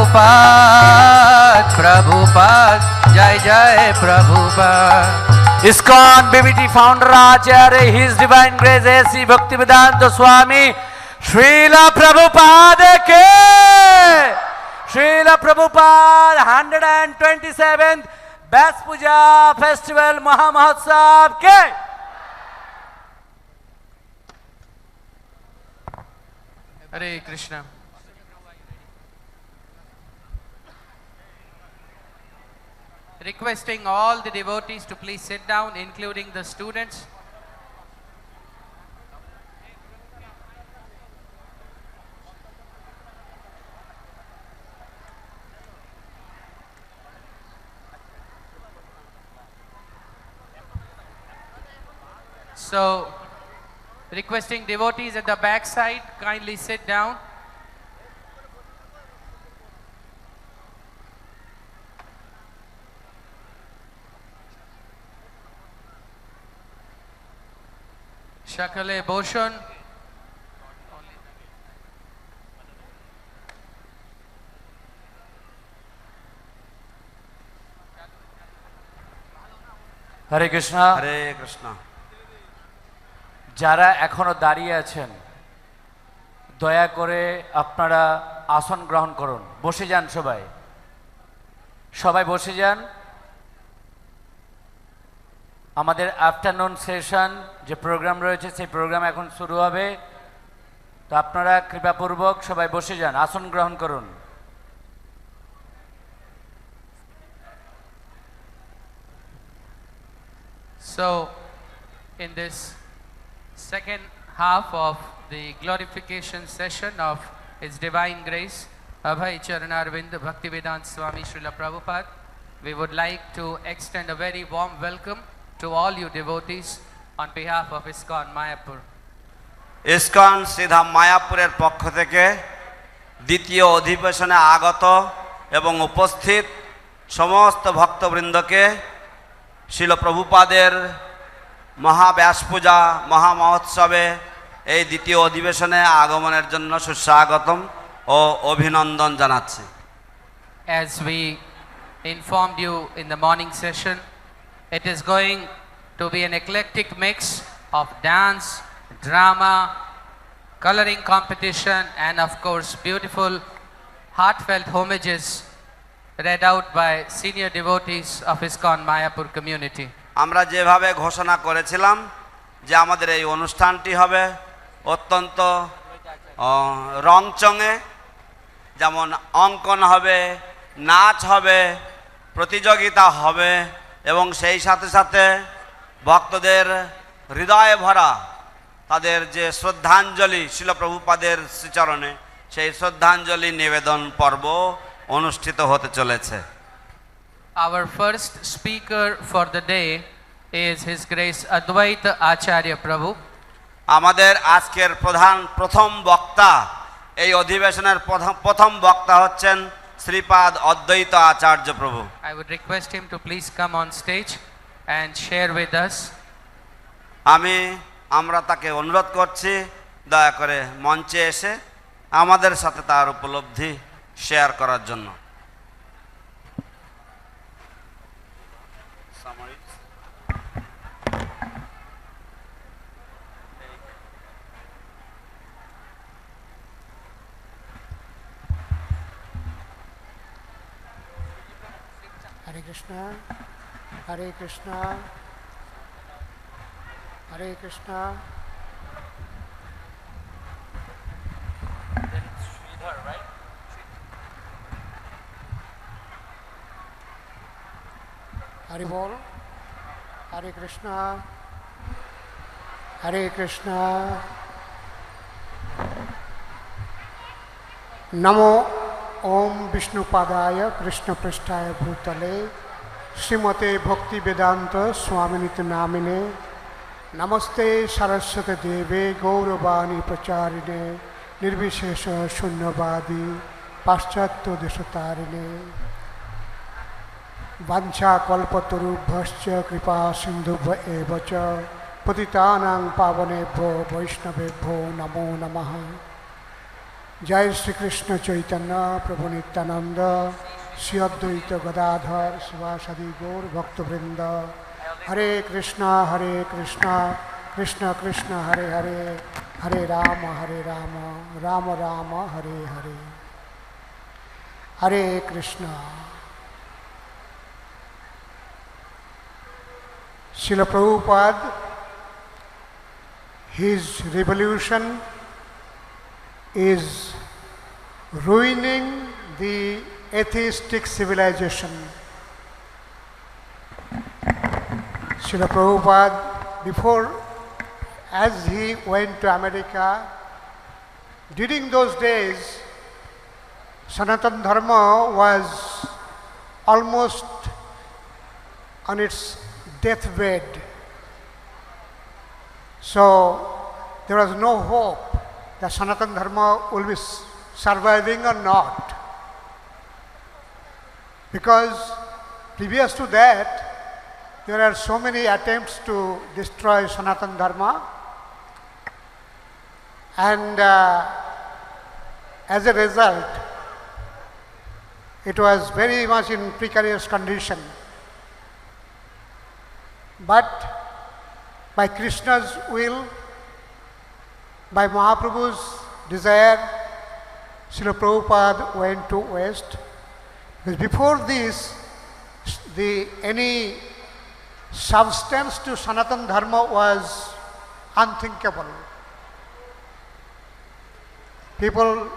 Prabhupada, Prabhupada, Jai Jai Prabhupada. ISKCON BBT founder-acharya, His Divine Grace A.C. Bhaktivedanta Swami, Srila Prabhupada ke! Srila Prabhupada 127th Bas Puja Festival Mahamahotsav ke! Hare Krishna. Requesting all the devotees to please sit down, including the students. So, requesting devotees at the back side, kindly sit down. Shakale Bhushan. Hare Krishna. Hare Krishna. যারা এখনো দাঁড়িয়ে আছেন দয়া করে আপনারা আসন গ্রহণ করুন, বসে যান, সবাই সবাই বসে যান। আমাদের আফটারনুন সেশন যে প্রোগ্রাম রয়েছে সেই প্রোগ্রাম এখন শুরু হবে, তো আপনারা কৃপাপূর্বক সবাই বসে যান, আসন গ্রহণ করুন। So in this second half of the glorification session of His Divine Grace, Abhay Charanarvind Bhaktivedanta Swami Srila Prabhupada, we would like to extend a very warm welcome to all you devotees on behalf of ISKCON Mayapur. ISKCON সিধা মায়াপুরের পক্ষ থেকে দ্বিতীয় অধিবেশনে আগত এবং উপস্থিত সমস্ত ভক্তবৃন্দকে শিল প্রভুপাদের মহাব্যাস পূজা মহামহোৎসবে এই দ্বিতীয় অধিবেশনে আগমনের জন্য সুস্বাগতম ও অভিনন্দন জানাচ্ছি। As we informed you in the morning session, it is going to be an eclectic mix of dance, drama, coloring competition, and of course beautiful heartfelt homages read out by senior devotees of ISKCON Mayapur community. আমরা যেভাবে ঘোষণা করেছিলাম যে আমাদের এই অনুষ্ঠানটি হবে অত্যন্ত রংচঙে, যেমন অঙ্কন হবে, নাচ হবে, প্রতিযোগিতা হবে এবং সেই সাথে সাথে ভক্তদের হৃদয়ে ভরা তাদের যে শ্রদ্ধাঞ্জলি শিল প্রভুপাদের শ্রীচরণে, সেই শ্রদ্ধাঞ্জলি নিবেদন পর্ব অনুষ্ঠিত হতে চলেছে। Our first speaker for the day is His Grace Advaita Acharya Prabhu. আমাদের আজকের প্রথম বক্তা, এই অধিবেশনের প্রথম বক্তা হচ্ছেন শ্রীপাদ অদ্বৈত আচার্য প্রভু। I would request him to please come on stage and share with us. আমরা তাকে অনুরোধ করছি দয়া করে মঞ্চে এসে আমাদের সাথে তার উপলব্ধি শেয়ার করার জন্য। Hare Krishna, Hare Krishna, Hare Krishna. Then it's Sridhar, right? Hare Bol, Hare Krishna, Hare Krishna. Namo Om Vishnupadaya Krishna Prasthaya Bhutale Srimate Bhaktivedanta Swaminiti Namine Namaste Saraswati Deve Gauravani Pracharine Nirvishesha Shunyavadi Paschatya Deshatarine Vancha Kalpatarubhascha Kripa Sindhubhya Evacha Patitanang Pavanebhyo Vaishnavebhyo Namo Namaha जय श्री कृष्ण चैतन्य प्रभु नित्यानंद श्री अद्वैत गदाधर शिवासादि गौर भक्तवृंद। हरे कृष्णा कृष्ण कृष्ण हरे हरे, हरे राम राम राम हरे हरे। हरे Krishna. Srila Prabhupada, his revolution is ruining the atheistic civilization. Srila Prabhupada, before, as he went to America, during those days, Sanatana Dharma was almost on its deathbed. So there was no hope that Sanatana Dharma will be surviving or not. Because previous to that, there are so many attempts to destroy Sanatana Dharma. And as a result, it was very much in precarious condition. But by Krishna's will, by Mahaprabhu's desire, Srila Prabhupada went to West. Because before this, any substance to Sanatana Dharma was unthinkable. People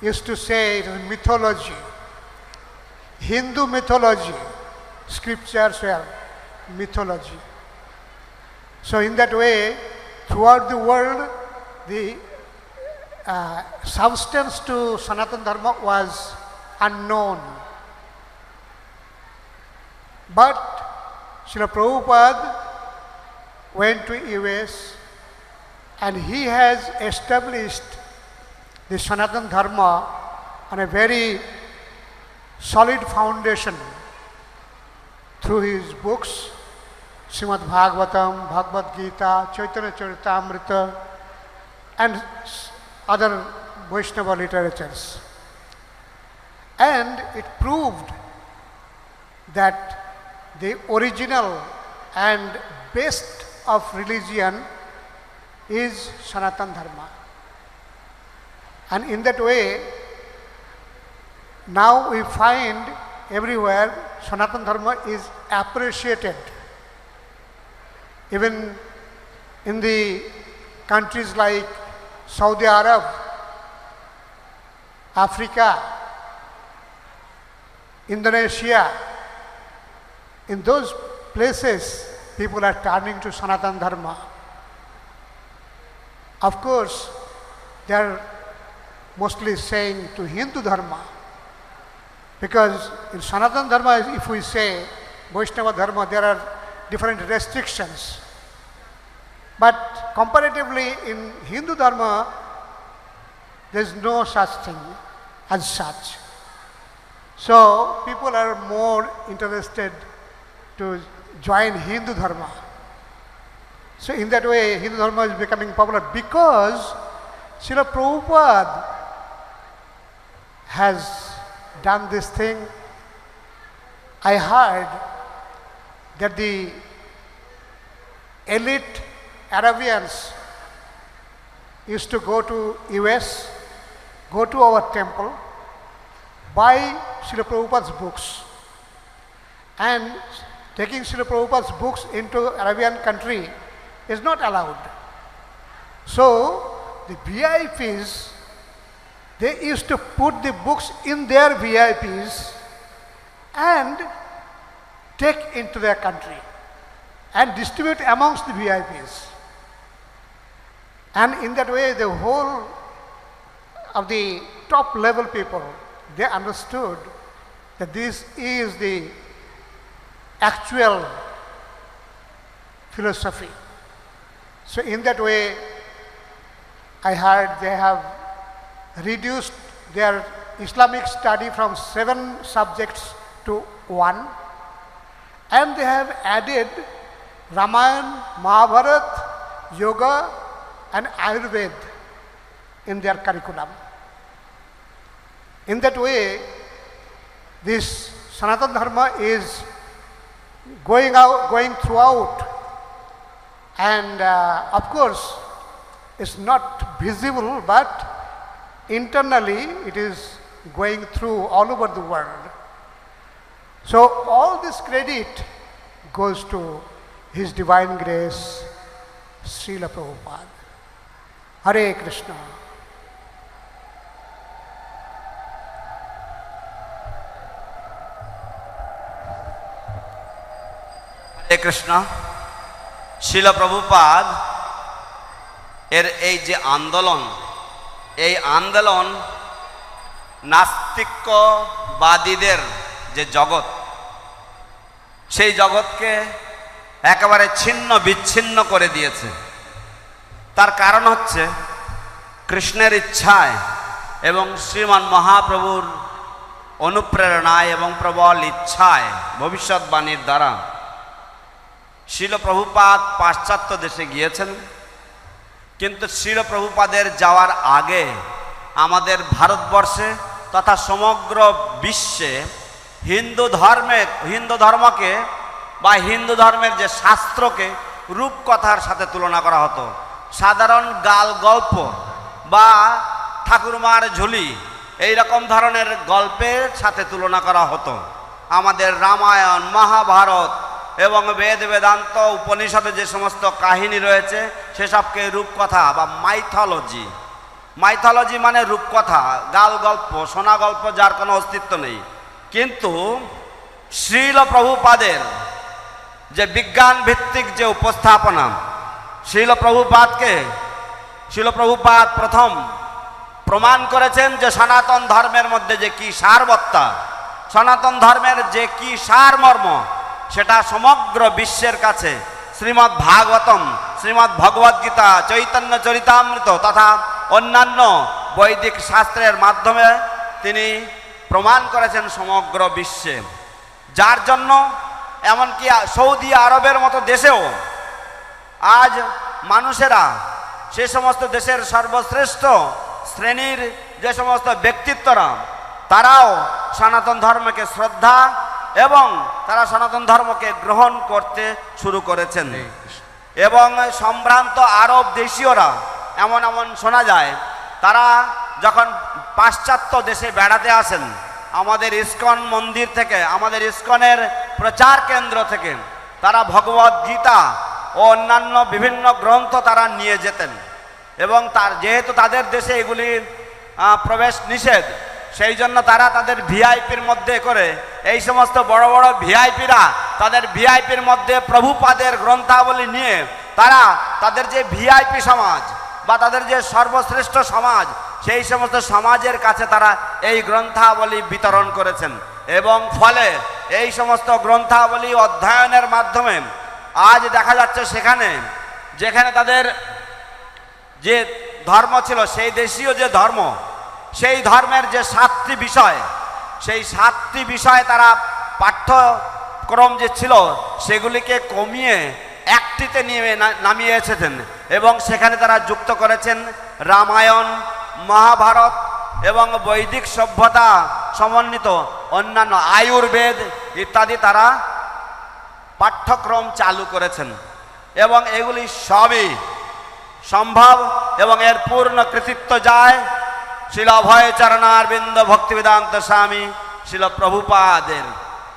used to say it is mythology, Hindu mythology, scriptures were mythology. So in that way, throughout the world, the substance to Sanatana Dharma was unknown. But Srila Prabhupada went to US and he has established the Sanatana Dharma on a very solid foundation through his books, Srimad Bhagavatam, Bhagavad Gita, Chaitanya Charitamrita, and other Vaishnava literatures. And it proved that the original and best of religion is Sanatana Dharma. And in that way, now we find everywhere Sanatana Dharma is appreciated. Even in the countries like Saudi Arab, Africa, Indonesia, in those places people are turning to Sanatana Dharma. Of course, they are mostly saying to Hindu Dharma, because in Sanatana Dharma, if we say Vaishnava Dharma, there are different restrictions. But comparatively in Hindu Dharma, there is no such thing as such. So people are more interested to join Hindu Dharma. So in that way, Hindu Dharma is becoming popular because Srila Prabhupada has done this thing. I heard that the elite Arabians used to go to US, go to our temple, buy Srila Prabhupada's books, and taking Srila Prabhupada's books into Arabian country is not allowed. So the VIPs, they used to put the books in their VIPs and take into their country and distribute amongst the VIPs. And in that way, the whole of the top level people, they understood that this is the actual philosophy. So in that way, I heard they have reduced their Islamic study from 7 subjects to 1, and they have added Ramayana, Mahabharata, Yoga and Ayurveda in their curriculum. In that way, this Sanatana Dharma is going throughout, and of course, it's not visible, but internally it is going through all over the world. So all this credit goes to His Divine Grace, Srila Prabhupada. Hare Krishna. হরে কৃষ্ণ। শিল প্রভুপাদ এর এই যে আন্দোলন, এই আন্দোলন নাস্তিক্যবাদীদের যে জগৎ, সেই জগৎকে একেবারে ছিন্ন বিচ্ছিন্ন করে দিয়েছে। তার কারণ হচ্ছে কৃষ্ণের ইচ্ছায় এবং শ্রীমান মহাপ্রভুর অনুপ্রেরণায় এবং প্রবল ইচ্ছায় ভবিষ্যৎবাণীর দ্বারা শিল প্রভুপাদ পাশ্চাত্য দেশে গিয়েছেন। কিন্তু শিল প্রভুপাদের যাওয়ার আগে আমাদের ভারতবর্ষে তথা সমগ্র বিশ্বে হিন্দু ধর্মকে বা হিন্দু ধর্মের যে শাস্ত্রকে রূপকথার সাথে তুলনা করা হতো। সাধারণ গাল গল্প বা ঠাকুরমার ঝুলি এই রকম ধরনের গল্পের সাথে তুলনা করা হতো। আমাদের রামায়ণ, মহাভারত এবং বেদ বেদান্ত উপনিষদে যে সমস্ত কাহিনী রয়েছে সেসবকে রূপকথা বা মাইথোলজি মানে রূপকথা, গাল গল্প, শোনা গল্প, যার কোনো অস্তিত্ব নেই। কিন্তু শ্রীল প্রভুপাদের যে বিজ্ঞান ভিত্তিক যে উপস্থাপনা, শিল প্রভুপাদ প্রথম প্রমাণ করেছেন যে সনাতন ধর্মের মধ্যে যে কি সারবত্তা, সনাতন ধর্মের যে কি সারমর্ম, সেটা সমগ্র বিশ্বের কাছে শ্রীমদ্ ভাগবতম, শ্রীমদ্ ভগবদ্গীতা, চৈতন্য চরিতামৃত তথা অন্যান্য বৈদিক শাস্ত্রের মাধ্যমে তিনি প্রমাণ করেছেন সমগ্র বিশ্বে। যার জন্য এমনকি সৌদি আরবের মতো দেশেও আজ মানুষেরা সে সমস্ত দেশের সর্বশ্রেষ্ঠ শ্রেণীর যে সমস্ত ব্যক্তিত্বরা, তারাও সনাতন ধর্মকে শ্রদ্ধা এবং তারা সনাতন ধর্মকে গ্রহণ করতে শুরু করেছেন। এবং সম্ভ্রান্ত আরব দেশীয়রা এমন শোনা যায়, তারা যখন পাশ্চাত্য দেশে বেড়াতে আসেন, আমাদের ইস্কন মন্দির থেকে, আমাদের ইস্কনের প্রচার কেন্দ্র থেকে তারা ভগবদ্গীতা ও অন্যান্য বিভিন্ন গ্রন্থ তারা নিয়ে যেতেন। এবং যেহেতু তাদের দেশে এগুলি প্রবেশ নিষেধ, সেই জন্য তারা তাদের ভিআইপির মধ্যে করে এই সমস্ত বড় বড় ভিআইপিরা তাদের ভিআইপির মধ্যে প্রভুপাদের গ্রন্থাবলী নিয়ে তারা তাদের যে ভিআইপি সমাজ বা তাদের যে সর্বশ্রেষ্ঠ সমাজ, সেই সমস্ত সমাজের কাছে তারা এই গ্রন্থাবলী বিতরণ করেছেন। এবং ফলে এই সমস্ত গ্রন্থাবলী অধ্যয়নের মাধ্যমে আজ দেখা যাচ্ছে যেখানে তাদের যে ধর্ম ছিল, সেই দেশীয় যে ধর্ম, সেই ধর্মের যে 7টি বিষয়, সেই 7টি বিষয় তারা পাঠ্যক্রম যে ছিল সেগুলিকে কমিয়ে একটিতে নামিয়ে এসেছেন। এবং সেখানে তারা যুক্ত করেছেন রামায়ণ, মহাভারত এবং বৈদিক সভ্যতা সমন্বিত অন্যান্য আয়ুর্বেদ ইত্যাদি তারা পাঠ্যক্রম চালু করেছেন। এবং এগুলি সবই সম্ভব এবং এর পূর্ণ কৃতিত্ব যায় শিল অভয়চরণারবিন্দ ভক্তিবেদান্ত স্বামী শিল প্রভুপাদের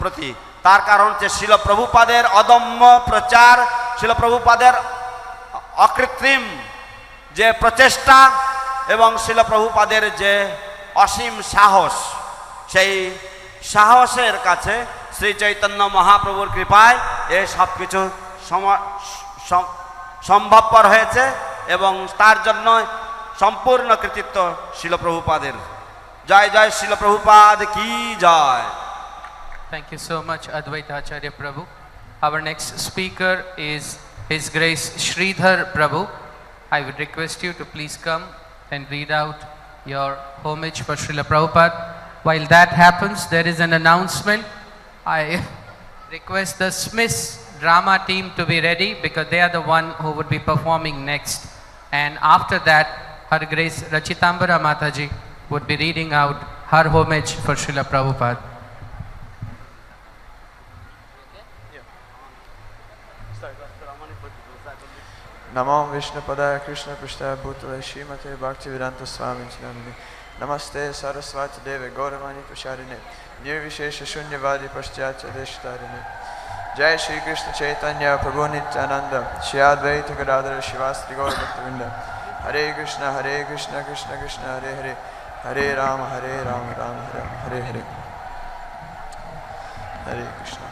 প্রতি। তার কারণ হচ্ছে শিল প্রভুপাদের অদম্য প্রচার, শিল প্রভুপাদের অকৃত্রিম যে প্রচেষ্টা এবং শিল প্রভুপাদের যে অসীম সাহস, সেই সাহসের কাছে শ্রী চৈতন্য মহাপ্রভুর কৃপায় এ সব কিছু সম্ভবপর হয়েছে এবং তার জন্য সম্পূর্ণ কৃতিত্ব শিল প্রভুপাদের। জয় জয় শিল প্রভুপাদ কি জয়। Thank you so much, Advaita Acharya Prabhu. Our next speaker is His Grace Sridhar Prabhu. I would request you to please come and read out your homage for Srila Prabhupada. While that happens, there is an announcement. I request the Smiths drama team to be ready because they are the one who would be performing next. And after that, Her Grace Rachitambara Mataji would be reading out her homage for Srila Prabhupada. Namo Vishnupadaya Krishna Prasthaya Bhutale Srimate Bhaktivedanta Swami Namini Namaste Saraswati Deve Gauramani Prasharine Nirvishesha Shunyavadi Paschatya Deshtarine Jai Shri Krishna Chaitanya Prabhu Nityananda Shri Advaita Gadadhara Shivastri Gaur Bhaktavinda Hare Krishna Krishna Krishna Hare Hare Hare Rama Rama Rama Hare Hare Hare Krishna.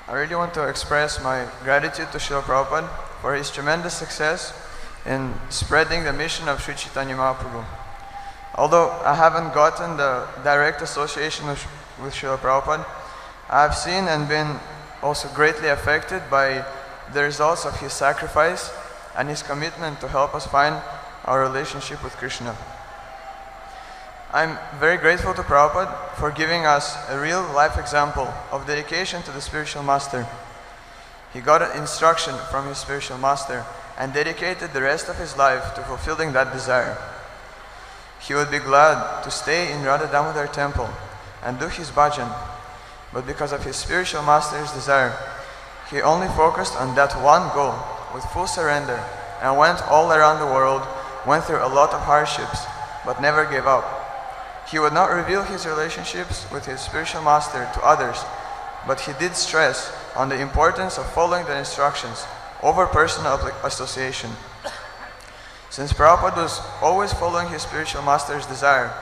I really want to express my gratitude to Srila Prabhupada for his tremendous success in spreading the mission of Sri Chaitanya Mahaprabhu. Although I haven't gotten the direct association with Srila Prabhupada, I have seen and been also greatly affected by the results of his sacrifice and his commitment to help us find our relationship with Krishna. I'm very grateful to Prabhupada for giving us a real life example of dedication to the spiritual master. He got an instruction from his spiritual master and dedicated the rest of his life to fulfilling that desire. He would be glad to stay in Radha Damodar temple and do his bhajan, but because of his spiritual master's desire, he only focused on that one goal with full surrender and went all around the world, went through a lot of hardships, but never gave up. He would not reveal his relationships with his spiritual master to others, but he did stress on the importance of following the instructions over personal association. Since Prabhupada was always following his spiritual master's desire,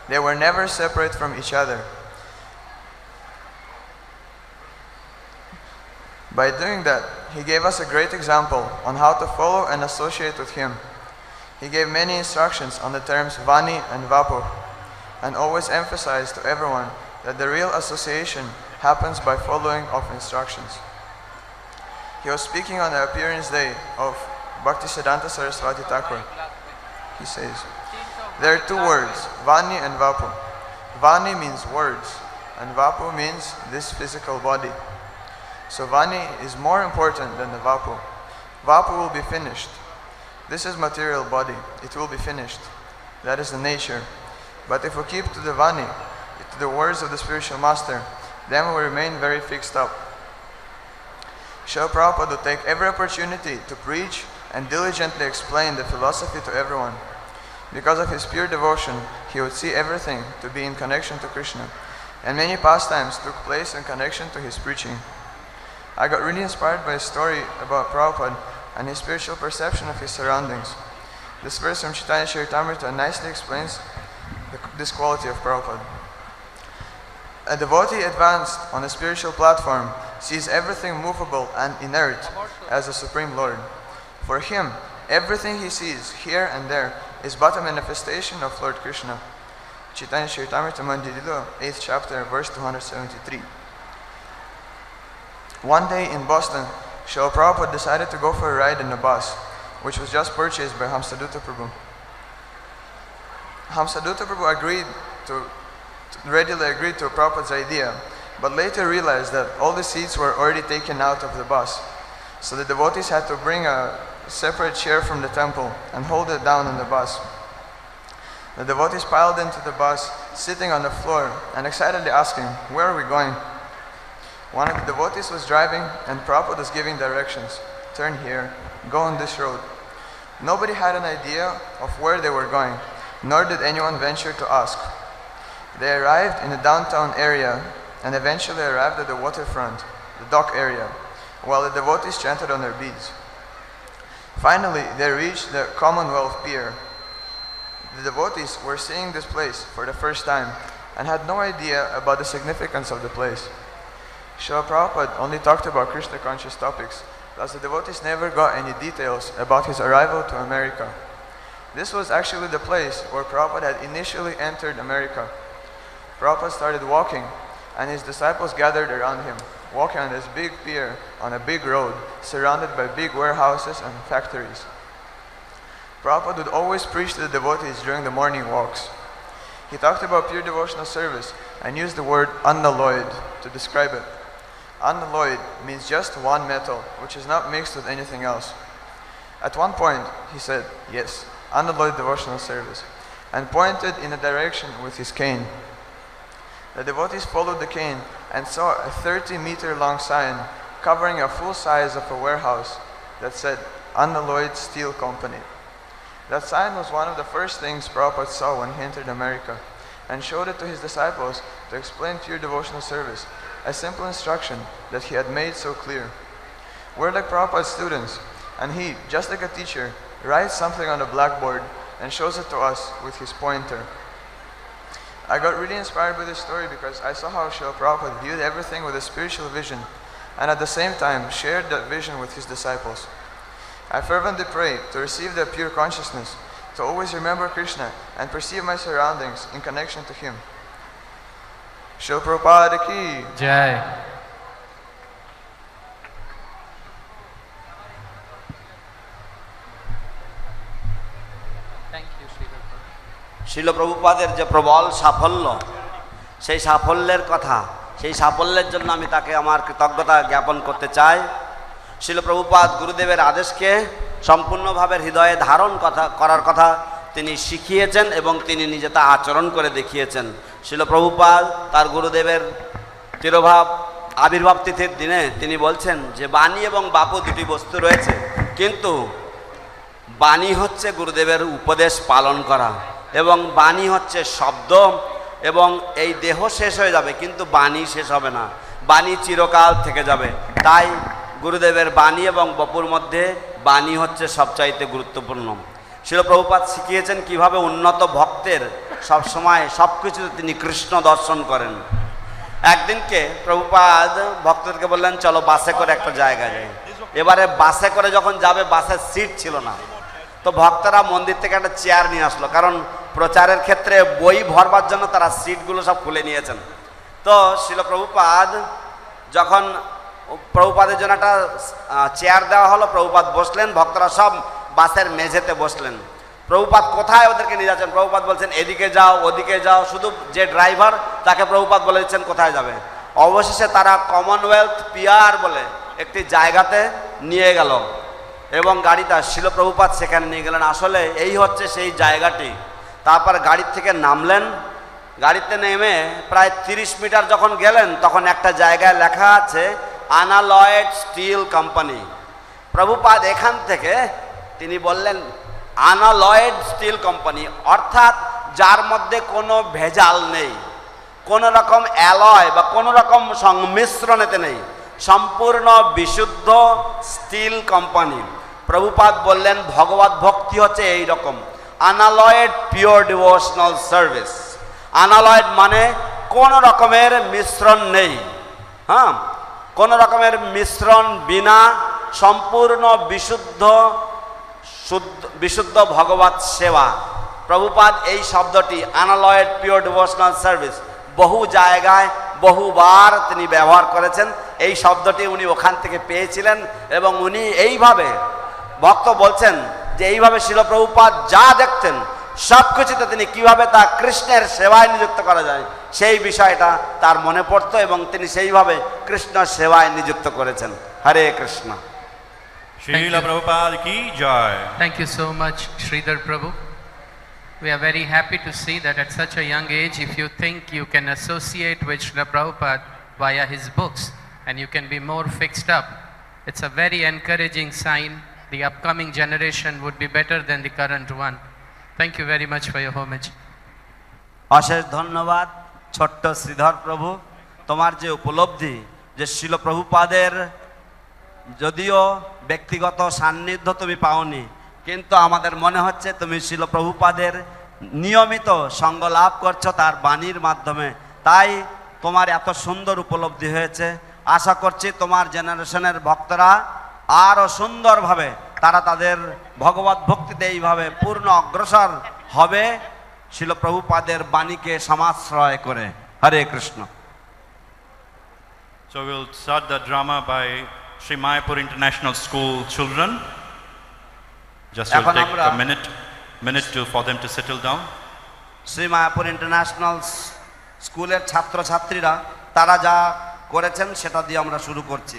they were never separate from each other. By doing that, he gave us a great example on how to follow and associate with him. He gave many instructions on the terms Vani and Vapu, and always emphasized to everyone that the real association happens by following of instructions. He was speaking on the appearance day of Bhaktisiddhanta Saraswati Thakur. He says, there are two words, Vani and Vapu. Vani means words, and Vapu means this physical body. So Vani is more important than the Vapu. Vapu will be finished. This is material body. It will be finished. That is the nature. But if we keep to the Vani, to the words of the spiritual master, then we remain very fixed up. Srila Prabhupada would take every opportunity to preach and diligently explain the philosophy to everyone. Because of his pure devotion, he would see everything to be in connection to Krishna, and many pastimes took place in connection to his preaching. I got really inspired by a story about Prabhupada and his spiritual perception of his surroundings. This verse from Chaitanya Charitamrita nicely explains this quality of Prabhupada. A devotee advanced on a spiritual platform sees everything movable and inert as the Supreme Lord. For him, everything he sees here and there is but a manifestation of Lord Krishna. Chaitanya Charitamrita Mandirilo, 8th chapter, verse 273. One day in Boston, Srila Prabhupada decided to go for a ride in a bus, which was just purchased by Hamsadutta Prabhu. Hamsadutta Prabhu readily agreed to Prabhupada's idea, but later realized that all the seats were already taken out of the bus. So the devotees had to bring a separate chair from the temple and hold it down in the bus. The devotees piled into the bus, sitting on the floor and excitedly asking, "Where are we going?" One of the devotees was driving and Prabhupada was giving directions. "Turn here, go on this road." Nobody had an idea of where they were going, nor did anyone venture to ask. They arrived in the downtown area and eventually arrived at the waterfront, the dock area, while the devotees chanted on their beads. Finally, they reached the Commonwealth Pier. The devotees were seeing this place for the first time and had no idea about the significance of the place. Srila Prabhupada only talked about Krishna conscious topics, thus the devotees never got any details about his arrival to America. This was actually the place where Prabhupada had initially entered America. Prabhupada started walking and his disciples gathered around him, walking on this big pier on a big road, surrounded by big warehouses and factories. Prabhupada would always preach to the devotees during the morning walks. He talked about pure devotional service and used the word unalloyed to describe it. Unalloyed means just one metal, which is not mixed with anything else. At one point, he said, "Yes, unalloyed devotional service, and pointed in a direction with his cane. The devotees followed the cane and saw a 30-meter-long sign covering a full size of a warehouse that said Unalloyed Steel Company. That sign was one of the first things Prabhupada saw when he entered America, and showed it to his disciples to explain pure devotional service, a simple instruction that he had made so clear. We're like Prabhupada's students, and he, just like a teacher, writes something on a blackboard and shows it to us with his pointer. I got really inspired by this story because I saw how Srila Prabhupada viewed everything with a spiritual vision, and at the same time shared that vision with his disciples. I fervently pray to receive the pure consciousness, to always remember Krishna and perceive my surroundings in connection to him. Srila Prabhupada ki Jai. Thank you, Srila Prabhupada. শিল প্রভুপাদের যে প্রবল সাফল্য, সেই সাফল্যের কথা, সেই সাফল্যের জন্য আমি তাকে আমার কৃতজ্ঞতা জ্ঞাপন করতে চাই। শিল প্রভুপাদ গুরুদেবের আদেশকে সম্পূর্ণভাবে হৃদয়ে ধারণ করার কথা তিনি শিখিয়েছেন এবং তিনি নিজে তা আচরণ করে দেখিয়েছেন। শিল প্রভুপাদ তার গুরুদেবের আবির্ভাব তিথির দিনে তিনি বলছেন যে বাণী এবং বাপু দুটি বস্তু রয়েছে, কিন্তু বাণী হচ্ছে গুরুদেবের উপদেশ পালন করা, এবং বাণী হচ্ছে শব্দ, এবং এই দেহ শেষ হয়ে যাবে কিন্তু বাণী শেষ হবে না, বাণী চিরকাল থেকে যাবে। তাই গুরুদেবের বাণী এবং বপুর মধ্যে বাণী হচ্ছে সবচাইতে গুরুত্বপূর্ণ। শিল প্রভুপাদ শিখিয়েছেন কিভাবে উন্নত ভক্তের সবসময় সব কিছুতে তিনি কৃষ্ণ দর্শন করেন। একদিনকে প্রভুপাদ ভক্তদেরকে বললেন চলো বাসে করে একটা জায়গায় যাই। এবারে বাসে করে যখন যাবে বাসের সিট ছিল না, তো ভক্তরা মন্দির থেকে একটা চেয়ার নিয়ে আসলো, কারণ প্রচারের ক্ষেত্রে বই ভরবার জন্য তারা সিটগুলো সব খুলে নিয়েছেন। তো শিল প্রভুপাদ যখন প্রভুপাদের জন্য একটা চেয়ার দেওয়া হলো, প্রভুপাদ বসলেন, ভক্তরা সব বাসের মেঝেতে বসলেন। প্রভুপাদ কোথায় ওদেরকে নিয়ে যাচ্ছেন? প্রভুপাদ বলছেন এদিকে যাও ওদিকে যাও, শুধু যে ড্রাইভার তাকে প্রভুপাদ বলে দিচ্ছেন কোথায় যাবে। অবশেষে তারা কমনওয়েলথ পিয়ার বলে একটি জায়গাতে নিয়ে গেল এবং গাড়িটা শিল প্রভুপাদ সেখানে নিয়ে গেলেন। আসলে এই হচ্ছে সেই জায়গাটি। তারপর গাড়ির থেকে নামলেন, গাড়িতে নেমে প্রায় 30 মিটার যখন গেলেন তখন একটা জায়গায় লেখা আছে আনঅ্যালয়েড স্টিল কোম্পানি। প্রভুপাদ এখান থেকে তিনি বললেন আনঅ্যালয়েড স্টিল কোম্পানি, অর্থাৎ যার মধ্যে কোনো ভেজাল নেই, কোনো রকম অ্যালয় বা কোনো রকম সংমিশ্রণেতে নেই, সম্পূর্ণ বিশুদ্ধ স্টিল কোম্পানি। প্রভুপাদ বললেন ভগবত ভক্তি হচ্ছে এই রকম আনঅ্যালয়েড পিওর ডিভোশনাল সার্ভিস। আনঅ্যালয়েড মানে কোনো রকমের মিশ্রণ নেই, হ্যাঁ, কোনো রকমের মিশ্রণ বিনা সম্পূর্ণ বিশুদ্ধ ভগবত সেবা। প্রভুপাদ এই শব্দটি আনঅ্যালয়েড পিওর ডিভোশনাল সার্ভিস বহু জায়গায় বহুবার তিনি ব্যবহার করেছেন। এই শব্দটি উনি ওখান থেকে পেয়েছিলেন এবং উনি এইভাবে ভক্ত বলছেন যে এইভাবে শিল প্রভুপাদ যা দেখতেন সব কিছুতে তিনি কীভাবে তা কৃষ্ণের সেবায় নিযুক্ত করা যায় সেই বিষয়টা তার মনে পড়তো এবং তিনি সেইভাবে কৃষ্ণ সেবায় নিযুক্ত করেছেন। হরে Krishna. Srila Prabhupada ki jai. Thank you so much, Sridhar Prabhu. We are very happy to see that at such a young age, if you think you can associate with Srila Prabhupada via his books and you can be more fixed up, it's a very encouraging sign. The upcoming generation would be better than the current one. Thank you very much for your homage. অশেষ ধন্যবাদ ছোট্ট শ্রীধর প্রভু, তোমার যে উপলব্ধি যে শিল প্রভুপাদের যদিও ব্যক্তিগত সান্নিধ্য তুমি পাওনি, কিন্তু আমাদের মনে হচ্ছে তুমি শিল প্রভুপাদের নিয়মিত সঙ্গ লাভ করছো তার বাণীর মাধ্যমে, তাই তোমার এত সুন্দর উপলব্ধি হয়েছে। আশা করছি তোমার জেনারেশনের ভক্তরা আরও সুন্দরভাবে তারা তাদের ভগবত ভক্তিতে এইভাবে পূর্ণ অগ্রসর হবে শিল প্রভুপাদের বাণীকে সমাশ্রয় করে। হরে Krishna. So we'll start the drama by Sri Mayapur International School children. Just will take a minute for them to settle down. Shri Mayapur international স্কুলের ছাত্রছাত্রীরা তারা যা করেছেন সেটা দিয়ে আমরা শুরু করছি।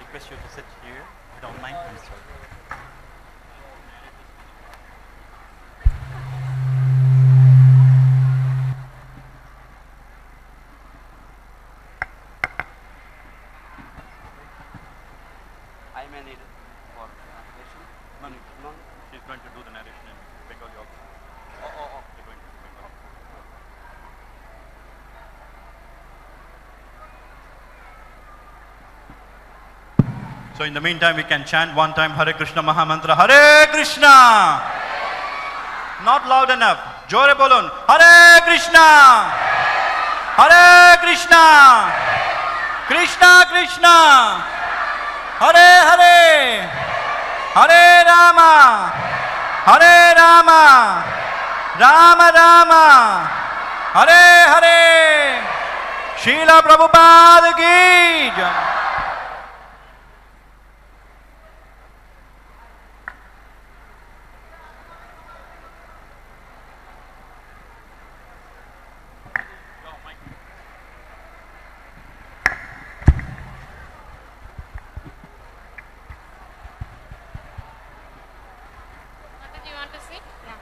request you to sit here. If you don't mind, please, sir. I may need it for translation. No. She's going to do the narration in Bengali also. Oh. They're going to Bengali. So in the meantime, we can chant one time Hare Krishna Mahamantra. Hare Krishna! Not loud enough. Jore bolun. Hare Krishna! Hare Krishna! Krishna Krishna! Hare Hare! Hare Rama! Hare Rama! Rama Rama! Hare Hare! Srila Prabhupada ki jai! Do you want to sit? Yeah.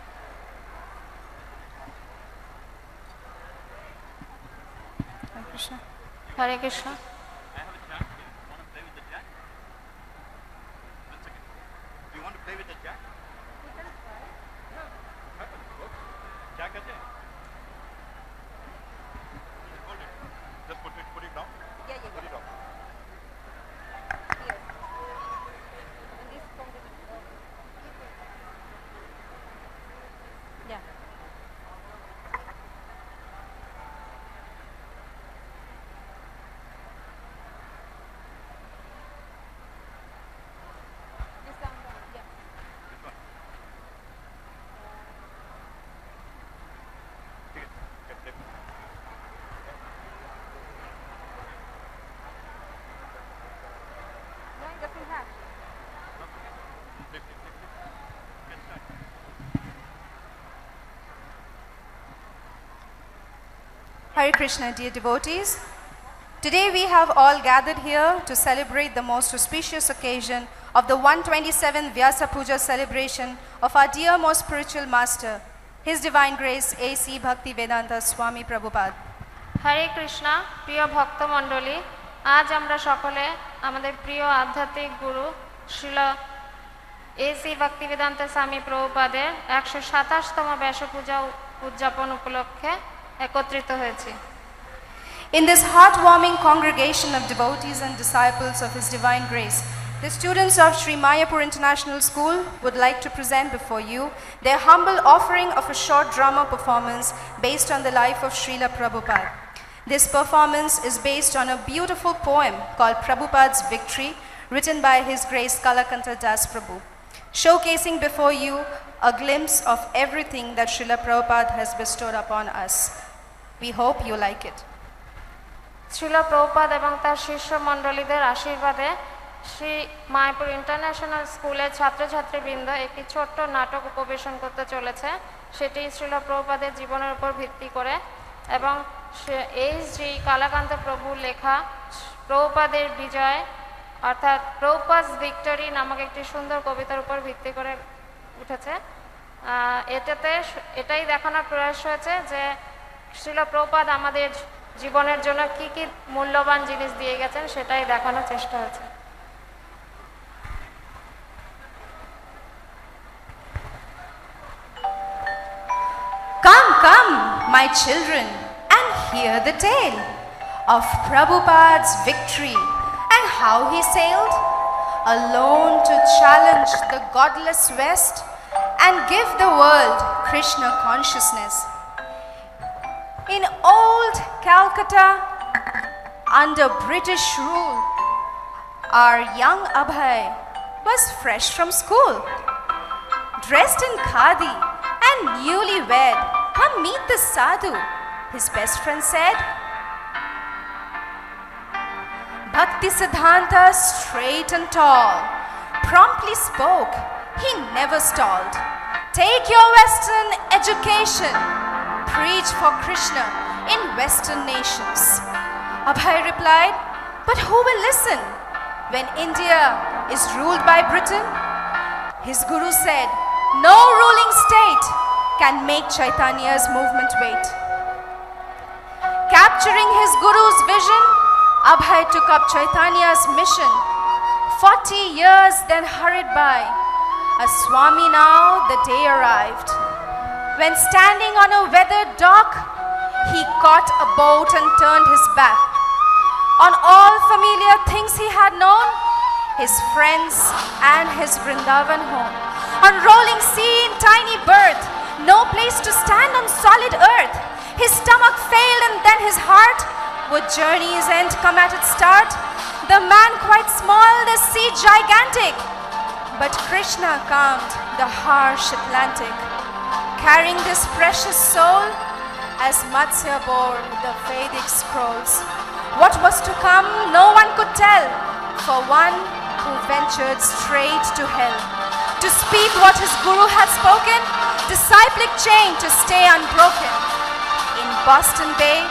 Hare Krishna. Hare Krishna. I have a jack. Want to play with the jack? 1 second. Do you want to play with the jack? Jack is there. Hold it. Just put it down. Yeah. Put it down. Yes. And this from the yeah. This down. Yeah. This one. Take it. Okay, flip. No, it doesn't have. Flip. Get started. Hare Krishna, dear devotees. Today we have all gathered here to celebrate the most auspicious occasion of the 127th Vyasa Puja celebration of our dear most spiritual master, His Divine Grace A.C. Bhaktivedanta Swami Prabhupada. হরে কৃষ্ণা প্রিয় ভক্তমণ্ডলী, আজ আমরা সকলে আমাদের প্রিয় আধ্যাত্মিক গুরু Srila AC Bhaktivedanta স্বামী প্রভুপাদের 127তম ব্যাসপূজা উদযাপন উপলক্ষে একত্রিত হয়েছি। In this heartwarming congregation of devotees and disciples of His Divine Grace, the students of Sri Mayapur International School would like to present before you their humble offering of a short drama performance based on the life of Srila Prabhupada. This performance is based on a beautiful poem called Prabhupada's Victory, written by His Grace Kalakanta Das Prabhu, showcasing before you a glimpse of everything that Srila Prabhupada has bestowed upon us. We hope you like it. Srila Prabhupada এবং তার শিষ্য মণ্ডলীদের আশীর্বাদে Shri Mayapur international স্কুলের ছাত্রছাত্রীবৃন্দ একটি ছোট্ট নাটক উপবেশন করতে চলেছে। সেটি শ্রীল প্রভুপাদের জীবনের উপর ভিত্তি করে এবং এইচ.জি. কালাকান্ত প্রভু লেখা প্রভুপাদের বিজয় অর্থাৎ প্রভুপাদস ভিক্টরি নামক একটি সুন্দর কবিতার উপর ভিত্তি করে উঠেছে। এটাই দেখানোর প্রয়াস হয়েছে যে শ্রীল প্রভুপাদ আমাদের জীবনের জন্য কি কি মূল্যবান জিনিস দিয়ে গেছেন সেটাই দেখানোর চেষ্টা হয়েছে। Come, come, my children, and hear the tale of Prabhupada's victory and how he sailed alone to challenge the godless West and give the world Krishna consciousness. In old Calcutta, under British rule, our young Abhay was fresh from school, dressed in khadi and newlywed. Come meet the sadhu, his best friend said. Bhakti Siddhanta, straight and tall, promptly spoke, he never stalled. Take your Western education, preach for Krishna in Western nations. Abhay replied, but who will listen? when India is ruled by Britain, his guru said, no ruling state can make Chaitanya's movement wait. Capturing his guru's vision, Abhay took up Chaitanya's mission. 40 years then hurried by. As Swami now the day arrived. When standing on a weathered dock, he caught a boat and turned his back. On all familiar things he had known, his friends and his Vrindavan home. On rolling sea in tiny berth, no place to stand on solid earth. His stomach failed and then his heart. Would journey's end come at its start? The man quite small, the sea gigantic. But Krishna calmed the harsh Atlantic, carrying this precious soul as Matsya bore the Vedic scrolls. What was to come, no one could tell, for one who ventured straight to hell. To speak what his guru had spoken, disciplic chain to stay unbroken. In Boston Bay,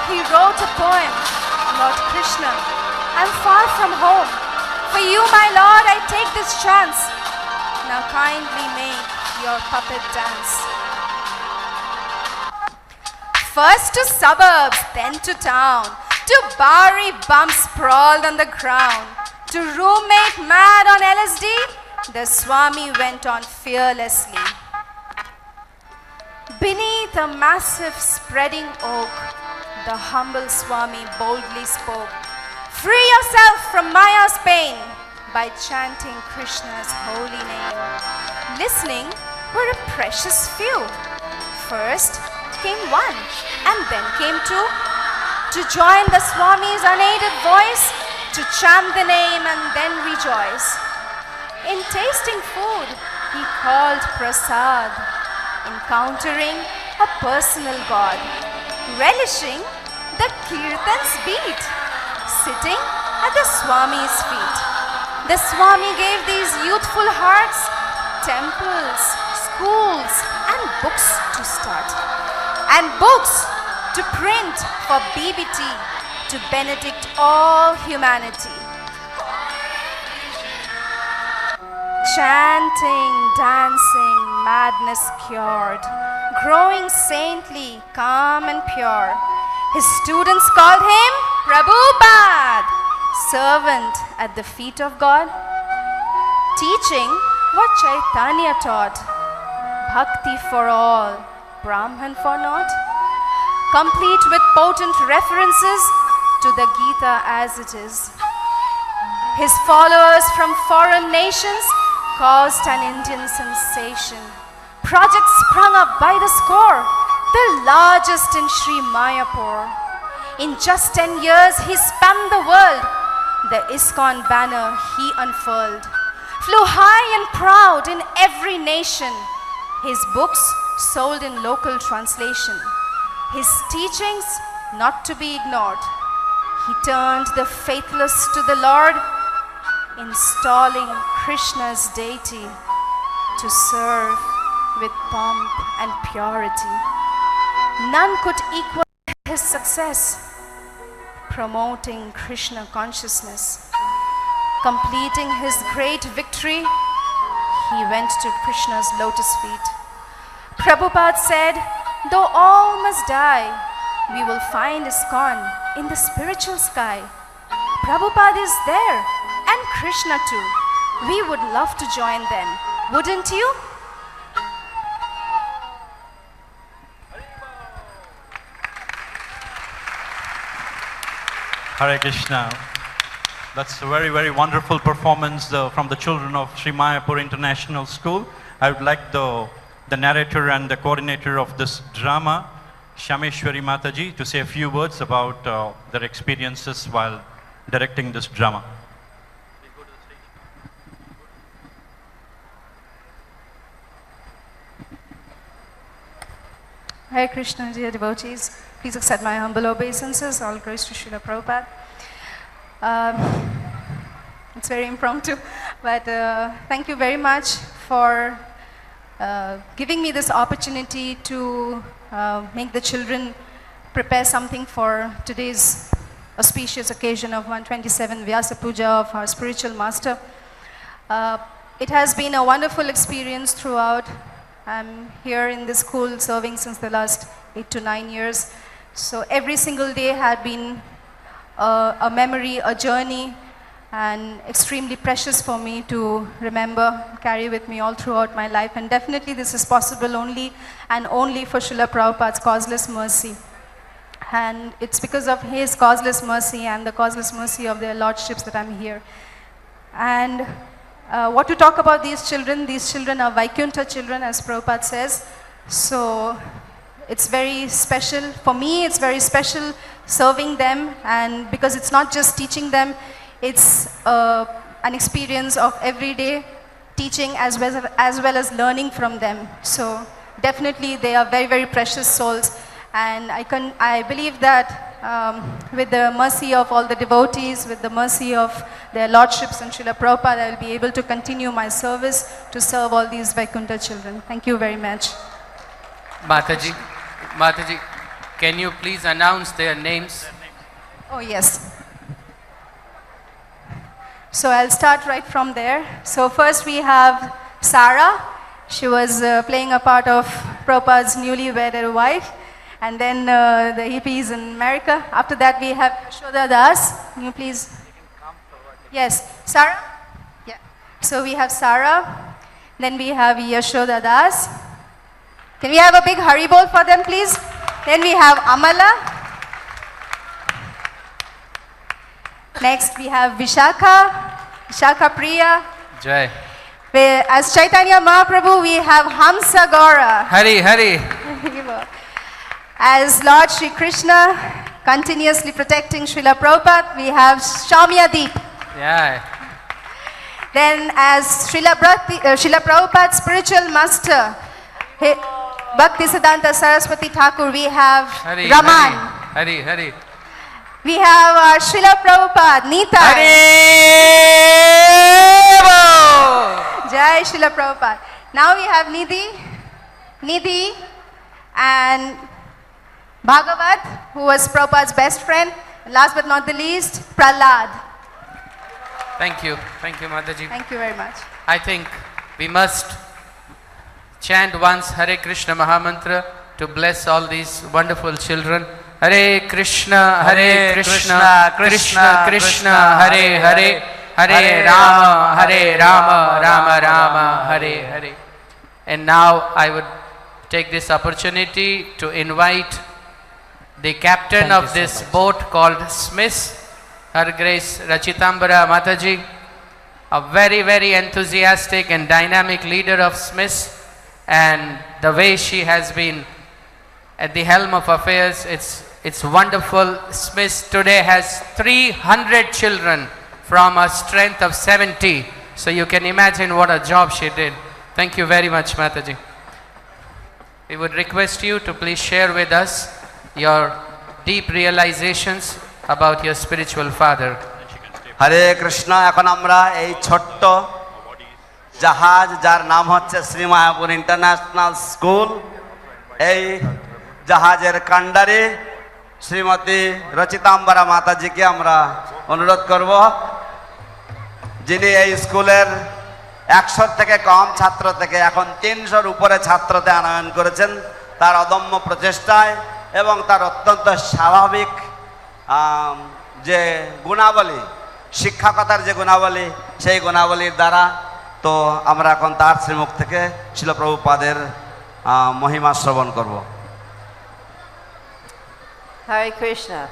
he wrote a poem, Lord Krishna, I'm far from home. For you, my Lord, I take this chance. Now kindly make your puppet dance. First to suburbs, then to town, to Bari bumps sprawled on the ground, to roommate mad on LSD, the Swami went on fearlessly. Beneath a massive spreading oak, the humble Swami boldly spoke, free yourself from Maya's pain by chanting Krishna's holy name. Listening were a precious few. First came one, and then came two, to join the Swami's unaided voice, to chant the name and then rejoice. In tasting food, he called prasad, encountering a personal God, relishing the kirtan's beat, sitting at the Swami's feet. The Swami gave these youthful hearts temples, schools, and books to start, and books to print for BBT to benedict all humanity. Chanting, dancing, madness cured, growing saintly, calm and pure. His students called him Prabhupada, servant at the feet of God, teaching what Chaitanya taught, bhakti for all, Brahman for naught, complete with potent references to the Gita as it is. His followers from foreign nations caused an Indian sensation. Projects sprung up by the score, the largest in Sri Mayapur. In just 10 years, he spanned the world. The ISKCON banner he unfurled, flew high and proud in every nation. His books sold in local translation. His teachings not to be ignored. He turned the faithless to the Lord, installing Krishna's deity to serve with pomp and purity. None could equal his success, promoting Krishna consciousness. Completing his great victory, he went to Krishna's lotus feet. Prabhupada said, though all must die, we will find ISKCON in the spiritual sky. Prabhupada is there, and Krishna too. We would love to join them, wouldn't you? Hare Krishna. That's a very, very wonderful performance from the children of Sri Mayapur International School. I would like the narrator and the coordinator of this drama, Shameshwari Mataji, to say a few words about their experiences while directing this drama. Hare Krishna, dear devotees. Please accept my humble obeisances. All praise to Srila Prabhupada. It's very impromptu, but thank you very much for giving me this opportunity to make the children prepare something for today's auspicious occasion of 127 Vyasa Puja of our spiritual master. It has been a wonderful experience throughout. I'm here in this school serving since the last 8 to 9 years. So every single day had been a memory, a journey, and extremely precious for me to remember, carry with me all throughout my life. And definitely this is possible only and only for Srila Prabhupada's causeless mercy. And it's because of his causeless mercy and the causeless mercy of their lordships that I'm here. And what to talk about these children? These children are Vaikuntha children, as Prabhupada says. So it's very special. For me, it's very special serving them, and because it's not just teaching them, it's an experience of everyday teaching as well as learning from them. So definitely they are very, very precious souls. And I believe that with the mercy of all the devotees, with the mercy of their lordships and Srila Prabhupada, I will be able to continue my service to serve all these Vaikuntha children. Thank you very much. Mataji, can you please announce their names? Oh yes. So I'll start right from there. So first we have Sarah. She was playing a part of Prabhupada's newly wedded wife. And then the hippies in America. After that we have Yashoda Das. Can you please? Yes, Sarah? Yeah. So we have Sarah. Then we have Yashoda Das. Can we have a big Haribol for them, please? Then we have Amala. Next we have Vishakha Priya. Jai. As Chaitanya Mahaprabhu, we have Hamsa Gaura. Hari. As Lord Shri Krishna, continuously protecting Srila Prabhupada, we have Shaumya Deep. Yeah. Then as Srila Prabhupada's spiritual master, Bhaktivedanta Saraswati Thakur, we have Raman. Hari. We have our Srila Prabhupada, Nita. Jai Srila Prabhupada. Now we have Nidhi and Bhagavat, who was Prabhupada's best friend. Last but not the least, Prahlad. Thank you, Mataji. Thank you very much. I think we must chant once Hare Krishna Mahamantra to bless all these wonderful children. Hare Krishna, Krishna Krishna, Hare Hare, Hare Rama, Rama Rama, Hare Hare. And now I would take this opportunity to invite the captain of this boat called Smith, Her Grace Rachitambara Mataji, a very, very enthusiastic and dynamic leader of Smith, and the way she has been at the helm of affairs, it's wonderful. Smith today has 300 children from a strength of 70. So you can imagine what a job she did. Thank you very much, Mataji. We would request you to please share with us your deep realizations about your spiritual father. Hare Krishna. এখন আমরা এই ছোট্ট জাহাজ যার নাম হচ্ছে Shri Mayapur international school, এই জাহাজের কান্ডারি শ্রীমতী রচিতাম্বরা মাতাজিকে আমরা অনুরোধ করব, যিনি এই স্কুলের 100 থেকে কম ছাত্র থেকে এখন 300-র উপরে ছাত্রতে আনয়ন করেছেন তার অদম্য প্রচেষ্টায় এবং তার অত্যন্ত স্বাভাবিক যে গুণাবলী, শিক্ষকতার যে গুণাবলী, সেই গুণাবলীর দ্বারা তো আমরা এখন তার শ্রীমুখ থেকে শিল প্রভুপাদের মহিমা শ্রবণ করব। Hare Krishna.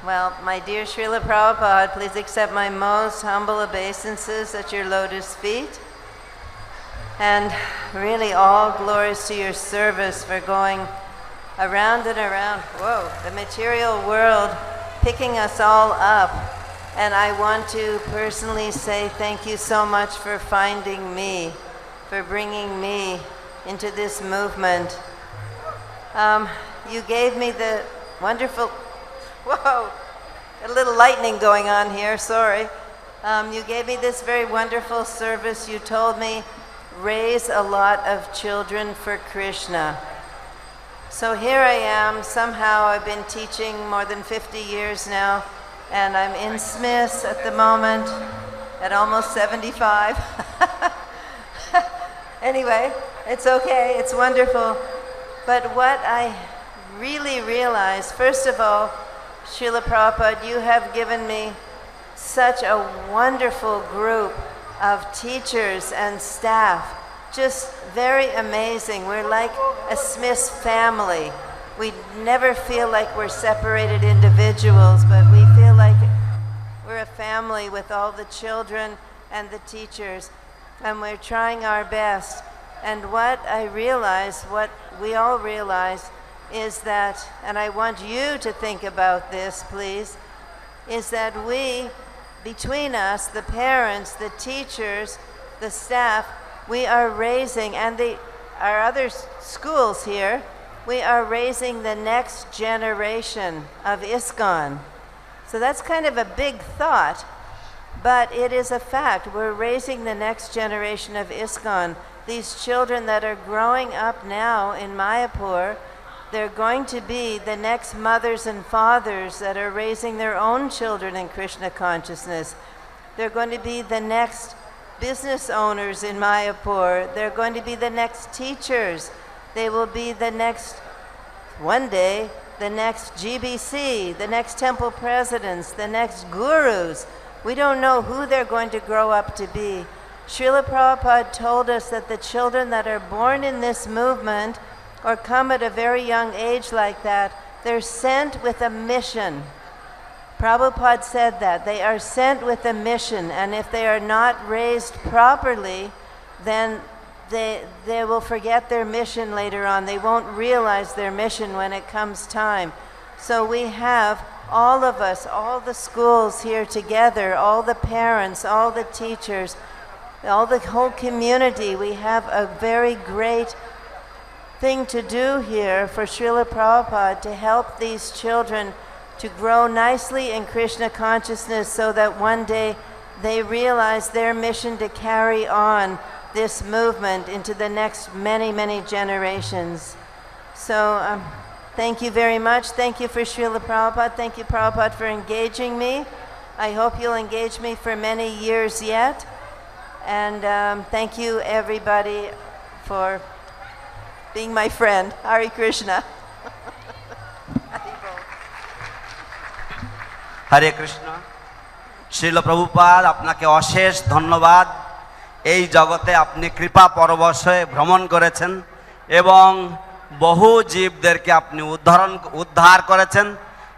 Well, my dear Srila Prabhupada, please accept my most humble obeisances at your lotus feet. And really all glories to your service for going around and around, the material world, picking us all up. And I want to personally say thank you so much for finding me, for bringing me into this movement. You gave me the wonderful, a little lightning going on here, sorry. You gave me this very wonderful service. You told me, raise a lot of children for Krishna. So here I am, somehow I've been teaching more than 50 years now, and I'm in Smiths at the moment, at almost 75. Anyway, it's okay, it's wonderful. But what I really realize, first of all, Srila Prabhupada, you have given me such a wonderful group of teachers and staff. Just very amazing. We're like a Smiths family. We never feel like we're separated individuals, but we feel like we're a family with all the children and the teachers, and we're trying our best. And what I realize, what we all realize, is that, and I want you to think about this, please, is that we, between us, the parents, the teachers, the staff, we are raising, and our other schools here, we are raising the next generation of ISKCON. So that's kind of a big thought, but it is a fact. We're raising the next generation of ISKCON. These children that are growing up now in Mayapur, they're going to be the next mothers and fathers that are raising their own children in Krishna consciousness. They're going to be the next business owners in Mayapur. They're going to be the next teachers. They will be the next, one day, the next GBC, the next temple presidents, the next gurus. We don't know who they're going to grow up to be. Srila Prabhupada told us that the children that are born in this movement or come at a very young age like that, they're sent with a mission. Prabhupada said that. They are sent with a mission, and if they are not raised properly, then they will forget their mission later on. They won't realize their mission when it comes time. So we have all of us, all the schools here together, all the parents, all the teachers, all the whole community. We have a very great thing to do here for Srila Prabhupada to help these children to grow nicely in Krishna consciousness so that one day they realize their mission to carry on this movement into the next many, many generations. So thank you very much. Thank you for Srila Prabhupada. Thank you, Prabhupada, for engaging me. I hope you'll engage me for many years yet. And thank you, everybody, for being my friend. Hare Krishna. হরে কৃষ্ণ। শ্রীল প্রভুপাদ, আপনাকে অশেষ ধন্যবাদ। এই জগতে আপনি কৃপা পরবশে ভ্রমণ করেছেন এবং বহু জীবদেরকে আপনি উদ্ধার করেছেন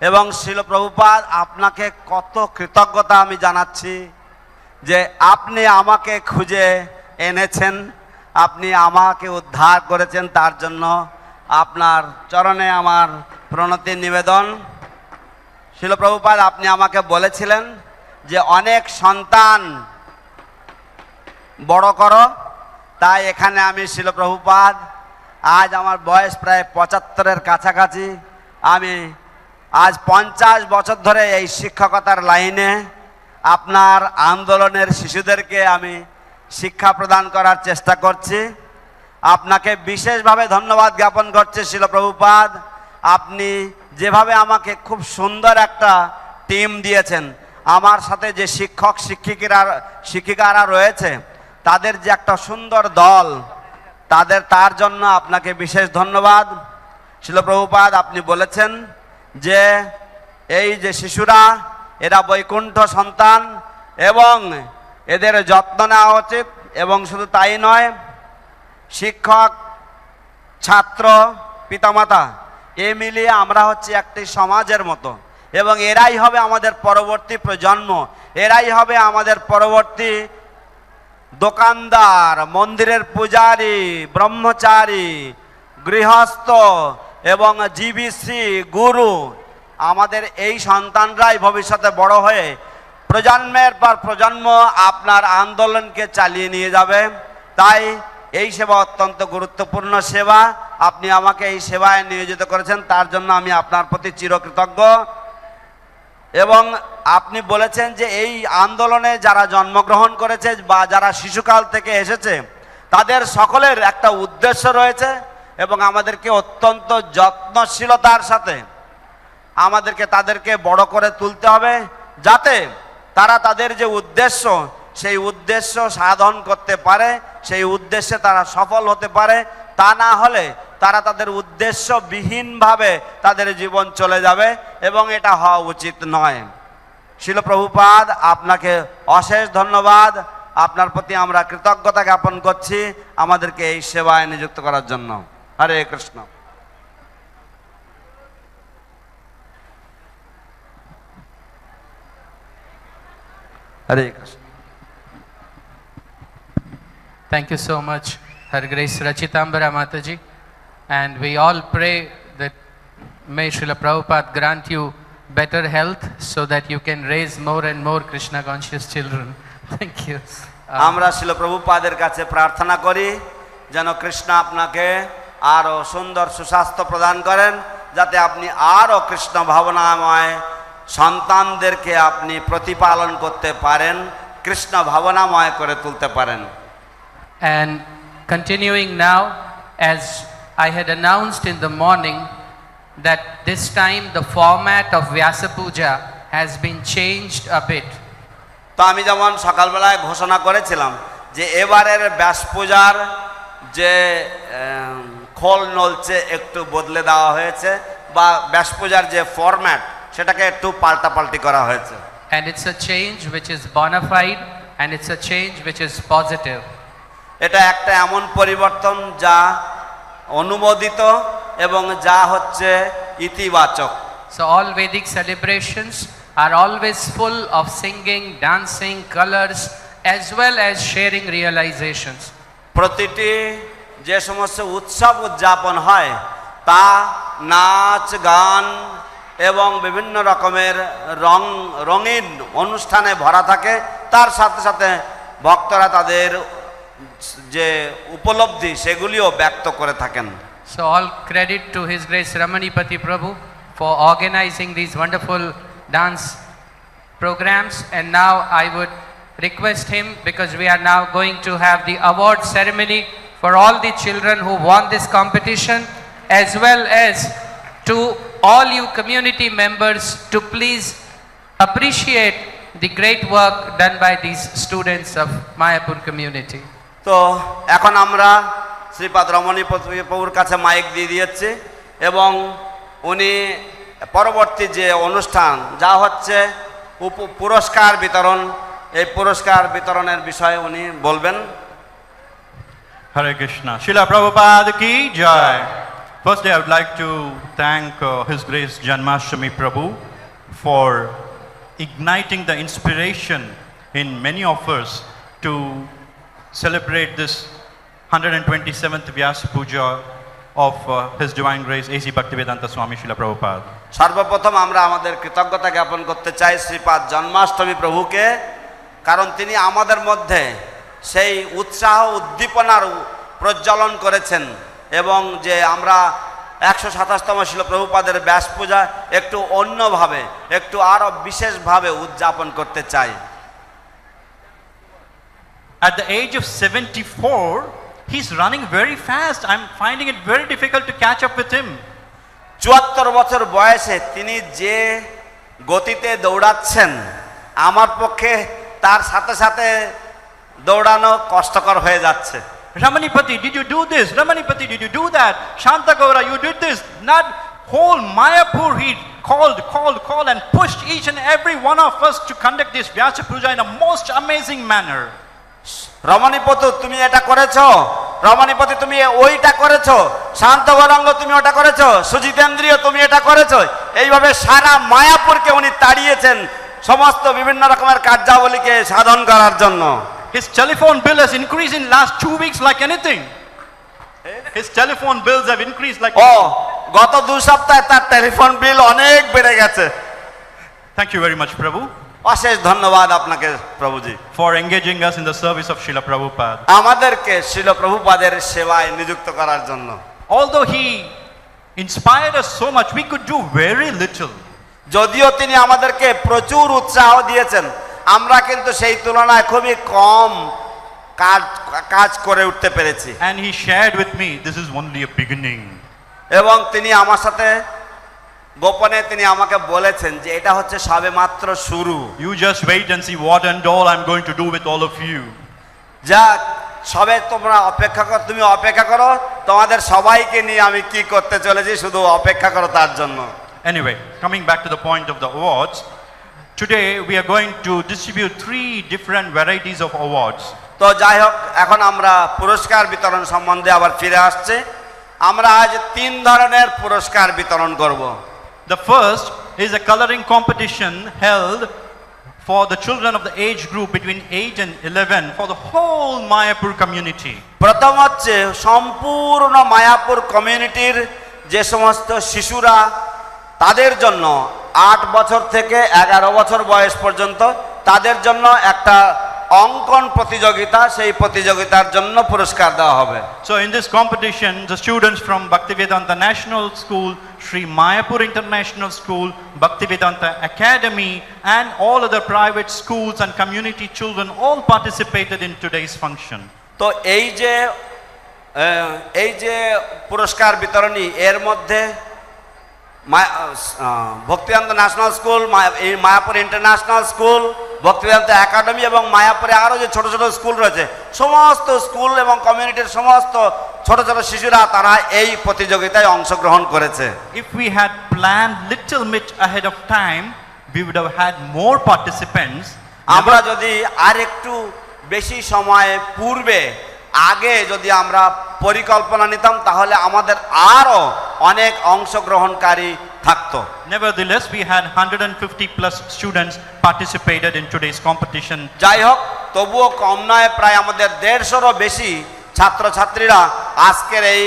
এবং শ্রীল প্রভুপাদ, আপনাকে কত কৃতজ্ঞতা আমি জানাচ্ছি যে আপনি আমাকে খুঁজে এনেছেন, আপনি আমাকে উদ্ধার করেছেন। তার জন্য আপনার চরণে আমার প্রণতি নিবেদন। শিল প্রভুপাদ, আপনি আমাকে বলেছিলেন যে অনেক সন্তান বড় করো, তাই এখানে আমি শিল প্রভুপাদ, আজ আমার বয়স প্রায় 75-এর কাছাকাছি। আমি আজ 50 বছর ধরে এই শিক্ষকতার লাইনে আপনার আন্দোলনের শিশুদেরকে আমি শিক্ষা প্রদান করার চেষ্টা করছি। আপনাকে বিশেষভাবে ধন্যবাদ জ্ঞাপন করছি শিল প্রভুপাদ। আপনি যেভাবে আমাকে খুব সুন্দর একটা টিম দিয়েছেন, আমার সাথে যে শিক্ষক শিক্ষিকারা রয়েছে তাদের যে একটা সুন্দর দল, তার জন্য আপনাকে বিশেষ ধন্যবাদ। শিল প্রভুপাদ, আপনি বলেছেন যে এই যে শিশুরা, এরা বৈকুণ্ঠ সন্তান এবং এদের যত্ন নেওয়া উচিত। এবং শুধু তাই নয়, শিক্ষক, ছাত্র, পিতামাতা এ মিলিয়ে আমরা হচ্ছে একটি সমাজের মতো এবং এরাই হবে আমাদের পরবর্তী প্রজন্ম, এরাই হবে আমাদের পরবর্তী দোকানদার, মন্দিরের পূজারী, ব্রহ্মচারী, গৃহস্থ এবং জিবিসি, গুরু। আমাদের এই সন্তানরাই ভবিষ্যতে বড় হয়ে প্রজন্মের পর প্রজন্ম আপনার আন্দোলনকে চালিয়ে নিয়ে যাবে। তাই এই সেবা অত্যন্ত গুরুত্বপূর্ণ সেবা। আপনি আমাকে এই সেবায় নিয়োজিত করেছেন, তার জন্য আমি আপনার প্রতি চিরকৃতজ্ঞ। এবং আপনি বলেছেন যে এই আন্দোলনে যারা জন্মগ্রহণ করেছে বা যারা শিশুকাল থেকে এসেছে, তাদের সকলের একটা উদ্দেশ্য রয়েছে এবং আমাদেরকে অত্যন্ত যত্নশীলতার সাথে আমাদেরকে তাদেরকে বড় করে তুলতে হবে, যাতে তারা তাদের যে উদ্দেশ্য সেই উদ্দেশ্য সাধন করতে পারে, সেই উদ্দেশ্যে তারা সফল হতে পারে। তা না হলে তারা তাদের উদ্দেশ্যবিহীনভাবে তাদের জীবন চলে যাবে এবং এটা হওয়া উচিত নয়। শিল প্রভুপাদ আপনাকে অশেষ ধন্যবাদ, আপনার প্রতি আমরা কৃতজ্ঞতা জ্ঞাপন করছি আমাদেরকে এই সেবায় নিযুক্ত করার জন্য। হরে কৃষ্ণ। হরে Krishna. Thank you so much, Her Grace Rachitambara Mataji. And we all pray that may Srila Prabhupada grant you better health so that you can raise more and more Krishna conscious children. Thank you. আমরা শিল প্রভুপাদের কাছে প্রার্থনা করি যেন কৃষ্ণ আপনাকে আরো সুন্দর সুস্বাস্থ্য প্রদান করেন, যাতে আপনি আরো কৃষ্ণ ভাবনাময় সন্তানদেরকে আপনি প্রতিপালন করতে পারেন, কৃষ্ণ ভাবনাময় করে তুলতে পারেন। And continuing now, as I had announced in the morning, that this time the format of Vyasa Puja has been changed a bit. তো আমি যেমন সকালবেলায় ঘোষণা করেছিলাম যে এবারের ব্যাস পূজার যে খোল নলছে একটু বদলে দেওয়া হয়েছে, বা ব্যাস পূজার যে ফরম্যাট সেটাকে একটু পাল্টাপাল্টি করা হয়েছে। And it's a change which is bona fide, and it's a change which is positive. এটা একটা এমন পরিবর্তন যা অনুমোদিত এবং যা হচ্ছে ইতিবাচক। So all Vedic celebrations are always full of singing, dancing, colors, as well as sharing realizations. প্রতিটি যে সমস্ত উৎসব উদযাপন হয় তা নাচ গান এবং বিভিন্ন রকমের রঙিন অনুষ্ঠানে ভরা থাকে, তার সাথে সাথে ভক্তরা তাদের যে উপলব্ধি সেগুলিও ব্যক্ত করে থাকেন। So all credit to His Grace Ramanipati Prabhu for organizing these wonderful dance programs. And now I would request him, because we are now going to have the award ceremony for all the children who won this competition, as well as to all you community members to please appreciate the great work done by these students of Mayapur community. তো এখন আমরা শ্রীপাদ রমণীপতি প্রভুর কাছে mic দিয়ে দিয়েছি এবং উনি পরবর্তী যে অনুষ্ঠান যা হচ্ছে পুরস্কার বিতরণ, এই পুরস্কার বিতরণের বিষয়ে উনি বলবেন। Hare Krishna. Srila Prabhupada ki jai. Firstly, I would like to thank His Grace Janmastami Prabhu for igniting the inspiration in many of us to celebrate this 127th Vyasa Puja of His Divine Grace A.C. Bhaktivedanta Swami Srila Prabhupada. সর্বপ্রথম আমরা আমাদের কৃতজ্ঞতা জ্ঞাপন করতে চাই শ্রীপাদ জন্মাষ্টমী প্রভুকে, কারণ তিনি আমাদের মধ্যে সেই উৎসাহ উদ্দীপনার প্রজ্বলন করেছেন এবং যে আমরা 127তম শিল প্রভুপাদের ব্যাস পূজা একটু অন্যভাবে, একটু আরো বিশেষভাবে উদযাপন করতে চাই। At the age of 74, he's running very fast. I'm finding it very difficult to catch up with him. 74 বছর বয়সে তিনি যে গতিতে দৌড়াচ্ছেন, আমার পক্ষে তার সাথে সাথে দৌড়ানো কষ্টকর হয়ে যাচ্ছে। Ramanipati, did you do this? Ramanipati, did you do that? Shantagaura, you did this. Not whole Mayapur, he called and pushed each and every one of us to conduct this Vyasa Puja in a most amazing manner. রমণীপতি তুমি এটা করেছো, রমণীপতি তুমি ওইটা করেছো, শান্ত গৌরাঙ্গ তুমি ওটা করেছো, সুজিতেন্দ্রিয় তুমি এটা করেছো। এইভাবে সারা মায়াপুরকে উনি তাড়িয়েছেন সমস্ত বিভিন্ন রকমের কার্যাবলীকে সাধন করার জন্য। His telephone bill has increased in last 2 weeks like anything. His telephone bills have increased like গত 2 সপ্তাহে তার টেলিফোন বিল অনেক বেড়ে গেছে। Thank you very much, Prabhu. অশেষ ধন্যবাদ আপনাকে প্রভুজি for engaging us in the service of Srila Prabhupada. আমাদেরকে শ্রীল প্রভুপাদের সেবায় নিযুক্ত করার জন্য। Although he inspired us so much, we could do very little. যদিও তিনি আমাদেরকে প্রচুর উৎসাহ দিয়েছেন, আমরা কিন্তু সেই তুলনায় খুবই কম কাজ কাজ করে উঠতে পেরেছি। And he shared with me, this is only a beginning. এবং তিনি আমার সাথে গোপনে তিনি আমাকে বলেছেন যে এটা হচ্ছে সবেমাত্র শুরু। You just wait and see what and all I'm going to do with all of you. যা সবে তোমরা অপেক্ষা কর, তুমি অপেক্ষা করো, তোমাদের সবাইকে নিয়ে আমি কি করতে চলেছি, শুধু অপেক্ষা করো তার জন্য। Anyway, coming back to the point of the awards, today we are going to distribute 3 different varieties of awards. তো যাই হোক, এখন আমরা পুরস্কার বিতরণ সম্বন্ধে আবার ফিরে আসছে। আমরা আজ 3 ধরনের পুরস্কার বিতরণ করব। The first is a coloring competition held for the children of the age group between 8 and 11 for the whole Mayapur community. প্রথম হচ্ছে সম্পূর্ণ মায়াপুর কমিউনিটির যে সমস্ত শিশুরা, তাদের জন্য 8 বছর থেকে 11 বছর বয়স পর্যন্ত তাদের জন্য একটা অঙ্কন প্রতিযোগিতা, সেই প্রতিযোগিতার জন্য পুরস্কার দেওয়া হবে। So in this competition, the students from Bhaktivedanta National School, Sri Mayapur International School, Bhaktivedanta Academy and all other private schools and community children all participated in today's function. তো এই যে পুরস্কার বিতরণী, এর মধ্যে Bhaktivedanta national school, Mayapur international school, Bhaktivedanta academy এবং মায়াপুরে আরও যে ছোট ছোট স্কুল রয়েছে, সমস্ত স্কুল এবং কমিউনিটির সমস্ত ছোট ছোট শিশুরা তারা এই প্রতিযোগিতায় অংশগ্রহণ করেছে। If we had planned little bit ahead of time, we would have had more participants. আমরা যদি আর একটু বেশি সময় পূর্বে আগে যদি আমরা পরিকল্পনা নিতাম, তাহলে আমাদের আরো অনেক অংশগ্রহণকারী থাকতো। Nevertheless, we had 150 plus students participated in today's competition. যাই হোক, তবুও কম নয়, প্রায় আমাদের 150রও বেশি ছাত্রছাত্রীরা আজকের এই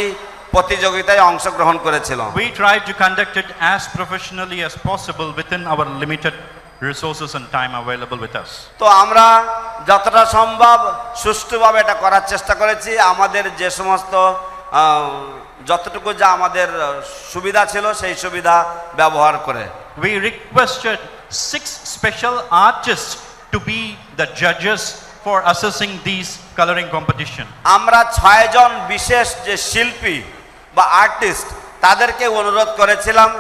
প্রতিযোগিতায় অংশগ্রহণ করেছিল। We tried to conduct it as professionally as possible within our limited resources and time available with us. তো আমরা যতটা সম্ভব সুষ্ঠুভাবে এটা করার চেষ্টা করেছি, আমাদের যে সমস্ত যতটুকু যা আমাদের সুবিধা ছিল সেই সুবিধা ব্যবহার করে। We requested 6 special artists to be the judges for assessing these coloring competition. আমরা 6 জন বিশেষ যে শিল্পী বা আর্টিস্ট তাদেরকে অনুরোধ করেছিলাম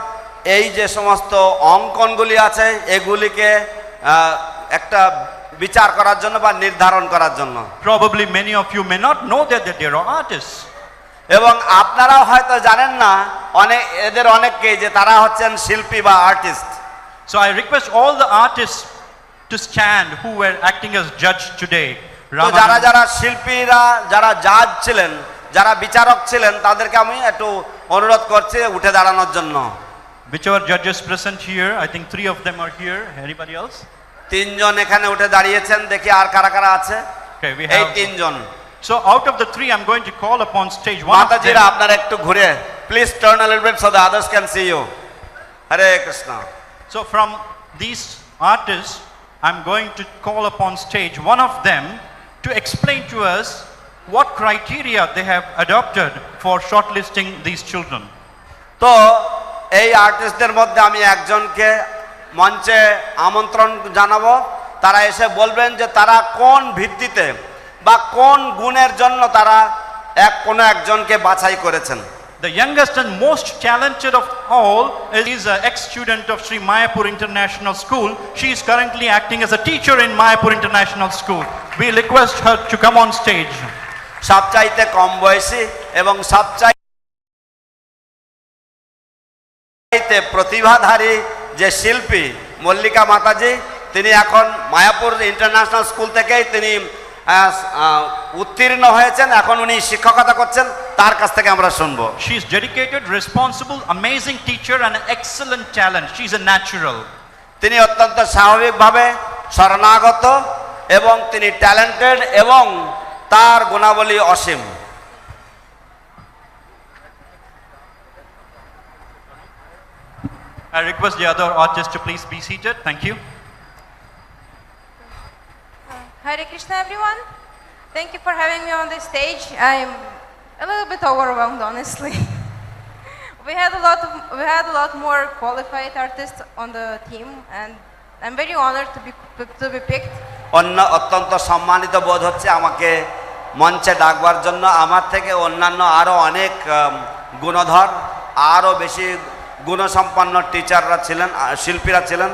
এই যে সমস্ত অঙ্কনগুলি আছে এগুলিকে একটা বিচার করার জন্য বা নির্ধারণ করার জন্য। Probably many of you may not know that they are artists. এবং আপনারাও হয়তো জানেন না এদের অনেককে যে তারা হচ্ছেন শিল্পী বা artist. So I request all the artists to stand who were acting as judge today. যারা যারা শিল্পীরা, যারা জাজ ছিলেন, যারা বিচারক ছিলেন, তাদেরকে আমি একটু অনুরোধ করছি উঠে দাঁড়ানোর জন্য। Whichever judges present here, I think 3 of them are here. Anybody else? 3 জন এখানে উঠে দাঁড়িয়েছেন, দেখি আর কারা কারা আছে। Okay, we এই have 3 John. So out of the 3, I'm going to call upon stage one of মাতাজিরা them. আপনারা একটু ঘুরে, please turn a little bit so the others can see you. Hare Krishna. So from these artists, I'm going to call upon stage one of them to explain to us what criteria they have adopted for shortlisting these children. তো এই আর্টিস্টদের মধ্যে আমি একজনকে মঞ্চে আমন্ত্রণ জানাবো। তারা এসে বলবেন যে তারা কোন ভিত্তিতে বা কোন গুণের জন্য তারা কোনো একজনকে বাছাই করেছেন। The youngest and most talented of all is an ex-student of Sri Mayapur International School. She is currently acting as a teacher in Mayapur International School. We request her to come on stage. সবচাইতে কম বয়সী এবং সবচাইতে প্রতিভাধারী যে শিল্পী মল্লিকা মাতাজি, তিনি এখন Mayapur international school থেকেই তিনি উত্তীর্ণ হয়েছেন, এখন উনি শিক্ষকতা করছেন। তার কাছ থেকে আমরা শুনবো। She is dedicated, responsible, amazing teacher and an excellent talent. She is a natural. তিনি অত্যন্ত স্বাভাবিকভাবে শরণাগত এবং তিনি ট্যালেন্টেড এবং তার গুণাবলী অসীম। I request the other artists to please be seated. Thank you. Hare Krishna, everyone. Thank you for having me on this stage. I'm a little bit overwhelmed, honestly. we had a lot more qualified artists on the team, and I'm very honored to be picked. অত্যন্ত সম্মানিত বোধ হচ্ছে আমাকে মঞ্চে ডাকবার জন্য। আমার থেকে অন্যান্য আরও অনেক গুণধর, আরও বেশি গুণসম্পন্ন টিচাররা ছিলেন, শিল্পীরা ছিলেন।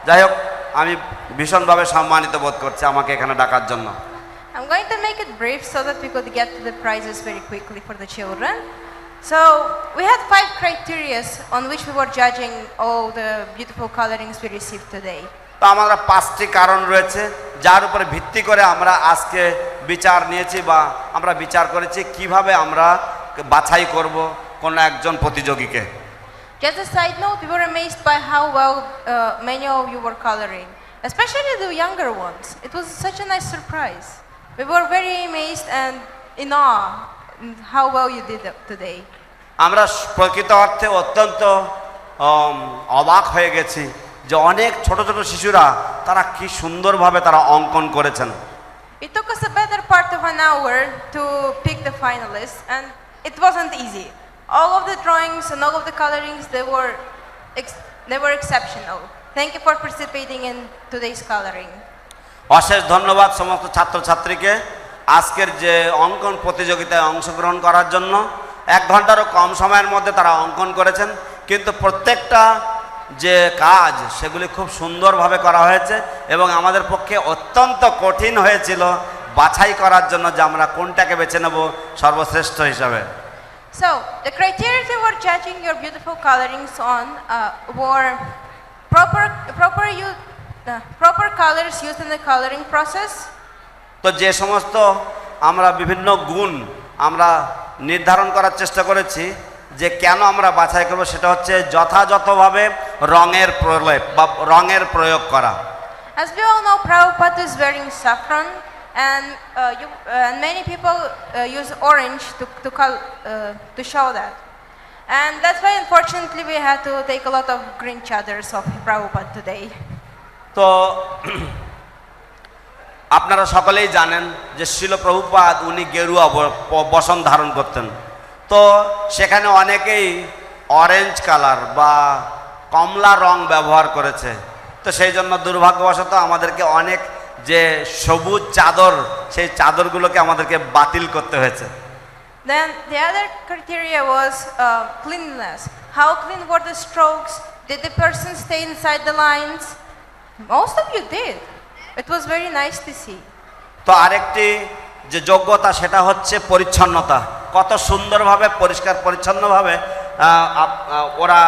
যাই হোক, আমি ভীষণভাবে সম্মানিত বোধ করছি আমাকে এখানে ডাকার জন্য। I'm going to make it brief so that we could get to the prizes very quickly for the children. So we had 5 criteria on which we were judging all the beautiful colorings we received today. তো আমাদের 5টি কারণ রয়েছে যার উপরে ভিত্তি করে আমরা আজকে বিচার নিয়েছি বা আমরা বিচার করেছি কিভাবে আমরা বাছাই করব কোন একজন প্রতিযোগীকে। Just a side note, we were amazed by how well many of you were coloring, especially the younger ones. It was such a nice surprise. We were very amazed and in awe how well you did it today. আমরা প্রকৃত অর্থে অত্যন্ত অবাক হয়ে গেছি যে অনেক ছোট ছোট শিশুরা তারা কি সুন্দরভাবে তারা অঙ্কন করেছেন। It took us a better part of an hour to pick the finalists, and it wasn't easy. All of the drawings and all of the colorings, they were exceptional. Thank you for participating in today's coloring. অশেষ ধন্যবাদ সমস্ত ছাত্রছাত্রীকে আজকের যে অঙ্কন প্রতিযোগিতায় অংশগ্রহণ করার জন্য। 1 ঘন্টারও কম সময়ের মধ্যে তারা অঙ্কন করেছেন, কিন্তু প্রত্যেকটা যে কাজ সেগুলি খুব সুন্দরভাবে করা হয়েছে এবং আমাদের পক্ষে অত্যন্ত কঠিন হয়েছিল বাছাই করার জন্য যে আমরা কোনটাকে বেছে নেব সর্বশ্রেষ্ঠ হিসাবে। So, the criteria we were judging your beautiful colorings on were proper colors used in the coloring process. তো যে সমস্ত আমরা বিভিন্ন গুণ আমরা নির্ধারণ করার চেষ্টা করেছি যে কেন আমরা বাছাই করব, সেটা হচ্ছে যথাযথভাবে রঙের প্রলেপ বা রঙের প্রয়োগ করা। As we all know, Prabhupada is wearing saffron, and many people use orange to show that. And that's why, unfortunately, we had to take a lot of green chadars of Prabhupada today. তো আপনারা সকলেই জানেন যে শিল প্রভুপাদ উনি গেরুয়া বসন ধারণ করতেন। তো সেখানে অনেকেই অরেঞ্জ কালার বা কমলা রং ব্যবহার করেছে। তো সেই জন্য দুর্ভাগ্যবশত আমাদেরকে অনেক যে সবুজ চাদর, সেই চাদরগুলোকে আমাদেরকে বাতিল করতে হয়েছে। Then the other criteria was cleanliness. How clean were the strokes? Did the person stay inside the lines? Most of you did. It was very nice to see. তো আরেকটি যে যোগ্যতা সেটা হচ্ছে পরিচ্ছন্নতা। কত সুন্দরভাবে পরিষ্কার পরিচ্ছন্নভাবে ওরা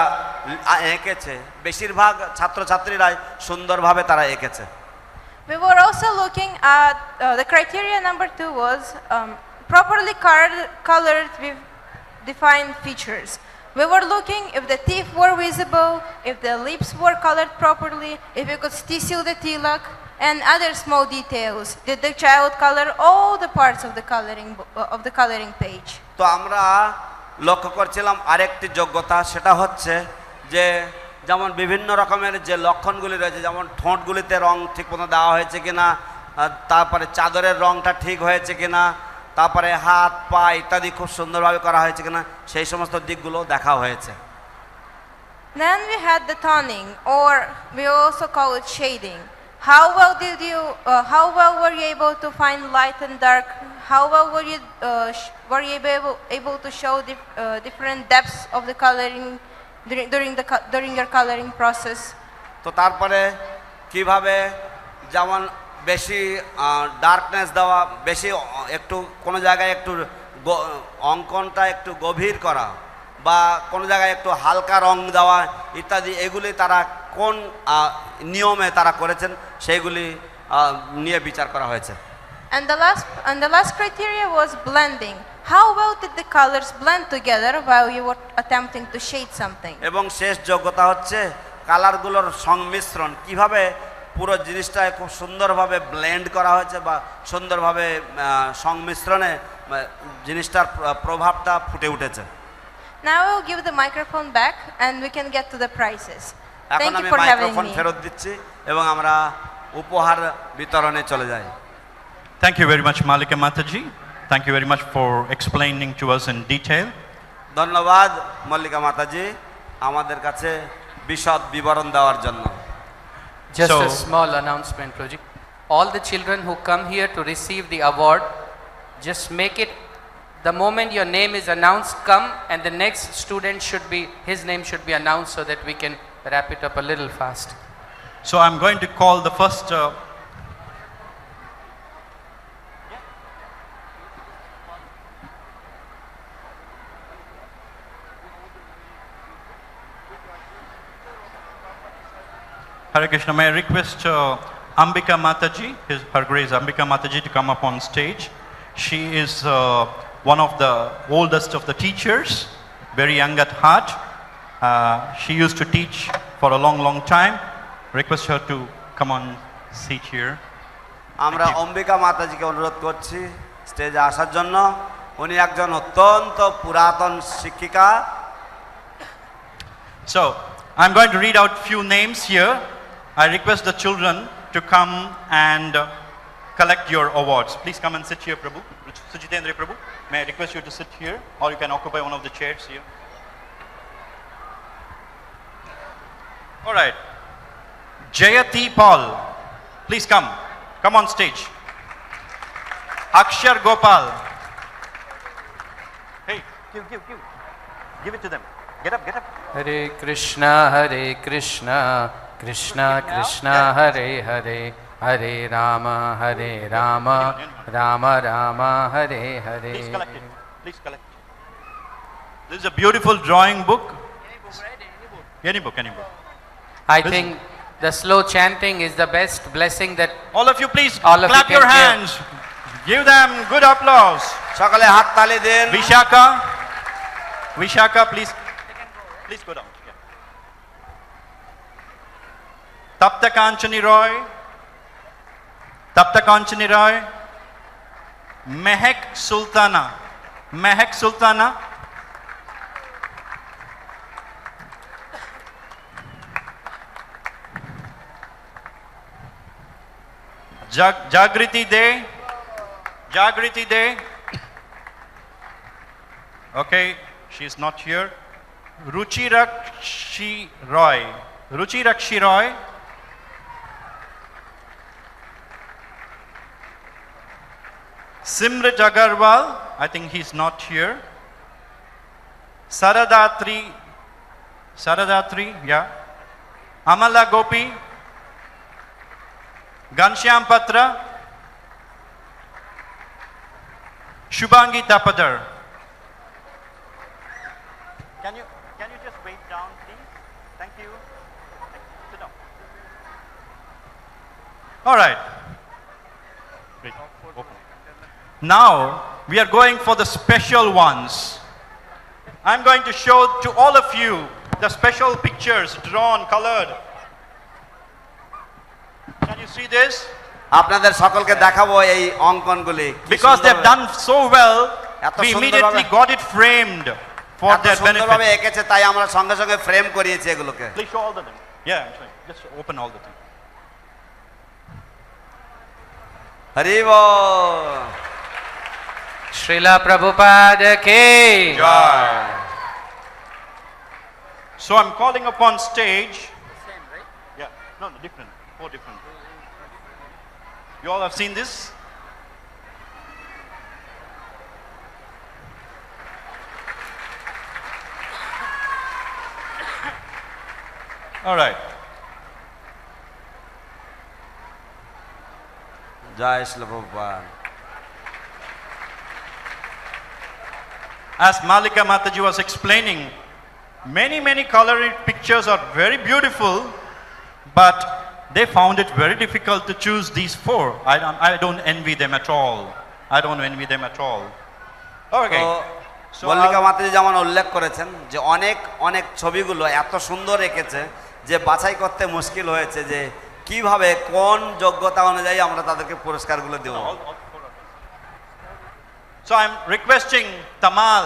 এঁকেছে। বেশিরভাগ ছাত্রছাত্রীরাই সুন্দরভাবে তারা এঁকেছে। We were also looking at the criteria number 2 was properly colored with defined features. We were looking if the teeth were visible, if the lips were colored properly, if you could still see the tilak, and other small details. Did the child color all the parts of the coloring page? তো আমরা লক্ষ্য করছিলাম আরেকটি যোগ্যতা, সেটা হচ্ছে যে যেমন বিভিন্ন রকমের যে লক্ষণগুলি রয়েছে, যেমন ঠোঁটগুলিতে রং ঠিকমতো দেওয়া হয়েছে কিনা, তারপরে চাদরের রংটা ঠিক হয়েছে কিনা, তারপরে হাত পা ইত্যাদি খুব সুন্দরভাবে করা হয়েছে কিনা, সেই সমস্ত দিকগুলো দেখা হয়েছে। Then we had the toning, or we also call it shading. How well were you able to find light and dark? How well were you able to show different depths of the coloring during your coloring process? তো তারপরে কিভাবে যেমন বেশি darkness দেওয়া, বেশি একটু কোনো জায়গায় একটু অঙ্কনটা একটু গভীর করা বা কোনো জায়গায় একটু হালকা রং দেওয়া ইত্যাদি, এগুলি তারা কোন নিয়মে তারা করেছেন সেইগুলি নিয়ে বিচার করা হয়েছে। And the last criteria was blending. How well did the colors blend together while you were attempting to shade something? এবং শেষ যোগ্যতা হচ্ছে কালারগুলোর সংমিশ্রণ, কিভাবে পুরো জিনিসটা খুব সুন্দরভাবে ব্লেন্ড করা হয়েছে বা সুন্দরভাবে সংমিশ্রণে জিনিসটার প্রভাবটা ফুটে উঠেছে। Now I will give the microphone back and we can get to the prizes. এখন Thank আমি you for having microphone me. ফেরত দিচ্ছি এবং আমরা উপহার বিতরণে চলে যাই। Thank you very much, Malika Mataji. Thank you very much for explaining to us in detail. ধন্যবাদ মল্লিকা মাতাজি আমাদের কাছে বিশদ বিবরণ দেওয়ার জন্য। Just So- a small announcement, Project. All the children who come here to receive the award, just make it the moment your name is announced, come, and the next student should be, his name should be announced so that we can wrap it up a little fast. So I'm going to call the first Hare Krishna, may I request Ambika Mataji, Her Grace Ambika Mataji, to come up on stage. She is one of the oldest of the teachers, very young at heart. She used to teach for a long time. Request her to come on seat here. আমরা অম্বিকা মাতাজিকে অনুরোধ করছি স্টেজে আসার জন্য। উনি একজন অত্যন্ত পুরাতন শিক্ষিকা। So, I'm going to read out few names here. I request the children to come and collect your awards. Please come and sit here, Prabhu. Sujitendra Prabhu, may I request you to sit here, or you can occupy one of the chairs here. All right. Jayati Paul, please come. Come on stage. Akshar Gopal. Hey, give it to them. Get up. Hare Krishna, Krishna Krishna, Hare Hare, Hare Rama, Rama Rama, Hare Hare. Please collect it. This is a beautiful drawing book. Any book. I think the slow chanting is the best blessing that all of you please all of clap you your can hands. Give them good applause. সকলে হাত তালি দেন। Vishaka, please go down. Yeah. Tapta Kanchani Roy, Mehek Sultana, Jagriti Day. Okay, she's not here. Ruchirakshi Roy. Simrit Agarwal, I think he's not here. Saradatri, yeah. Amala Gopi, Ghanshyam Patra, Shubhangi Tapadar. Can you just wait down, please? Thank you. Sit down. All right. Great. Open. Now we are going for the special ones. I'm going to show to all of you the special pictures drawn, colored. Can you see this? আপনাদের সকলকে দেখাবো এই অঙ্কনগুলি। Because they've done so well, we immediately got it framed for their benefit. এঁকেছে তাই আমরা সঙ্গে সঙ্গে frame করিয়েছি এগুলোকে। Please show all the things. Yeah, I'm showing. Just open all the things. Hari ball. Srila Prabhupada ki Jai. So I'm calling upon stage. Same, right? Yeah, no, different. 4 different. You all have seen this? All right. Jai Shri Prabhupada. As Malika Mataji was explaining, many colored pictures are very beautiful, but they found it very difficult to choose these 4. I don't envy them at all. Okay. So Mallika মাতাজি যেমন উল্লেখ করেছেন যে অনেক ছবিগুলো এত সুন্দর এঁকেছে যে বাছাই করতে মুশকিল হয়েছে যে কিভাবে কোন যোগ্যতা অনুযায়ী আমরা তাদেরকে পুরস্কারগুলো দেব। So I'm requesting Tamal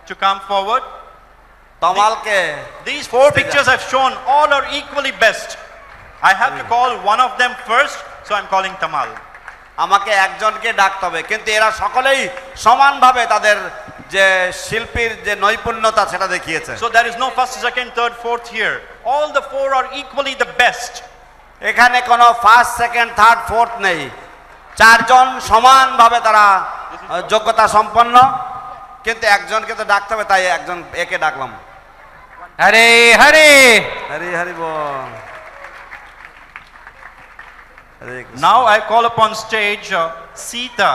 to come forward. Tamalke. These 4 pictures I've shown, all are equally best. I have to call one of them first, so I'm calling Tamal. আমাকে একজনকে ডাকতে হবে, কিন্তু এরা সকলেই সমানভাবে তাদের যে শিল্পীর যে নৈপুণ্যতা সেটা দেখিয়েছে। So there is no first, second, third, fourth here. All the 4 are equally the best. এখানে কোনো ফার্স্ট, সেকেন্ড, থার্ড, ফোর্থ নেই। 4 জন সমানভাবে তারা যোগ্যতা সম্পন্ন, কিন্তু একজনকে তো ডাকতে হবে, তাই একজন একে ডাকলাম। হরে হরে হরি হরি বল। হরে Krishna. Now I call upon stage Sita.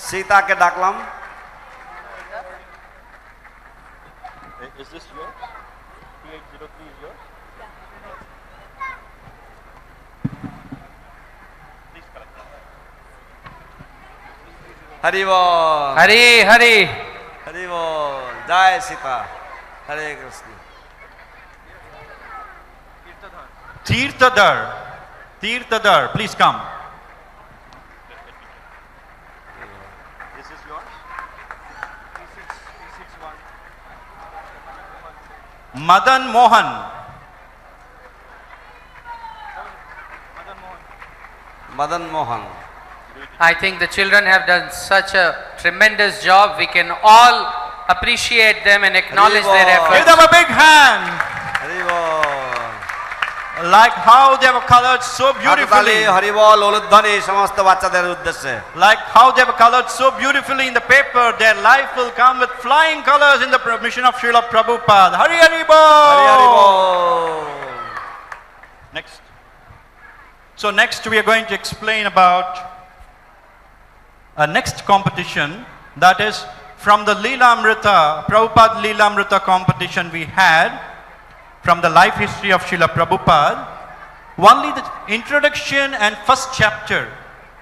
সীতাকে ডাকলাম। Is this yours? 3803 is yours? Please collect. Hari ball. Hare Hare Hari ball. Joy Sita. Hare Krishna. Tirthadar, please come. Is this yours? Madan Mohan. Madan Mohan. I think the children have done such a tremendous job. We can all appreciate them and acknowledge their Haribo. Give efforts. them a big hand. Hari ball. Like how they were colored so হাততালি, beautifully. Hari বল, উলুধ্বনি সমস্ত বাচ্চাদের উদ্দেশ্যে। Like how they were colored so beautifully in the paper, their life will come with flying colors in the mission of Srila Prabhupada. Hari Hari Bol. Hari Hari ball. Next. So next we are going to explain about a next competition, that is from the Leelamrita, Prabhupada Leelamrita competition we had from the life history of Srila Prabhupada. Only the introduction and first chapter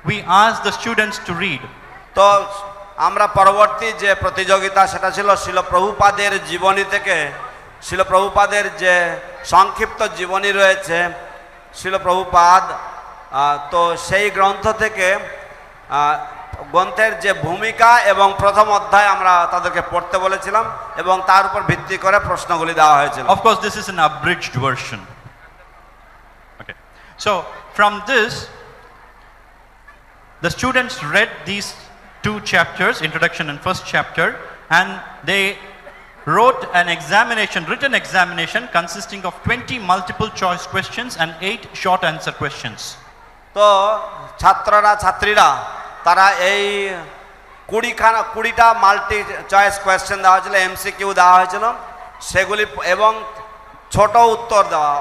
we asked the students to read. তো আমরা পরবর্তী যে প্রতিযোগিতা সেটা ছিল শিল প্রভুপাদের জীবনী থেকে, শিল প্রভুপাদের যে সংক্ষিপ্ত জীবনী রয়েছে শিল প্রভুপাদ, তো সেই গ্রন্থ থেকে গ্রন্থের যে ভূমিকা এবং প্রথম অধ্যায় আমরা তাদেরকে পড়তে বলেছিলাম এবং তার উপর ভিত্তি করে প্রশ্নগুলি দেওয়া হয়েছিল। Of course this is an abridged version. Okay. So from this the students read these two chapters, introduction and first chapter, and they wrote an examination, written examination consisting of 20 multiple choice questions and 8 short answer questions. তো ছাত্রীরা তারা এই 20টা multi choice question দেওয়া হয়েছিল, MCQ দেওয়া হয়েছিল, সেগুলি এবং ছোট উত্তর দেওয়া,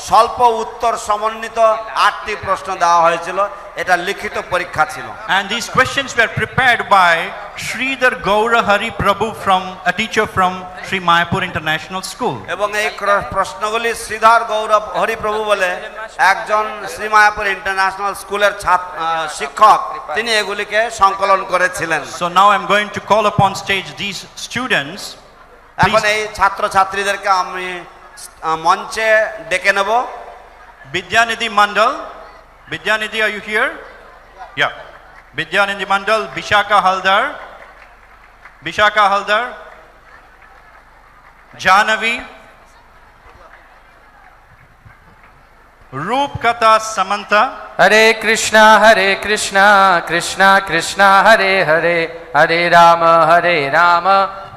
স্বল্প উত্তর সমন্বিত 8টি প্রশ্ন দেওয়া হয়েছিল। এটা লিখিত পরীক্ষা ছিল। And these questions were prepared by Sridhar Gaura Hari Prabhu, from a teacher from Sri Mayapur International School. এবং এই প্রশ্নগুলি শ্রীধর গৌরব হরিপ্রভু বলে একজন শ্রী মায়াপুর ইন্টারন্যাশনাল স্কুলের শিক্ষক, তিনি এগুলিকে সংকলন করেছিলেন। So now I'm going to call upon stage these students. এখন এই ছাত্রছাত্রীদেরকে আমি মঞ্চে ডেকে নেব। Vidyanidhi Mandal. Vidyanidhi, are you here? Yeah. Vidyanidhi Mandal, Bishaka Haldar. Bishaka Haldar. Janavi. Roop Kata Samantha. Hare Krishna Krishna Krishna Hare Hare Hare Rama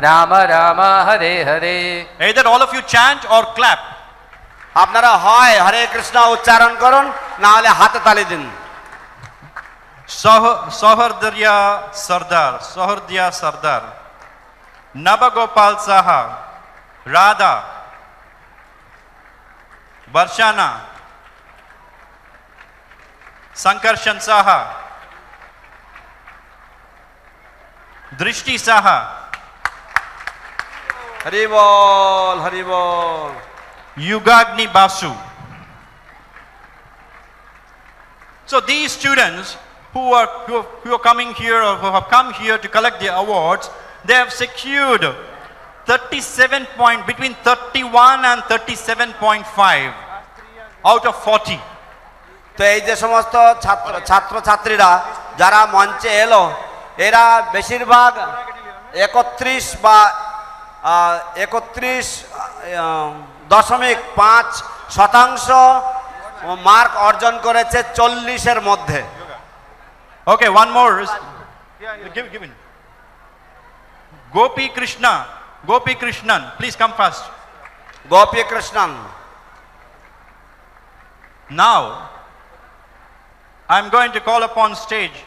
Rama Rama Hare Hare. Either all of you chant or clap. আপনারা হয় হরে কৃষ্ণ উচ্চারণ করুন, না হলে হাতে তালি দিন। Sohardya Sardar. Nabagopal Saha. Radha. Varshana. Sankarshan Saha. Drishti Saha. Hari ball Hari ball. Yugagni Basu. So these students who are coming here or who have come here to collect the awards, they have secured 37 between 31 and 37.5 out of 40. তো এই যে সমস্ত ছাত্রছাত্রীরা যারা মঞ্চে এলো, এরা বেশিরভাগ 31.5% মার্ক অর্জন করেছে 40-এর মধ্যে। Okay, one more. Give in. Gopi Krishnan, please come fast. Gopi Krishnan. Now I'm going to call upon stage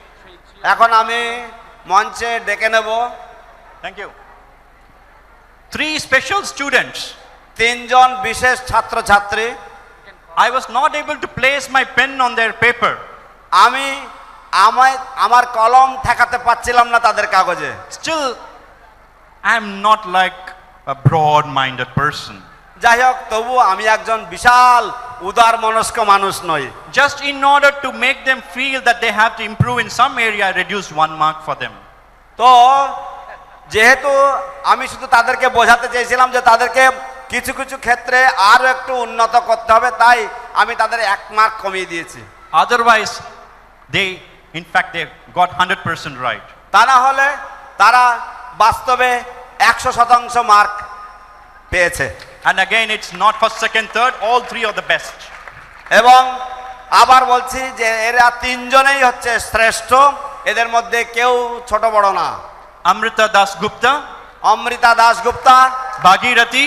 এখন আমি মঞ্চে ডেকে নেব Thank you. 3 special students. তিনজন বিশেষ ছাত্রছাত্রী। I was not able to place my pen on their paper. আমি আমার কলম ঠেকাতে পারছিলাম না তাদের কাগজে। Still, I am not like a broad-minded person. যাই হোক, তবু আমি একজন বিশাল উদার মনস্ক মানুষ নই। Just in order to make them feel that they have to improve in some area, I reduced 1 mark for them. তো যেহেতু আমি শুধু তাদেরকে বোঝাতে চেয়েছিলাম যে তাদেরকে কিছু কিছু ক্ষেত্রে আরো একটু উন্নত করতে হবে, তাই আমি তাদের 1 মার্ক কমিয়ে দিয়েছি। Otherwise, they got 100% right. তা না হলে তারা বাস্তবে 100% মার্ক পেয়েছে। And again, it's not first, second, third, all 3 are the best. এবং আবার বলছি যে এরা তিনজনেই হচ্ছে শ্রেষ্ঠ, এদের মধ্যে কেউ ছোট বড় না। Amrita Das Gupta, Amrita Dasgupta, Bhagirathi,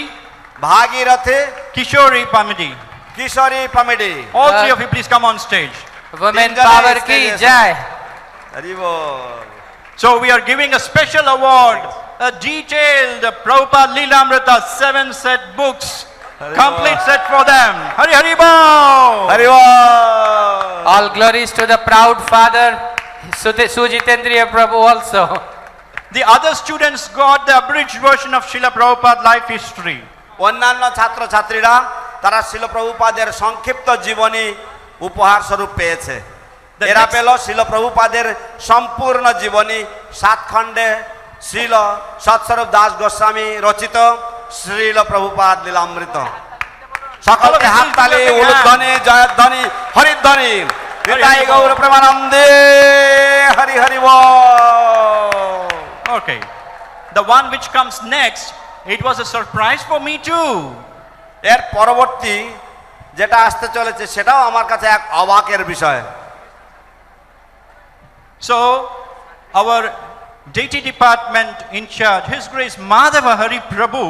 Bhagirathi, Kishori Pamidi. Kishori পামিডি। All 3 of you please come on stage. Women তিনজনেই power ki stage A jai. Hari ball. So we are giving a special award, a detailed Prabhupada Leelamrita 7 set books, complete set for them. Hari Hari Bol! Hari ball. All glories to the proud father, Sujitendriya Prabhu also. The other students got the abridged version of Srila Prabhupada life history. অন্যান্য ছাত্রছাত্রীরা তারা শিল প্রভুপাদের সংক্ষিপ্ত জীবনী উপহার স্বরূপ পেয়েছে। এরা পেল শিল প্রভুপাদের সম্পূর্ণ জীবনী 7 খণ্ডে শ্রীল সৎস্বরূপ দাস গোস্বামী রচিত শ্রীল প্রভুপাদ লীলামৃত। সকলকে হাততালি, উলুধ্বনি, জয়ধ্বনি, হরিধ্বনি। নিতাই গৌর প্রেমানন্দে, হরি হরি বল। Okay. The one which comes next, it was a surprise for me too. এর পরবর্তী যেটা আসতে চলেছে সেটাও আমার কাছে এক অবাকের বিষয়। So, our deity department in charge, His Grace Madhava Hari Prabhu,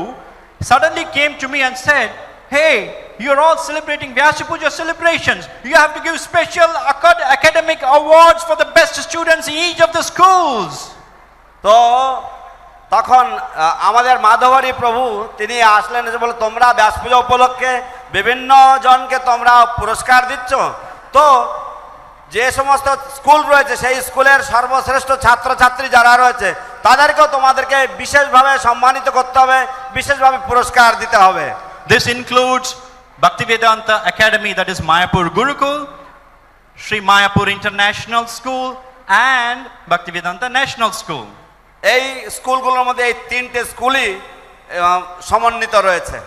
suddenly came to me and said, "Hey, you're all celebrating Vyasa Puja celebrations. You have to give special academic awards for the best students in each of the schools." তো তখন আমাদের মাধবরী প্রভু তিনি আসলেন, এসে বলে, তোমরা ব্যাস পূজা উপলক্ষে বিভিন্ন জনকে তোমরা পুরস্কার দিচ্ছ, তো যে সমস্ত স্কুল রয়েছে সেই স্কুলের সর্বশ্রেষ্ঠ ছাত্রছাত্রী যারা রয়েছে তাদেরকেও তোমাদেরকে বিশেষভাবে সম্মানিত করতে হবে, বিশেষভাবে পুরস্কার দিতে হবে। This includes Bhaktivedanta Academy, that is Mayapur Gurukul, Sri Mayapur International School, and Bhaktivedanta National School. এই স্কুলগুলোর মধ্যে এই 3টে স্কুলই সমন্বিত রয়েছে।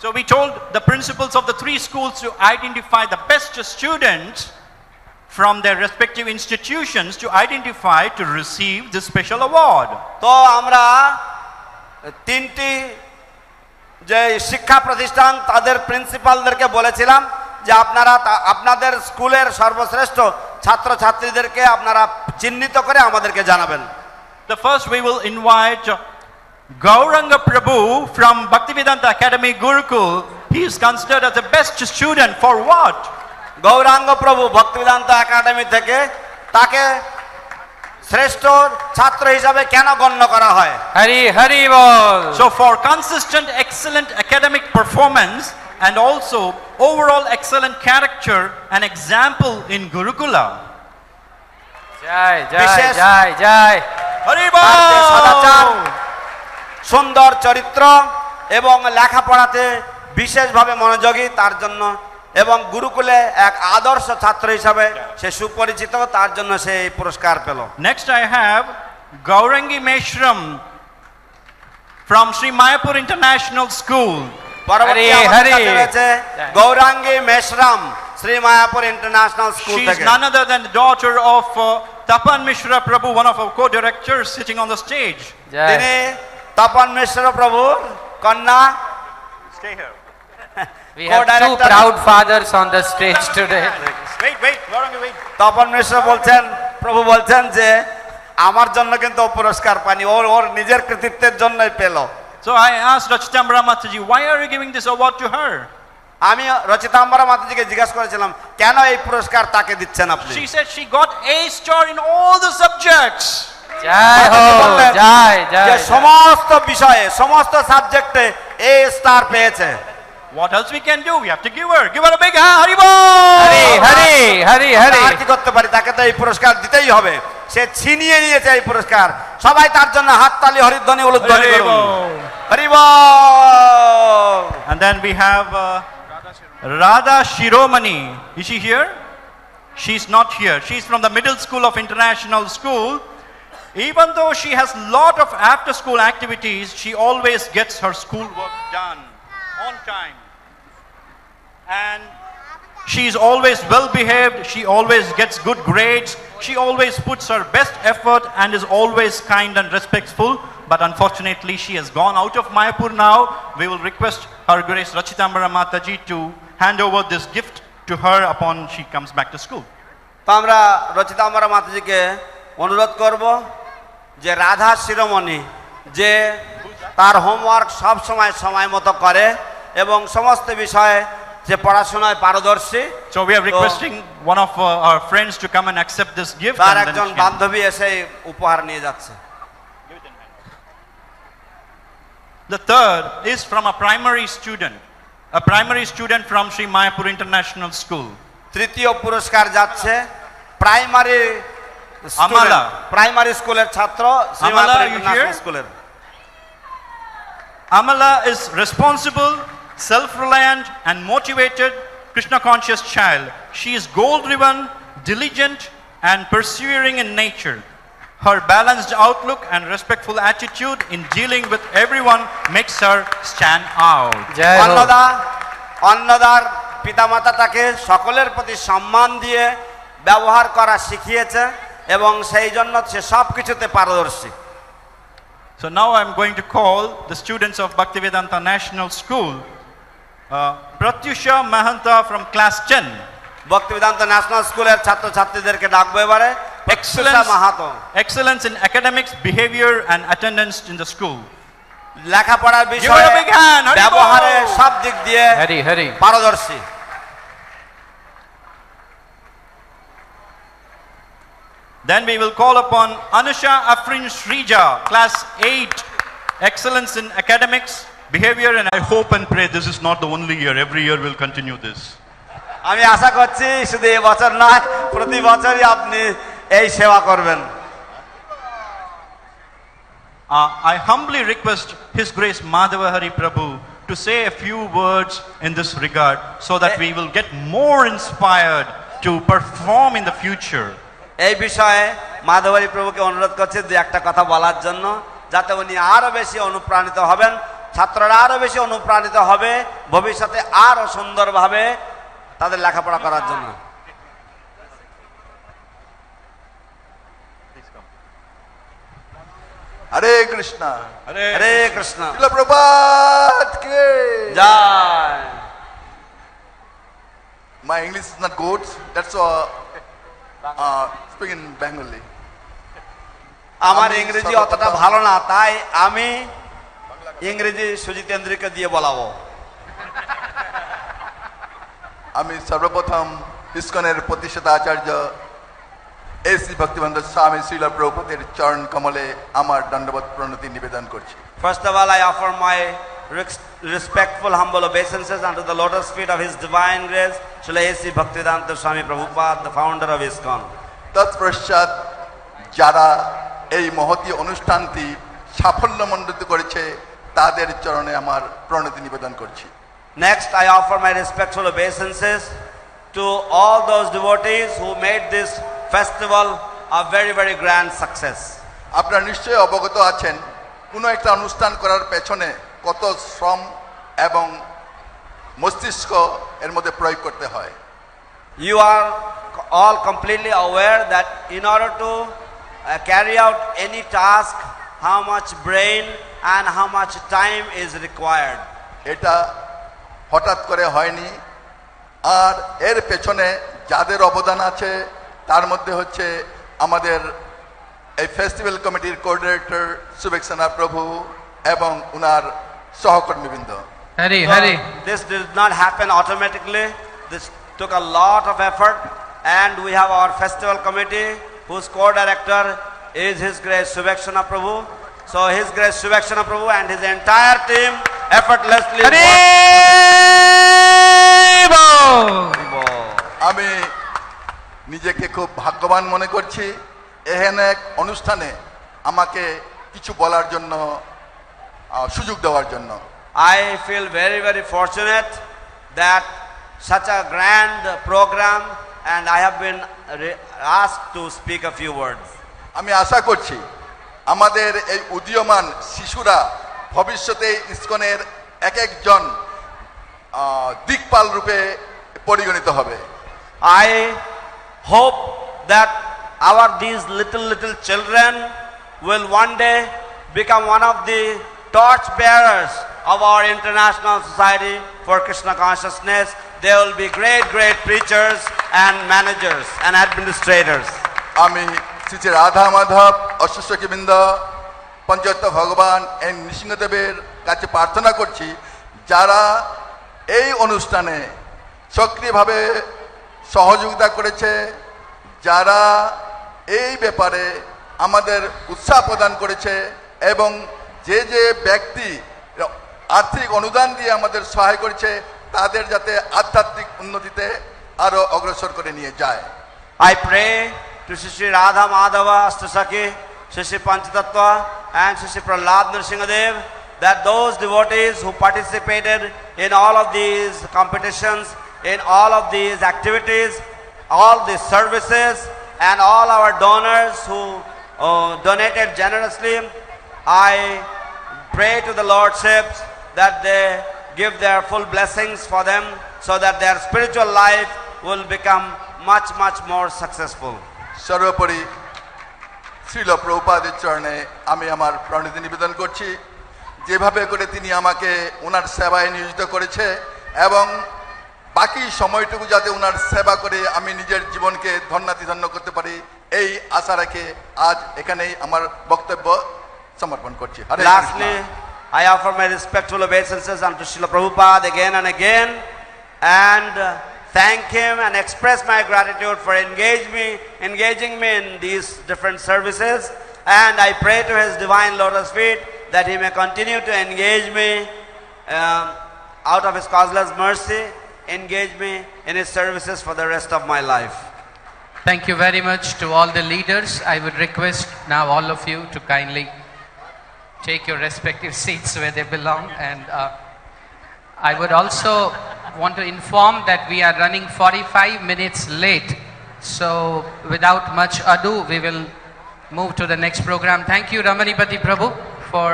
So we told the principals of the 3 schools to identify the best students from their respective institutions to identify to receive this special award. তো আমরা 3টি যে শিক্ষা প্রতিষ্ঠান তাদের প্রিন্সিপালদেরকে বলেছিলাম যে আপনারা আপনাদের স্কুলের সর্বশ্রেষ্ঠ ছাত্রছাত্রীদেরকে আপনারা চিহ্নিত করে আমাদেরকে জানাবেন। The first we will invite Gauranga Prabhu from Bhaktivedanta Academy Gurukul. He is considered as the best student for what? Gauranga প্রভু ভক্তিবেদান্ত একাডেমি থেকে তাকে শ্রেষ্ঠ ছাত্র হিসাবে কেন গণ্য করা হয়? Hari Hari Bol. So for consistent excellent academic performance and also overall excellent character and example in Gurukula. Jai Jai Vishesh- Jai Jai. Hari তার যে সদাচার, Bol! সুন্দর চরিত্র এবং লেখাপড়াতে বিশেষভাবে মনোযোগী তার জন্য, এবং গুরুকুলে এক আদর্শ ছাত্র হিসাবে সে সুপরিচিত, তার জন্য সে এই পুরস্কার পেল। Next I have Gaurangi Meshram from Sri Mayapur International School. পরবর্তী হরি, আমাদের হরি। কাছে রয়েছে Gaurangi Meshram Shri Mayapur international school She is থেকে। none other than the daughter of Tapan Mishra Prabhu, one of our co-directors sitting on the stage. তিনি Jai. Tapan মিশ্র প্রভুর কন্যা। Stay here. We have 2 Co-director. proud fathers on the stage today. Wait, Gaurangi, wait. Tapan মিশ্র বলছেন, প্রভু বলছেন যে আমার জন্য কিন্তু ও পুরস্কার পানি, ওর নিজের কৃতিত্বের জন্যই পেল। So I asked Rachitambara Mataji, why are you giving this award to her? আমি রচিতাম্বরা মাতাজিকে জিজ্ঞাসা করেছিলাম কেন এই পুরস্কার তাকে দিচ্ছেন আপনি? She said she got A star in all the subjects. জয় হো, বললেন জয় যে জয়। সমস্ত বিষয়ে সমস্ত সাবজেক্টে এ স্টার পেয়েছে। What else we can do? We have to give her a big hand. Hari bol! Hari Hari Hari Hari. আর কি করতে পারি? তাকে তো এই পুরস্কার দিতেই হবে। সে ছিনিয়ে নিয়েছে এই পুরস্কার। সবাই তার জন্য হাততালি হরিধ্বনি উলুধ্বনি Hari করুন। bol! Hari ball. And then we have Radha Shiromani. Is she here? She's not here. She's from the Middle School of International School. Even though she has lot of after school activities, she always gets her school work done on time. And she's always well behaved, she always gets good grades, she always puts her best effort and is always kind and respectful. But unfortunately, she has gone out of Mayapur now. We will request Her Grace Rachitambara Mataji to hand over this gift to her upon she comes back to school. তো আমরা রচিতাম্বরা মাতাজিকে অনুরোধ করব যে রাধা শিরোমণি যে তার homework সব সময় মতো করে এবং সমস্ত বিষয়ে যে পড়াশোনায় পারদর্শী। So we are requesting one of our friends to come and accept this gift. তার and then একজন she can- বান্ধবী এসে উপহার নিয়ে যাচ্ছে। The third is from a primary student from Sri Mayapur International School. তৃতীয় পুরস্কার যাচ্ছে প্রাইমারি আমালা। প্রাইমারি স্কুলের ছাত্র Shri Amala, Mayapur you international here? স্কুলের। Amala is responsible, self-reliant and motivated Krishna conscious child. She is goal-driven, diligent and persevering in nature. Her balanced outlook and respectful attitude in dealing with everyone makes her stand out. জয় হো। অন্নদার পিতামাতা তাকে সকলের প্রতি সম্মান দিয়ে ব্যবহার করা শিখিয়েছে এবং সেই জন্য সে সব কিছুতে পারদর্শী। So now I'm going to call the students of Bhaktivedanta National School, Pratyusha Mahanta from class 10. Bhaktivedanta national স্কুলের ছাত্রছাত্রীদেরকে ডাকবো এবারে। Excellence in academics, behavior and attendance in the school. লেখাপড়ার Give her বিষয়ে a big hand, Hari ব্যবহারে bol! সব দিক দিয়ে হরি হরি। পারদর্শী। Then we will call upon Anusha Afrin Shrija, class 8. Excellence in academics, behavior and I hope and pray this is not the only year. Every year we'll continue this. আমি আশা করছি শুধু এই বছর নয়, প্রতি বছরই আপনি এই সেবা করবেন। I humbly request His Grace Madhava Hari Prabhu to say a few words in this regard so that we will get more inspired to perform in the future. এই বিষয়ে মাধবরী প্রভুকে অনুরোধ করছে যে একটা কথা বলার জন্য, যাতে উনি আরো বেশি অনুপ্রাণিত হবেন, ছাত্ররা আরো বেশি অনুপ্রাণিত হবে ভবিষ্যতে আরো সুন্দরভাবে তাদের লেখাপড়া করার জন্য। হরে কৃষ্ণ, হরে কৃষ্ণ। শিল প্রভুপাদ কি জয়। My English is not good, that's why speak in Bengali. আমার ইংরেজি অতটা ভালো না, তাই আমি ইংরেজি সুজিতেন্দ্রকে দিয়ে বলাবো। আমি সর্বপ্রথম ইসকনের প্রতিষ্ঠাতা আচার্য শ্রী ভক্তিবেদান্ত স্বামী শ্রীল প্রভুপাদের চরণ কমলে আমার দণ্ডবত প্রণতি নিবেদন করছি। First of all, I offer my respectful, humble obeisances unto the lotus feet of His Divine Grace, Srila A.C. Bhaktivedanta Swami Prabhupada, the founder of ISKCON. তৎপশ্চাৎ যারা এই মহতী অনুষ্ঠানটি সাফল্যমণ্ডিত করেছে তাদের চরণে আমার প্রণতি নিবেদন করছি। Next, I offer my respectful obeisances to all those devotees who made this festival a very, very grand success. আপনারা নিশ্চয়ই অবগত আছেন কোনো একটা অনুষ্ঠান করার পেছনে কত শ্রম এবং মস্তিষ্ক এর মধ্যে প্রয়োগ করতে হয়। You are all completely aware that in order to carry out any task, how much brain and how much time is required. এটা হঠাৎ করে হয়নি, আর এর পেছনে যাদের অবদান আছে তার মধ্যে হচ্ছে আমাদের এই ফেস্টিভ্যাল কমিটির কোঅর্ডিনেটর সুবেক্ষণা প্রভু এবং উনার সহকর্মীবৃন্দ। Hari, So, Hari. this did not happen automatically. This took a lot of effort, and we have our festival committee whose co-director is His Grace Subhakshana Prabhu. So His Grace Subhakshana Prabhu and his entire team effortlessly আমি নিজেকে খুব ভাগ্যবান মনে করছি এহেন এক অনুষ্ঠানে আমাকে কিছু বলার জন্য সুযোগ দেওয়ার জন্য I feel very, very fortunate that such a grand program and I have been asked to speak a few words. আমি আশা করছি আমাদের এই উদীয়মান শিশুরা ভবিষ্যতে ইসকনের এক একজন দিকপাল রূপে পরিগণিত হবে I hope that these little children will one day become one of the torch bearers of our international society for Krishna consciousness. They will be great preachers and managers and administrators. আমি শ্রী শ্রী রাধা মাধব অশ্বশ্বকীবৃন্দ পঞ্চায়েত ভগবান N নৃসিংহদেবের কাছে প্রার্থনা করছি যারা এই অনুষ্ঠানে সক্রিয়ভাবে সহযোগিতা করেছে যারা এই ব্যাপারে আমাদের উৎসাহ প্রদান করেছে এবং যে যে ব্যক্তি আর্থিক অনুদান দিয়ে আমাদের সহায় করেছে তাদের যাতে আধ্যাত্মিক উন্নতিতে আরো অগ্রসর করে নিয়ে যায় I pray to Shri Radha Madhava Astasaki, Shri Panchatattva and Shri Prahlad Nrsingadev that those devotees who participated in all of these competitions, in all of these activities, all these services and all our donors who donated generously, I pray to the Lordships that they give their full blessings for them so that their spiritual life will become much more successful. সর্বোপরি শ্রীল প্রভুপাদের চরণে আমি আমার প্রণতি নিবেদন করছি যেভাবে করে তিনি আমাকে ওনার সেবায় নিয়োজিত করেছে এবং বাকি সময়টুকু যাতে ওনার সেবা করে আমি নিজের জীবনকে ধন্যাতিধন্য করতে পারি এই আশা রেখে আজ এখানেই আমার বক্তব্য সমর্পণ করছি Lastly, I offer my respectful obeisances unto Srila Prabhupada again and again and thank him and express my gratitude for engaging me in these different services, and I pray to his divine lotus feet that he may continue to engage me out of his causeless mercy, engage me in his services for the rest of my life. Thank you very much to all the leaders. I would request now all of you to kindly take your respective seats where they belong, and I would also want to inform that we are running 45 minutes late, so without much ado we will move to the next program. Thank you Ramanipati Prabhu for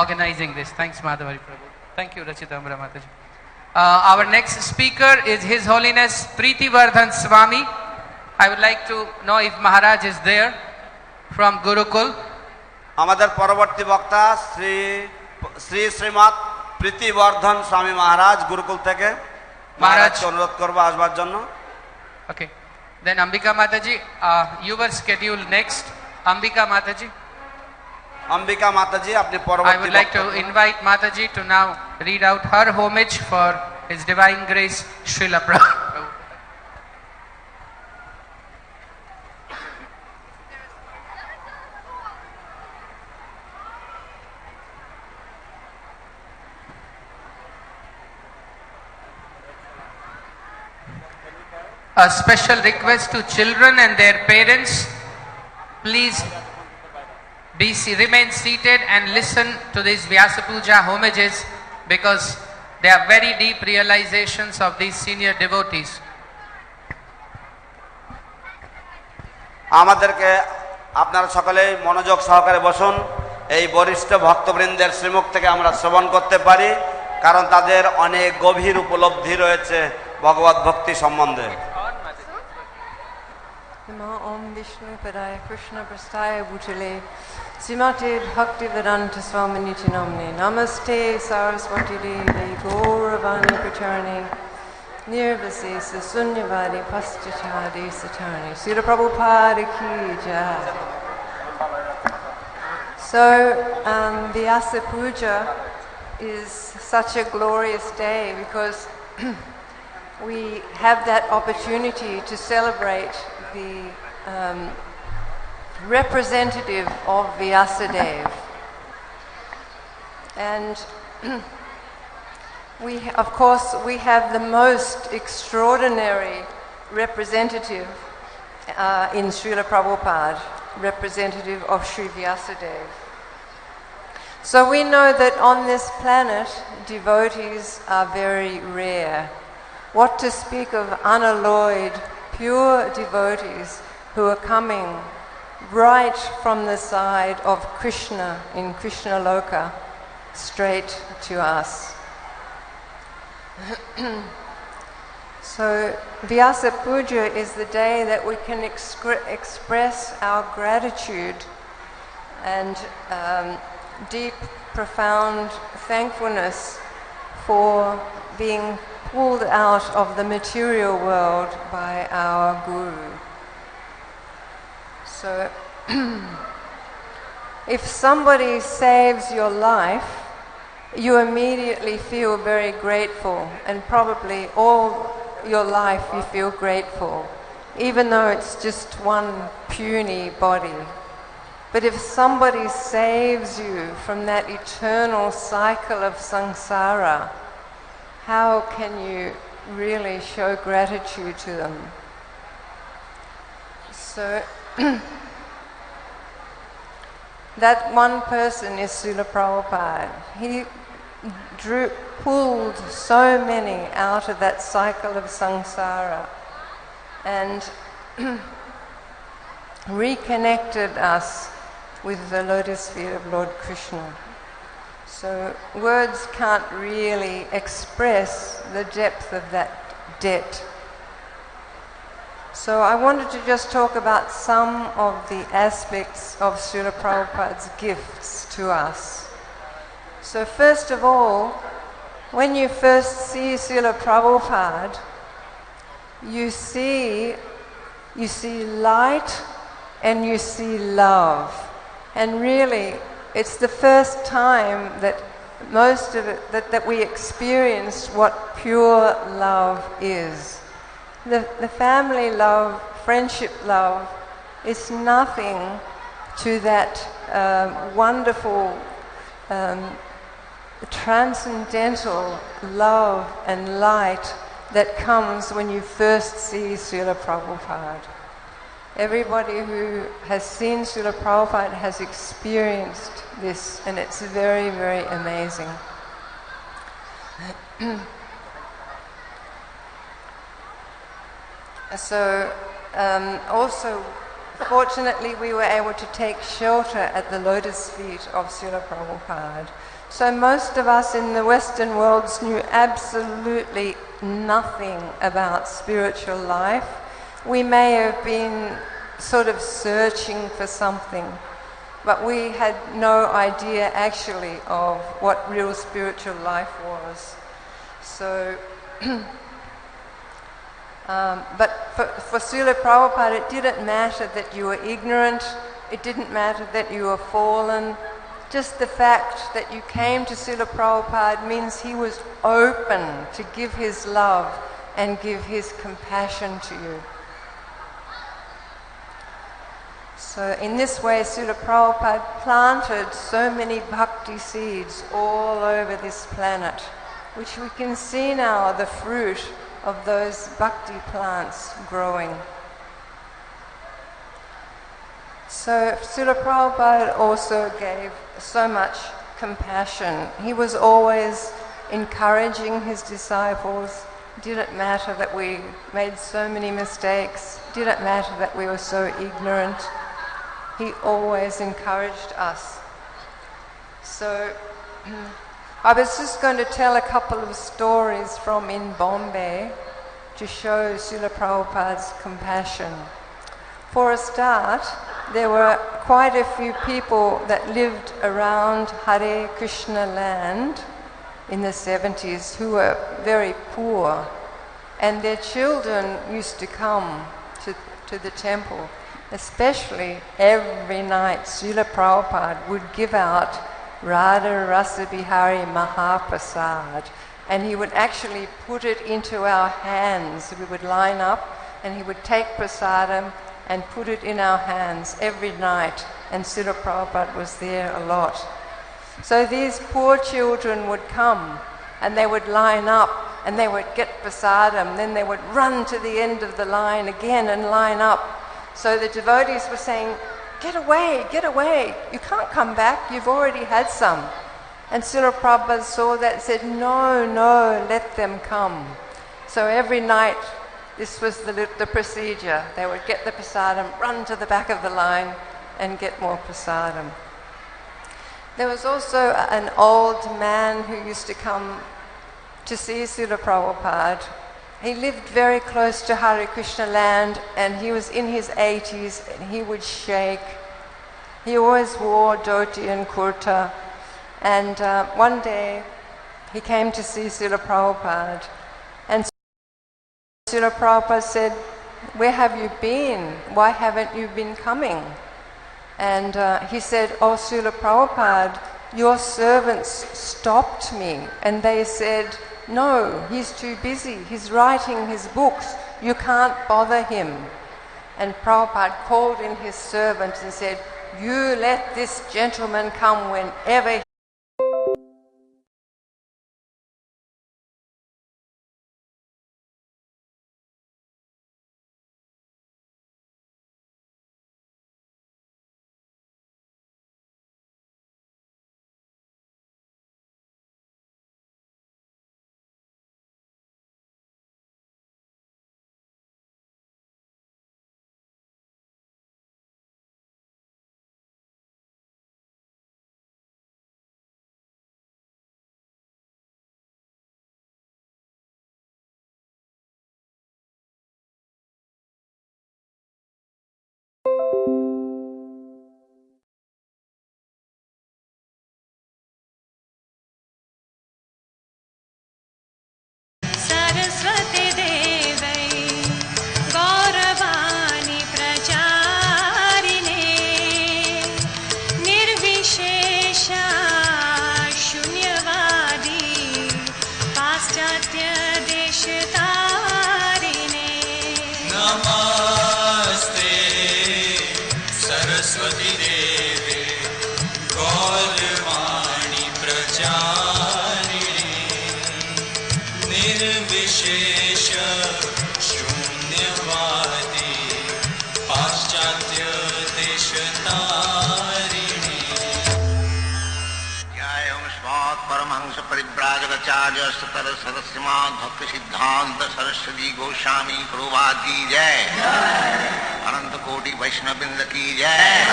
organizing this. Thanks Madhavari Prabhu. Thank you Rachitambra Mataji. Our next speaker is His Holiness Prithivardhan Swami. I would like to know if Maharaj is there from Gurukul. আমাদের পরবর্তী বক্তা শ্রীমৎ প্রীতিবর্ধন স্বামী মহারাজ গুরুকুল থেকে মহারাজকে অনুরোধ করবো আসবার জন্য Okay, then Ambika Mataji, you were scheduled next. Ambika Mataji, আপনি পরবর্তী I would like to invite Mataji to now read out her homage for His Divine Grace Srila Prabhupada. A special request to children and their parents, please remain seated and listen to these Vyasa Puja homages because they are very deep realizations of these senior devotees. আমাদেরকে আপনারা সকলে মনোযোগ সহকারে বসুন এই বরিষ্ঠ ভক্তবৃন্দের শ্রীমুখ থেকে আমরা শ্রবণ করতে পারি কারণ তাদের অনেক গভীর উপলব্ধি রয়েছে ভগবত ভক্তি সম্বন্ধে Om Vishnu Padaya Krishna Prastaya Bhutale Srimati Bhaktivedanta Swami Niti Namne Namaste Saraswati Devi Gauravani Pracharne Nirvasesa Sunyavadi Paschachadi Satarni Srila Prabhupada Ki Jai. So Vyasa Puja is such a glorious day because we have that opportunity to celebrate the representative of Vyasadeva. And of course, we have the most extraordinary representative in Srila Prabhupada, representative of Sri Vyasadeva. So we know that on this planet, devotees are very rare. What to speak of unalloyed, pure devotees who are coming right from the side of Krishna in Krishna Loka straight to us. So Vyasa Puja is the day that we can express our gratitude and deep, profound thankfulness for being pulled out of the material world by our Guru. So if somebody saves your life, you immediately feel very grateful, and probably all your life you feel grateful, even though it's just one puny body. But if somebody saves you from that eternal cycle of samsara, how can you really show gratitude to them? So that one person is Srila Prabhupada. He pulled so many out of that cycle of samsara and reconnected us with the lotus feet of Lord Krishna. So words can't really express the depth of that debt. So I wanted to just talk about some of the aspects of Srila Prabhupada's gifts to us. So first of all, when you first see Srila Prabhupada, you see light and you see love. And really, it's the first time that most of it, that we experienced what pure love is. The family love, friendship love, is nothing to that wonderful, transcendental love and light that comes when you first see Srila Prabhupada. Everybody who has seen Srila Prabhupada has experienced this, and it's very, very amazing. So, also, fortunately, we were able to take shelter at the lotus feet of Srila Prabhupada. So most of us in the Western world knew absolutely nothing about spiritual life. We may have been sort of searching for something, but we had no idea actually of what real spiritual life was. So, but for Srila Prabhupada, it didn't matter that you were ignorant, it didn't matter that you were fallen. Just the fact that you came to Srila Prabhupada means he was open to give his love and give his compassion to you. So in this way, Srila Prabhupada planted so many bhakti seeds all over this planet, which we can see now the fruit of those bhakti plants growing. So Srila Prabhupada also gave so much compassion. He was always encouraging his disciples. Didn't matter that we made so many mistakes. Didn't matter that we were so ignorant. He always encouraged us. So I was just going to tell a couple of stories from in Bombay to show Srila Prabhupada's compassion. For a start, there were quite a few people that lived around Hare Krishna land in the 70s who were very poor, and their children used to come to the temple. Especially every night, Srila Prabhupada would give out Radha Rasa Bihari Mahaprasad. And he would actually put it into our hands. We would line up and he would take prasadam and put it in our hands every night. And Srila Prabhupada was there a lot. So these poor children would come and they would line up and they would get prasadam. Then they would run to the end of the line again and line up. So the devotees were saying, get away, you can't come back, you've already had some. And Srila Prabhupada saw that and said, no, let them come. So every night, this was the procedure. They would get the prasadam, run to the back of the line and get more prasadam. There was also an old man who used to come to see Srila Prabhupada. He lived very close to Hare Krishna land and he was in his 80s and he would shake. He always wore dhoti and kurta. And one day he came to see Srila Prabhupada. And Srila Prabhupada said, where have you been? Why haven't you been coming? And he said, oh Srila Prabhupada, your servants stopped me. And they said, no, he's too busy. He's writing his books. You can't bother him. And Prabhupada called in his servants and said, you let this gentleman come whenever आचार्य सतर सदस्यमान भक्ति सिद्धांत सरस्वती गोस्वामी प्रभुपाद की जय, अनंत कोटि वैष्णव बिंद की जय,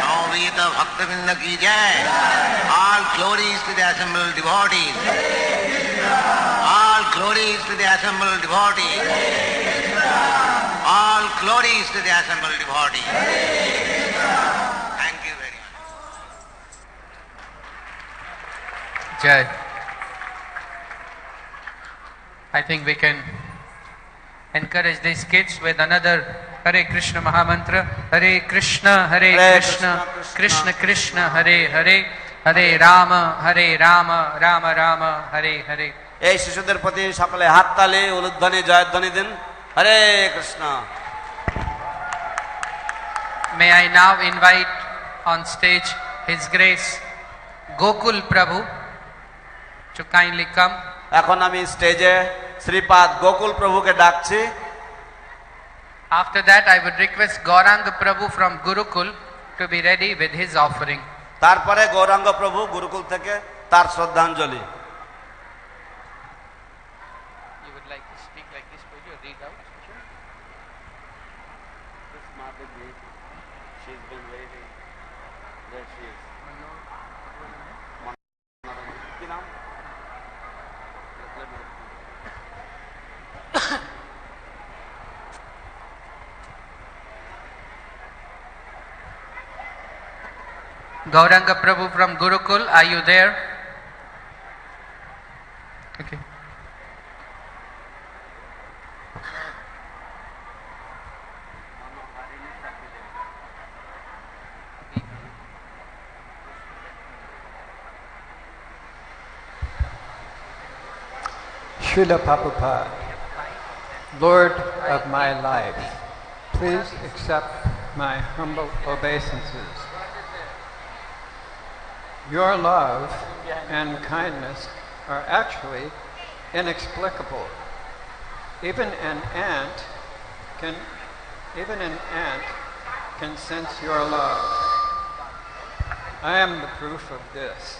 संवेद भक्त बिंद की जय. All glories to the assembled devotees. All glories to the assembled devotees. All glories to the assembled devotees. Thank you very much. Jai. I think we can encourage these kids with another Hare Krishna Mahamantra. Hare Krishna, Krishna, Krishna Krishna, Hare Hare, Hare Rama, Rama Rama, Hare Hare. এই শিশুদের প্রতি সকলে হাততালি উলুধ্বনি জয়ধ্বনি দিন. হরে Krishna. May I now invite on stage His Grace Gokul Prabhu to kindly come. এখন আমি স্টেজে শ্রীপাদ গোকুল প্রভুকে ডাকছি. After that I would request Gauranga Prabhu from Gurukul to be ready with his offering. তারপরে গৌরাঙ্গ প্রভু গুরুকুল থেকে তার শ্রদ্ধাঞ্জলি. You would like to speak like this, could you read out? This mother, she's been waiting. There she is. কি নাম? Gauranga Prabhu from Gurukul, are you there? Okay. Srila Prabhupada, Lord of my life, please accept my humble obeisances. Your love and kindness are actually inexplicable. Even an ant can sense your love. I am the proof of this.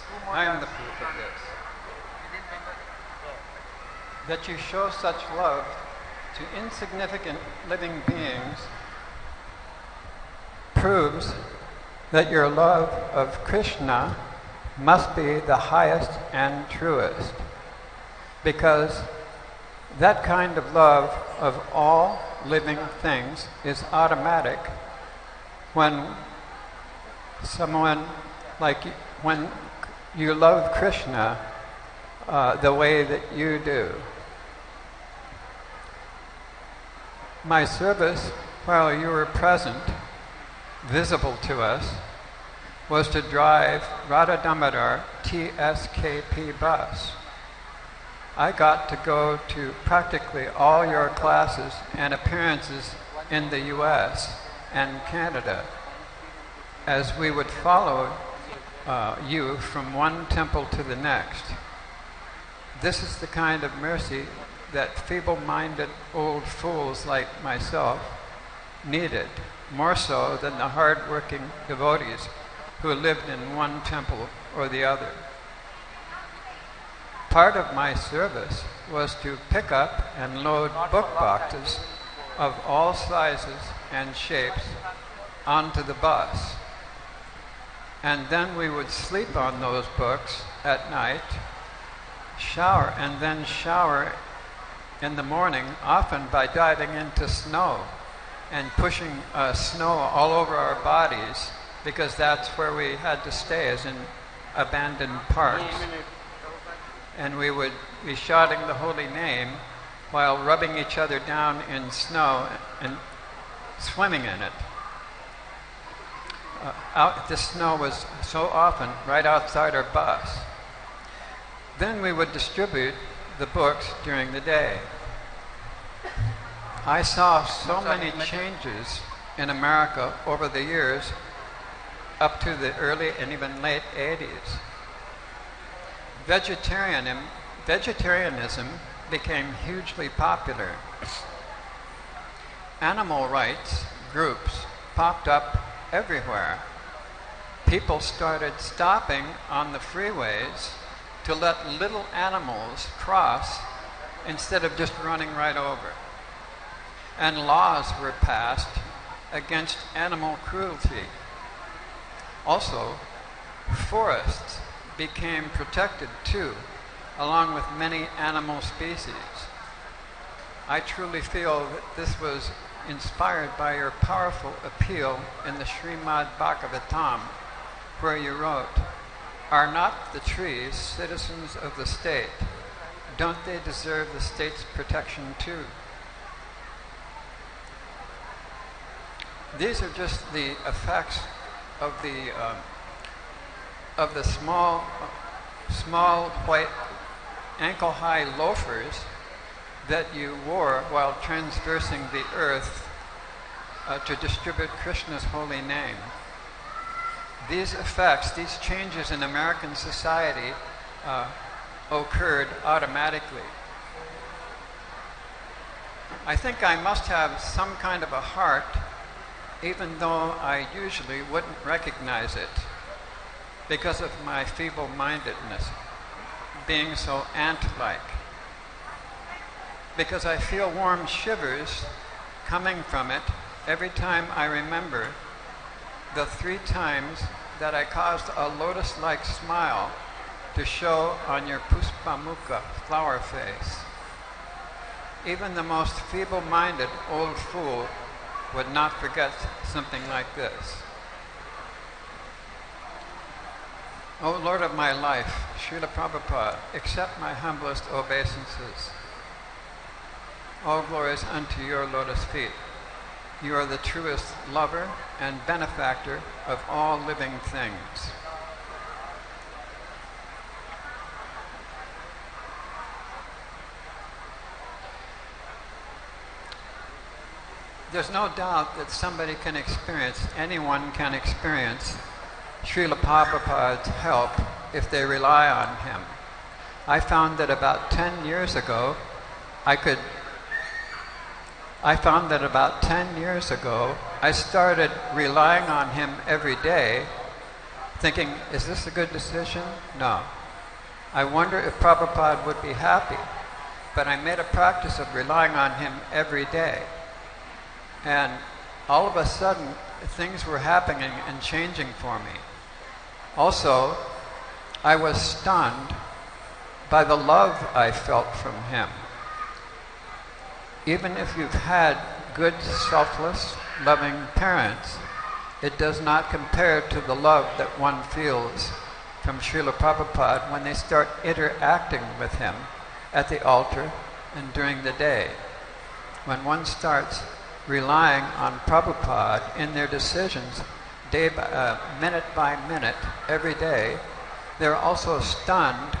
That you show such love to insignificant living beings proves that your love of Krishna must be the highest and truest, because that kind of love of all living things is automatic when when you love Krishna the way that you do. My service, while you were present, visible to us, was to drive Radha Damodar TSKP bus. I got to go to practically all your classes and appearances in the US and Canada, as we would follow you from one temple to the next. This is the kind of mercy that feeble-minded old fools like myself needed, more so than the hard-working devotees who lived in one temple or the other. Part of my service was to pick up and load book boxes of all sizes and shapes onto the bus. And then we would sleep on those books at night, shower in the morning, often by diving into snow and pushing snow all over our bodies, because that's where we had to stay, as in abandoned parks. And we would be shouting the holy name while rubbing each other down in snow and swimming in it. The snow was so often right outside our bus. Then we would distribute the books during the day. I saw so many changes in America over the years, up to the early and even late 80s. Vegetarianism became hugely popular. Animal rights groups popped up everywhere. People started stopping on the freeways to let little animals cross instead of just running right over. And laws were passed against animal cruelty. Also, forests became protected too, along with many animal species. I truly feel that this was inspired by your powerful appeal in the Srimad Bhagavatam, where you wrote, "Are not the trees citizens of the state? Don't they deserve the state's protection too?" These are just the effects of the small white ankle-high loafers that you wore while transversing the earth to distribute Krishna's holy name. These effects, these changes in American society occurred automatically. I think I must have some kind of a heart, even though I usually wouldn't recognize it, because of my feeble-mindedness, being so ant-like. Because I feel warm shivers coming from it every time I remember the 3 times that I caused a lotus-like smile to show on your puspamukha, flower face. Even the most feeble-minded old fool would not forget something like this. O Lord of my life, Srila Prabhupada, accept my humblest obeisances. All glories unto your lotus feet. You are the truest lover and benefactor of all living things. there's no doubt that somebody can experience, anyone can experience Srila Prabhupada's help if they rely on him. I found that about 10 years ago, I started relying on him every day, thinking, is this a good decision? No. I wonder if Prabhupada would be happy. But I made a practice of relying on him every day. And all of a sudden, things were happening and changing for me. Also, I was stunned by the love I felt from him. Even if you've had good, selfless, loving parents, it does not compare to the love that one feels from Srila Prabhupada when they start interacting with him at the altar and during the day. When one starts relying on Prabhupada in their decisions minute by minute, every day, they're also stunned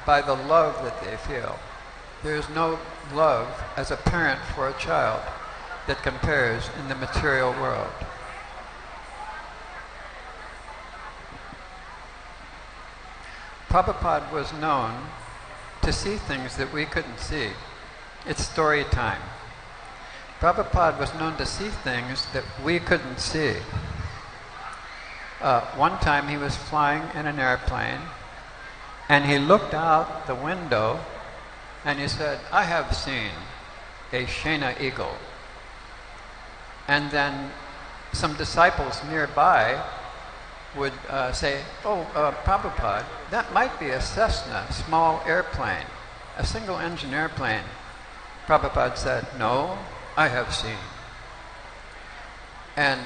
by the love that they feel. There's no love as a parent for a child that compares in the material world. Prabhupada was known to see things that we couldn't see. It's story time. Prabhupada was known to see things that we couldn't see. One time he was flying in an airplane and he looked out the window and he said, I have seen a Shena eagle. And then some disciples nearby would say, Prabhupada, that might be a Cessna, small airplane, a single engine airplane. Prabhupada said, no, I have seen. And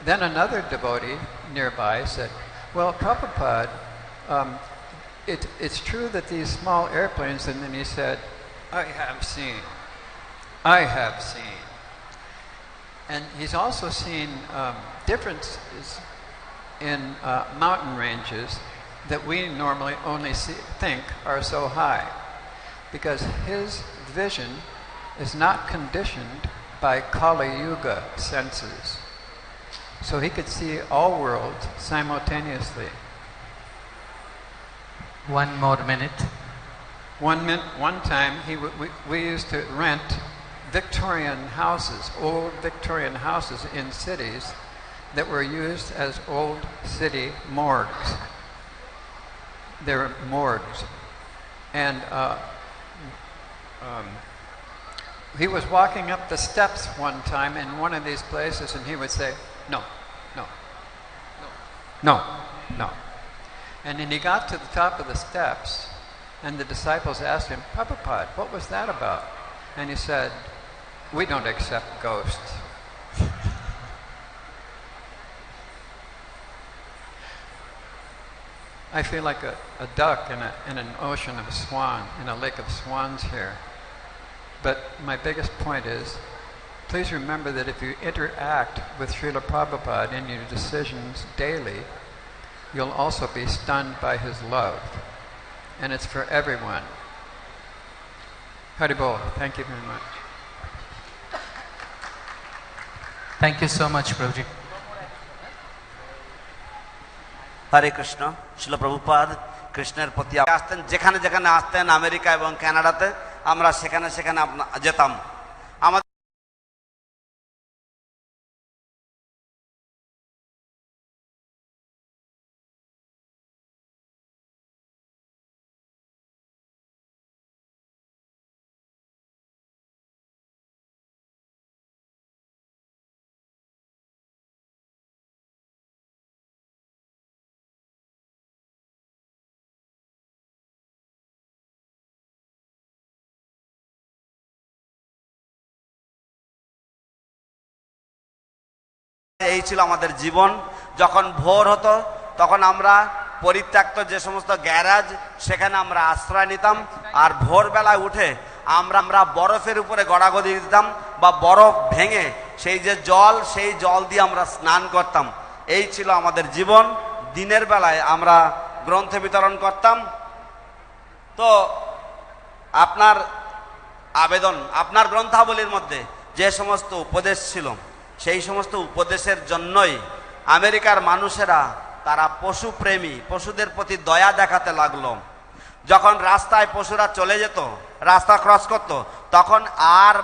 then another devotee nearby said, well, Prabhupada, it's true that these small airplanes, and then he said, I have seen. I have seen. And he's also seen differences in mountain ranges that we normally only think are so high, because his vision is not conditioned by Kali Yuga senses. So he could see all worlds simultaneously. One more minute. One time we used to rent Victorian houses, old Victorian houses in cities that were used as old city morgues. They're morgues. And he was walking up the steps one time in one of these places and he would say, no, no, no, no. And then he got to the top of the steps and the disciples asked him, Prabhupada, what was that about? And he said, we don't accept ghosts. I feel like a duck in an ocean of swan, in a lake of swans here. But my biggest point is, please remember that if you interact with Srila Prabhupada in your decisions daily, you'll also be stunned by his love. And it's for everyone. Haribol, thank you very much. Thank you so much, Prabhuji. হরে কৃষ্ণ। শিল প্রভুপাদ কৃষ্ণের প্রতি আসতেন, যেখানে যেখানে আসতেন America এবং কানাডাতে, আমরা সেখানে সেখানে যেতাম। আমাদের এই ছিল আমাদের জীবন। যখন ভোর হতো তখন আমরা পরিত্যক্ত যে সমস্ত গ্যারাজ সেখানে আমরা আশ্রয় নিতাম, আর ভোরবেলায় উঠে আমরা বরফের উপরে গড়াগড়ি দিতাম বা বরফ ভেঙে সেই যে জল, সেই জল দিয়ে আমরা স্নান করতাম। এই ছিল আমাদের জীবন। দিনের বেলায় আমরা গ্রন্থ বিতরণ করতাম। তো আপনার আবেদন, আপনার গ্রন্থাবলীর মধ্যে যে সমস্ত উপদেশ ছিল সেই সমস্ত উপদেশের জন্যই আমেরিকার মানুষেরা তারা পশুপ্রেমী, পশুদের প্রতি দয়া দেখাতে লাগলো। যখন রাস্তায় পশুরা চলে যেত, রাস্তা ক্রস করত, তখন আর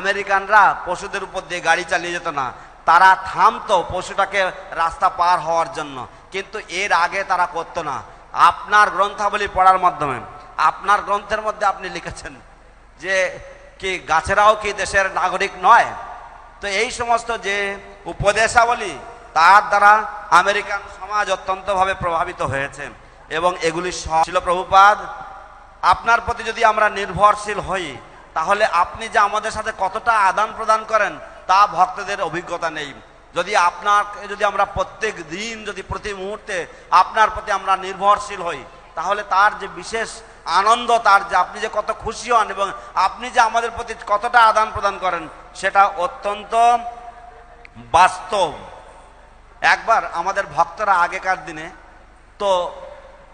আমেরিকানরা পশুদের উপর দিয়ে গাড়ি চালিয়ে যেত না, তারা থামতো পশুটাকে রাস্তা পার হওয়ার জন্য। কিন্তু এর আগে তারা করতো না। আপনার গ্রন্থাবলী পড়ার মাধ্যমে, আপনার গ্রন্থের মধ্যে আপনি লিখেছেন যে কি গাছেরাও কি দেশের নাগরিক নয়? তো এই সমস্ত যে উপদেশাবলী, তার দ্বারা আমেরিকান সমাজ অত্যন্তভাবে প্রভাবিত হয়েছে এবং এগুলি ছিল প্রভুপাদ। আপনার প্রতি যদি আমরা নির্ভরশীল হই, তাহলে আপনি যে আমাদের সাথে কতটা আদান প্রদান করেন তা ভক্তদের অভিজ্ঞতা নেই। যদি আমরা প্রত্যেক দিন, যদি প্রতি মুহূর্তে আপনার প্রতি আমরা নির্ভরশীল হই, তাহলে তার যে বিশেষ আনন্দ, তার যে আপনি যে কত খুশি হন এবং আপনি যে আমাদের প্রতি কতটা আদান প্রদান করেন, সেটা অত্যন্ত বাস্তব। একবার আমাদের ভক্তরা আগেকার দিনে তো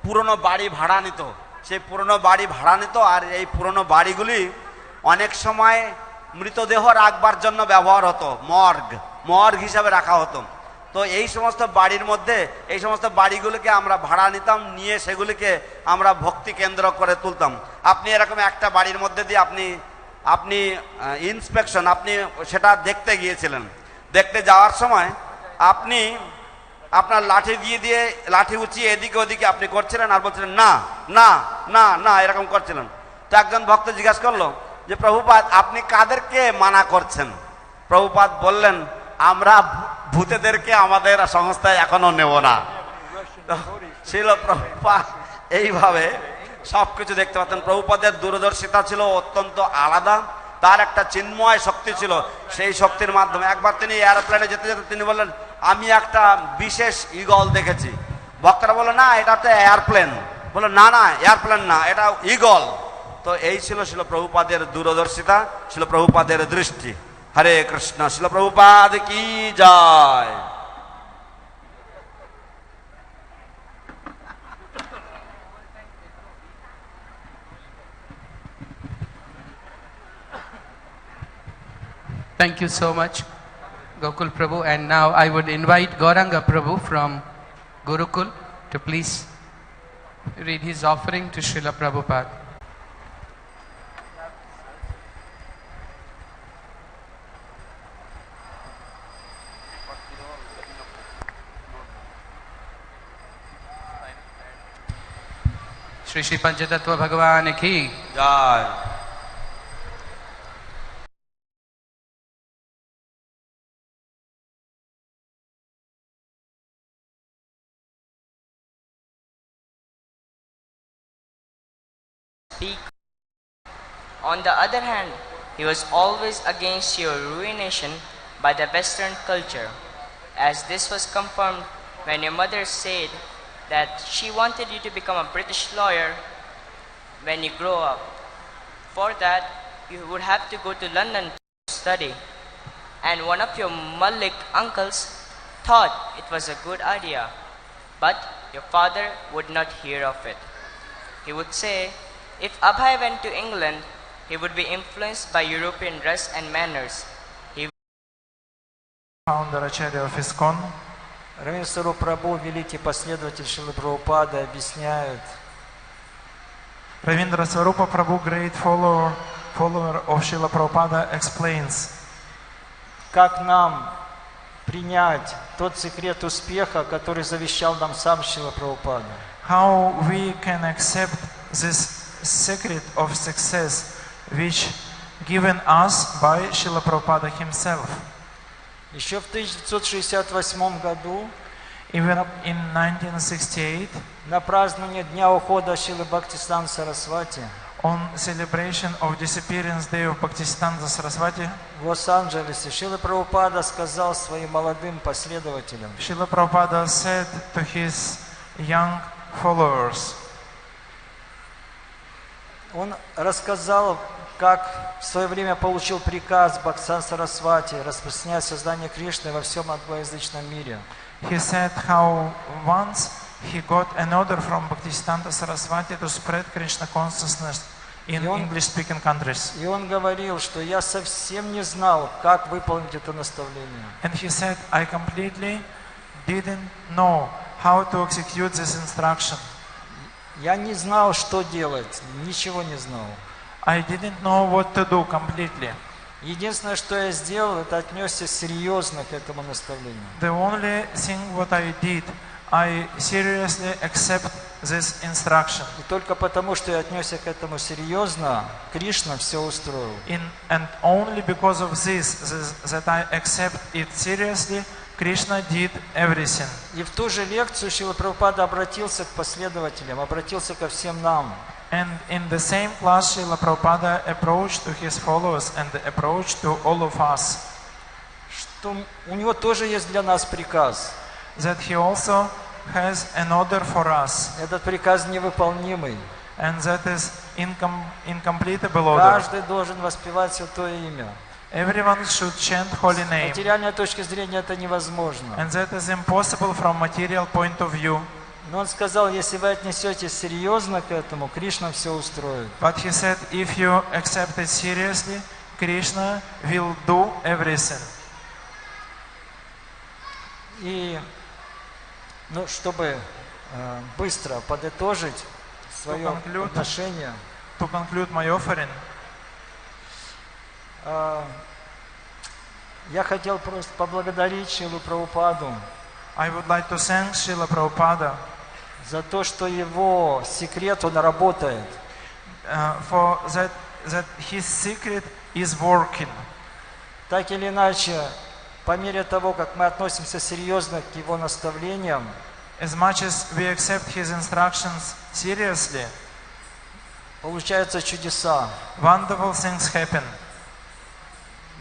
পুরনো বাড়ি ভাড়া নিত, সেই পুরনো বাড়ি ভাড়া নিত, আর এই পুরনো বাড়িগুলি অনেক সময় মৃতদেহ রাখবার জন্য ব্যবহার হতো, মর্গ হিসাবে রাখা হতো। তো এই সমস্ত বাড়ির মধ্যে এই সমস্ত বাড়িগুলিকে আমরা ভাড়া নিতাম, নিয়ে সেগুলিকে আমরা ভক্তি কেন্দ্র করে তুলতাম। আপনি এরকম একটা বাড়ির মধ্যে দিয়ে আপনি ইন্সপেকশন, আপনি সেটা দেখতে গিয়েছিলেন। দেখতে যাওয়ার সময় আপনি আপনার লাঠি দিয়ে লাঠি উঁচিয়ে এদিকে ওদিকে আপনি করছিলেন আর বলছিলেন না না না না, এরকম করছিলেন। তো একজন ভক্ত জিজ্ঞাসা করলো যে প্রভুপাদ, আপনি কাদেরকে মানা করছেন? প্রভুপাদ বললেন, আমরা ভূতেদেরকে আমাদের সংস্থায় এখনো নেব না। ছিল প্রভুপাদ এইভাবে সবকিছু দেখতে পাচ্ছেন। প্রভুপাদের দূরদর্শিতা ছিল অত্যন্ত আলাদা, তার একটা চিন্ময় শক্তি ছিল। সেই শক্তির মাধ্যমে একবার তিনি এয়ারপ্লেনে যেতে যেতে তিনি বললেন, আমি একটা বিশেষ ঈগল দেখেছি। ভক্তরা বললো, না এটা তো এয়ারপ্লেন। বললো, না না এয়ারপ্লেন না, এটা ঈগল। তো এই ছিল প্রভুপাদের দূরদর্শিতা, ছিল প্রভুপাদের দৃষ্টি। হরে কৃষ্ণ, শিল প্রভুপাদ কি জয়। Thank you so much, Gokul Prabhu. And now I would invite Gauranga Prabhu from Gurukul to please read his offering to Srila Prabhupada. Shri Shri Panchatattva Bhagavan ki jai. On the other hand, he was always against your ruination by the Western culture, as this was confirmed when your mother said that she wanted you to become a British lawyer when you grow up. For that, you would have to go to London to study. And one of your Malik uncles thought it was a good idea, but your father would not hear of it. He would say, if Abhay went to England, he would be influenced by European dress and manners. Founder-acharya of ISKCON. Равенсару Прабhu, великий последователь Шрилы Прабхупады, объясняют. Ravindra Swarupa Prabhu, great follower of Srila Prabhupada, explains. Как нам принять тот секрет успеха, который завещал нам сам Шрила Прабхупада? How we can accept this secret of success which given us by Srila Prabhupada himself. Еще в 1968 году, even in 1968, на празднование Дня ухода Шрилы Бхактисиданта Сарасвати, on celebration of disappearance day of Bhaktisiddhanta Saraswati, в Лос-Анджелесе, Шрила Прабхупада сказал своим молодым последователям, Srila Prabhupada said to his young followers, он рассказал, как в свое время получил приказ Бхактисиданта Сарасвати распространять сознание Кришны во всем англоязычном мире. He said how once he got an order from Bhaktisiddhanta Saraswati to spread Krishna consciousness in English-speaking countries. И он говорил, что я совсем не знал, как выполнить это наставление. And he said, I completely didn't know how to execute this instruction. Я не знал, что делать, ничего не знал. I didn't know what to do completely. Единственное, что я сделал, это отнесся серьезно к этому наставлению. The only thing what I did, I seriously accept this instruction. И только потому, что я отнесся к этому серьезно, Кришна все устроил. And only because of this, that I accept it seriously, Krishna did everything. И в ту же лекцию Шрила Прабхупада обратился к последователям, обратился ко всем нам. And in the same class, Srila Prabhupada approached to his followers and approached to all of us. Что у него тоже есть для нас приказ. That he also has an order for us. Этот приказ невыполнимый. And that is incompletable order. Каждый должен воспевать святое имя. Everyone should chant holy С name. материальной точки зрения это невозможно. And that is impossible from material point of view. Но он сказал, если вы отнесетесь серьезно к этому, Кришна все устроит. But he said, if you accept it seriously, Krishna will do everything. И, чтобы быстро подытожить свое отношение, to conclude my offering, я хотел просто поблагодарить Шрилу Прабхупаду. I would like to thank Srila Prabhupada за то, что его секрет, он работает. For that his secret is working. Так или иначе, по мере того, как мы относимся серьезно к его наставлениям, as much as we accept his instructions seriously, получаются чудеса. Wonderful things happen.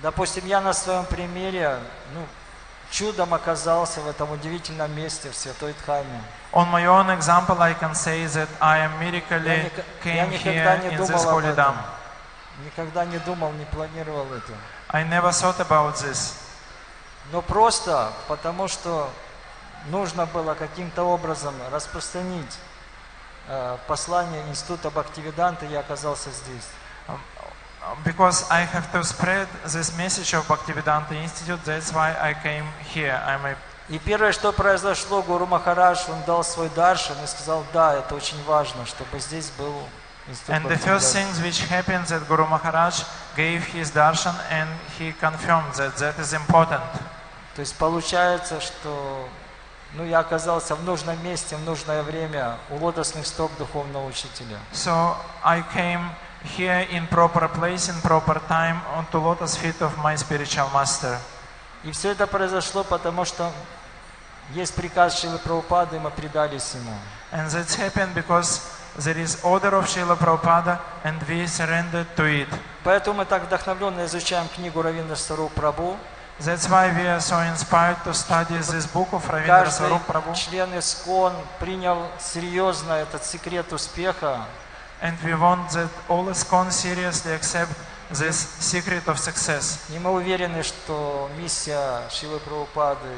Допустим, я на своем примере, чудом оказался в этом удивительном месте, в Святой Дхаме. On my own example, I can say that I am miraculously came here in this holy dam. Никогда не думал, не планировал это. I never thought about this. Но просто потому, что нужно было каким-то образом распространить послание Института Бхактивиданта, я оказался здесь. Because I have to spread this message of Bhaktivedanta Institute, that's why I came here. И первое, что произошло, Гуру Махарадж, он дал свой даршан и сказал, да, это очень важно, чтобы здесь был Институт And the first things which happened that Guru Maharaj gave his darshan and he confirmed that that is important. То есть получается, что я оказался в нужном месте, в нужное время у лотосных стоп духовного учителя. So I came here in proper place, in proper time, onto lotus feet of my spiritual master. И все это произошло, потому что есть приказ Шрилы Прабхупады, и мы предались ему. And that's happened because there is order of Srila Prabhupada and we surrendered to it. Поэтому мы так вдохновленно изучаем книгу Равиндра Сварупа Прабху. That's why we are so inspired to study this book of Ravindra Swarup Prabhu. Каждый член ISKCON принял серьезно этот секрет успеха. And we want that all ISKCON seriously accept this secret of success. И мы уверены, что миссия Шрилы Прабхупады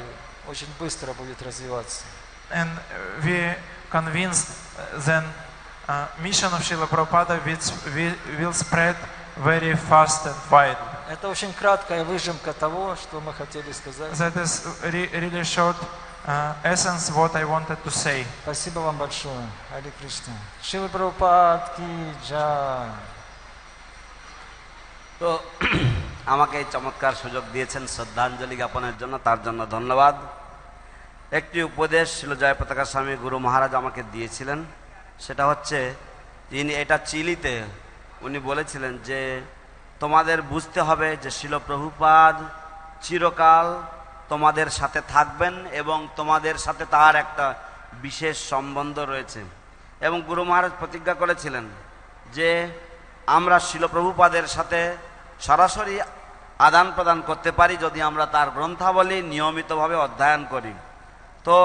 очень быстро будет развиваться. And we convinced that mission of Srila Prabhupada will spread very fast and wide. Это очень краткая выжимка того, что мы хотели сказать. That is really short essence what I wanted to say. Спасибо вам большое. Харе Кришна. Шрила Прабхупад ки джай. তো আমাকে এই চমৎকার সুযোগ দিয়েছেন শ্রদ্ধাঞ্জলি জ্ঞাপনের জন্য, তার জন্য ধন্যবাদ। একটি উপদেশ ছিল জয় পতাকা স্বামী গুরু মহারাজ আমাকে দিয়েছিলেন, সেটা হচ্ছে তিনি এটা চিলিতে উনি বলেছিলেন যে তোমাদের বুঝতে হবে যে শিল প্রভুপাদ চিরকাল তোমাদের সাথে থাকবেন এবং তোমাদের সাথে তার একটা বিশেষ সম্বন্ধ রয়েছে। এবং গুরু মহারাজ প্রতিজ্ঞা করেছিলেন যে আমরা শিল প্রভুপাদের সাথে সরাসরি আদান প্রদান করতে পারি যদি আমরা তার গ্রন্থাবলী নিয়মিতভাবে অধ্যয়ন করি। তো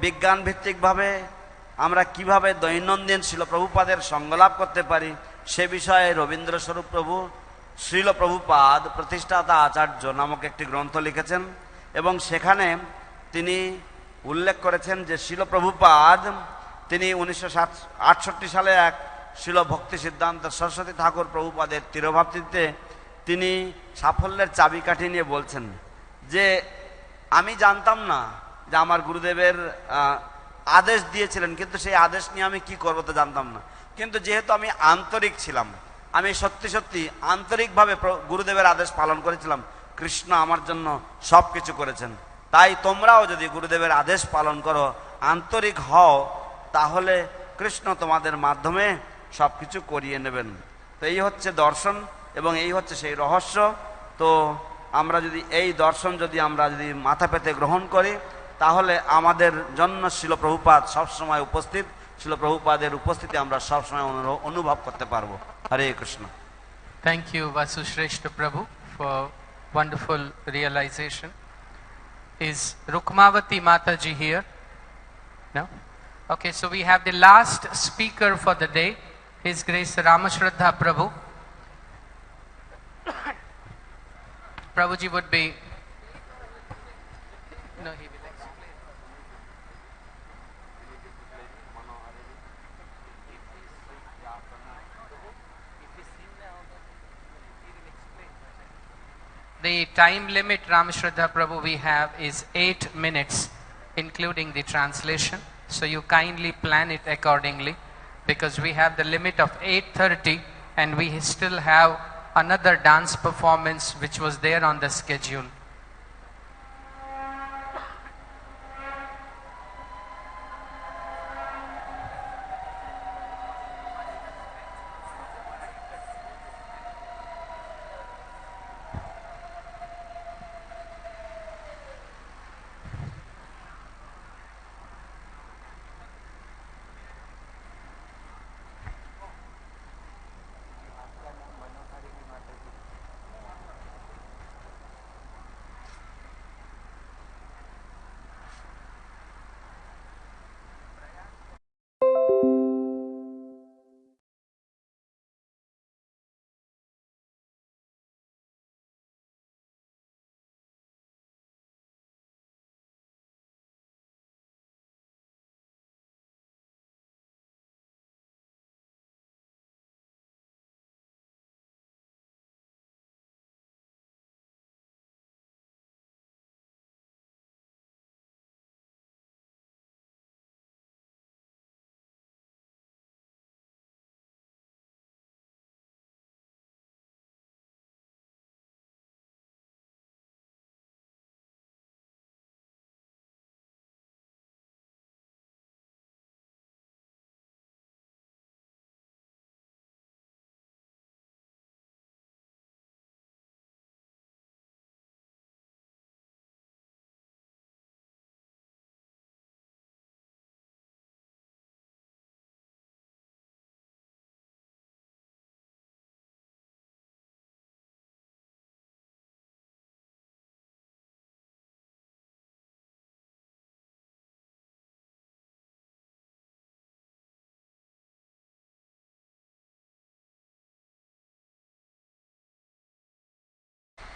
বিজ্ঞান ভিত্তিকভাবে আমরা কিভাবে দৈনন্দিন শিল প্রভুপাদের সঙ্গলাভ করতে পারি সে বিষয়ে রবীন্দ্রস্বরূপ প্রভু শ্রীল প্রভুপাদ প্রতিষ্ঠাতা আচার্য নামক একটি গ্রন্থ লিখেছেন এবং সেখানে তিনি উল্লেখ করেছেন যে শিল প্রভুপাদ তিনি 1968 সালে এক শিল ভক্তি সিদ্ধান্ত সরস্বতী ঠাকুর প্রভুপাদের তিরোভাবটিতে তিনি সাফল্যের চাবিকাঠি নিয়ে বলছেন যে আমি জানতাম না যে আমার গুরুদেবের আদেশ দিয়েছিলেন, কিন্তু সেই আদেশ নিয়ে আমি কি করবো তো জানতাম না। কিন্তু যেহেতু আমি আন্তরিক ছিলাম, আমি সত্যি সত্যি আন্তরিকভাবে গুরুদেবের আদেশ পালন করেছিলাম, কৃষ্ণ আমার জন্য সব কিছু করেছেন। তাই তোমরাও যদি গুরুদেবের আদেশ পালন করো, আন্তরিক হও, তাহলে কৃষ্ণ তোমাদের মাধ্যমে সব কিছু করিয়ে নেবেন। তো এই হচ্ছে দর্শন এবং এই হচ্ছে সেই রহস্য। তো আমরা যদি এই দর্শন আমরা যদি মাথা পেতে গ্রহণ করি, তাহলে আমাদের জন্য শিল প্রভুপাদ সবসময় উপস্থিত, শিল প্রভুপাদের উপস্থিতি আমরা সবসময় অনুভব করতে পারবো। হরে Krishna. Thank you, Vasushreshta Prabhu, for wonderful realization. Is Rukmavati Mataji here? No? Okay, so we have the last speaker for the day, His Grace Ramashraddha Prabhu. Prabhuji would be... No, he will explain. The time limit, Ramashraddha Prabhu, we have is 8 minutes, including the translation. So you kindly plan it accordingly, because we have the limit of 8:30 and we still have another dance performance which was there on the schedule.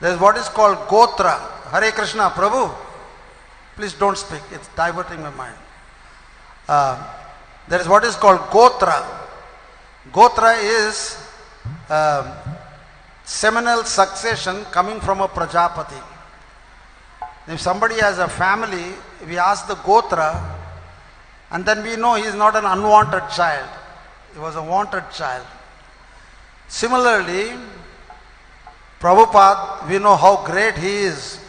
There is what is called Gotra. Hare Krishna, Prabhu. Please don't speak, it's diverting my mind. There is what is called Gotra. Gotra is seminal succession coming from a Prajapati. If somebody has a family, we ask the Gotra, and then we know he is not an unwanted child. He was a wanted child. Similarly, Prabhupada, we know how great he is.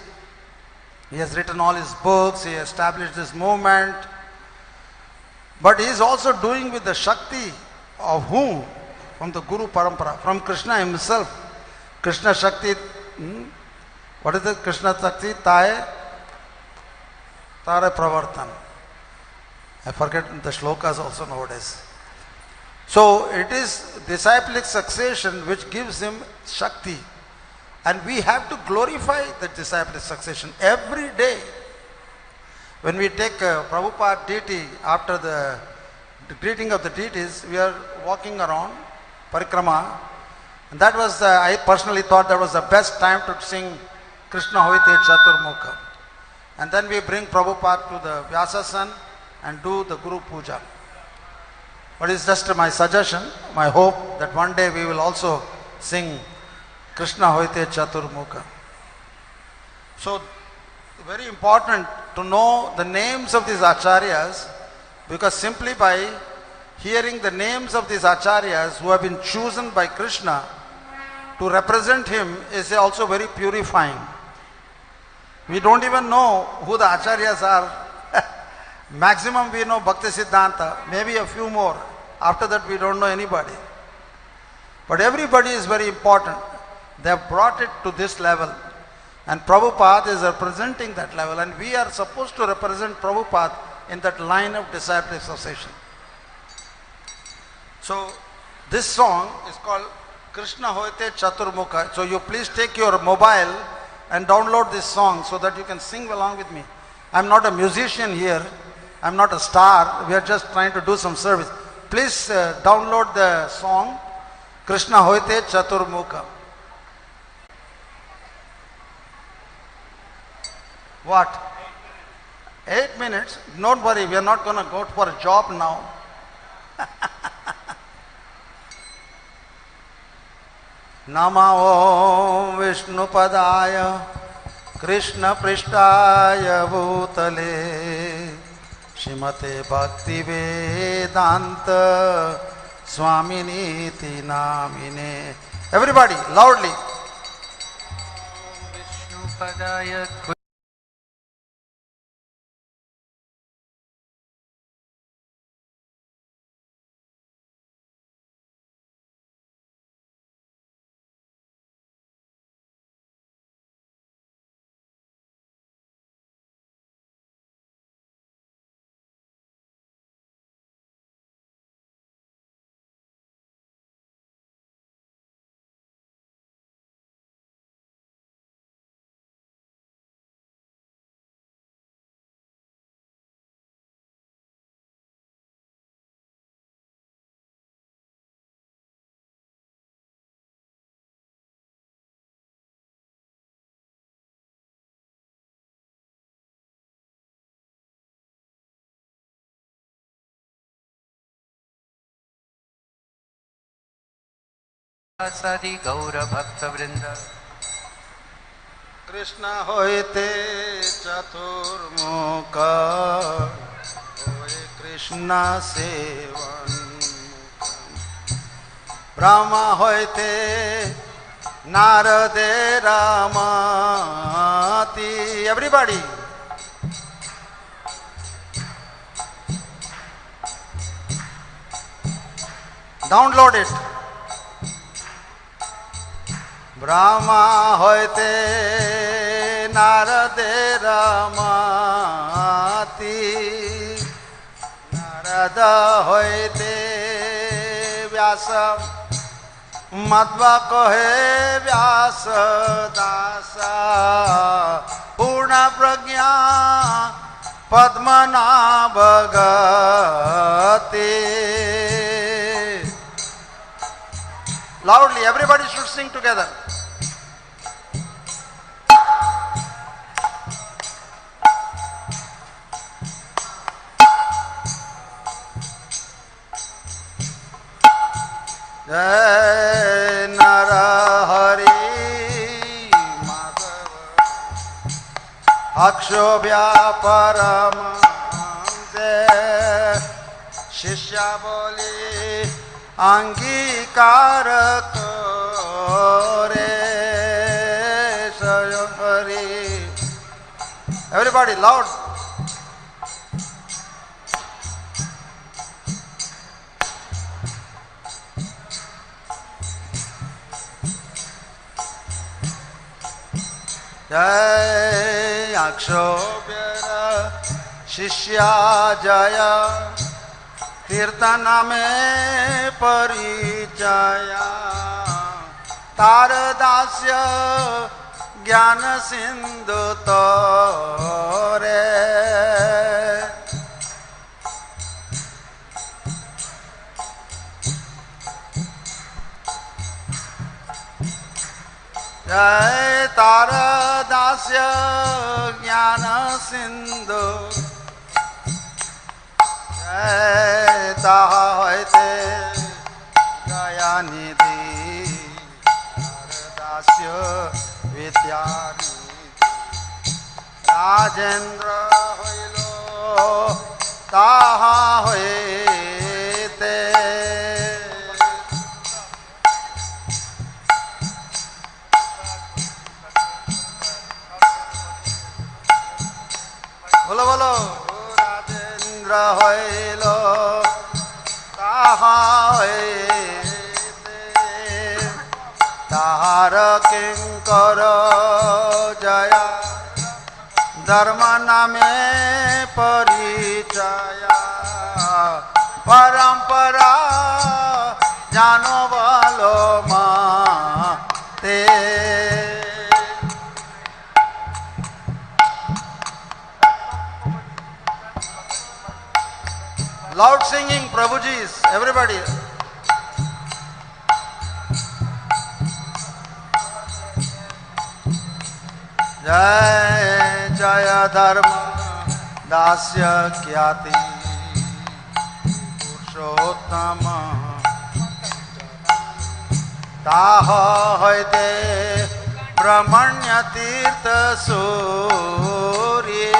He has written all his books, he established this movement. But he is also doing with the Shakti of whom? From the Guru Parampara, from Krishna himself. Krishna Shakti, what is it? Krishna Shakti, Tare Pravartan. I forget the shlokas also nowadays. So it is disciplic succession which gives him Shakti. And we have to glorify the disciplic succession every day. When we take Prabhupada deity, after the greeting of the deities, we are walking around, parikrama. And that was, I personally thought that was the best time to sing Krishna Hoite Chaturmukha. And then we bring Prabhupada to the Vyasasan and do the Guru Puja. but it's just my suggestion, my hope that one day we will also sing Krishna Hoite Chaturmukha. So, very important to know the names of these acharyas, because simply by hearing the names of these acharyas who have been chosen by Krishna to represent him is also very purifying. We don't even know who the acharyas are. Maximum we know Bhaktivedanta, maybe a few more. After that we don't know anybody. But everybody is very important. They have brought it to this level. And Prabhupada is representing that level. And we are supposed to represent Prabhupada in that line of disciple association. So this song is called Krishna Hoite Chaturmukha. So you please take your mobile and download this song so that you can sing along with me. I'm not a musician here. I'm not a star. We are just trying to do some service. Please download the song Krishna Hoite Chaturmukha. What? 8 minutes? Don't worry, we are not going to go for a job now. Nama Om Vishnupadaya Krishna Prishtaya Bhutale Shrimate Bhaktivedanta Swaminiti Namine. Everybody, loudly. Vishnupadaya Sadi Gaura Bhaktivedanta Krishna Hoite Chaturmukha Hoye Krishna Sevan Brahma Hoite Narade Ramati. Everybody. Download it. Brahma hoite Narade Ramati Narada hoite Vyasa Madhva kohe Vyasa Dasa Purna Pragya Padmanabhagati. Loudly, everybody should sing together. Jai Narahari Madhava Akshobhya Paramhamse Shishya Boli Angikar Kore Sayamari. Everybody loud. Jai Akshobhyara Shishya Jaya Kirtaname Parichaya Taradasya Jnana Sindhu Tore. Jai Taradasya Jnana Sindhu Jai Taha Hoite निधि दास्य विद्यानिधि राजेंद्र হইল তাহা হইতে বলো বলো রাজেন্দ্র হইল তাহা হইতে তাহার কিঙ্কর জয়া धर्म नामे परिचय परंपरा जानो वालो माते loud singing Prabhuji's everybody जय जय धर्म दास्य ख्याति पुरुषोत्तम ताह हृदे ब्रह्मण्य तीर्थ सूर्य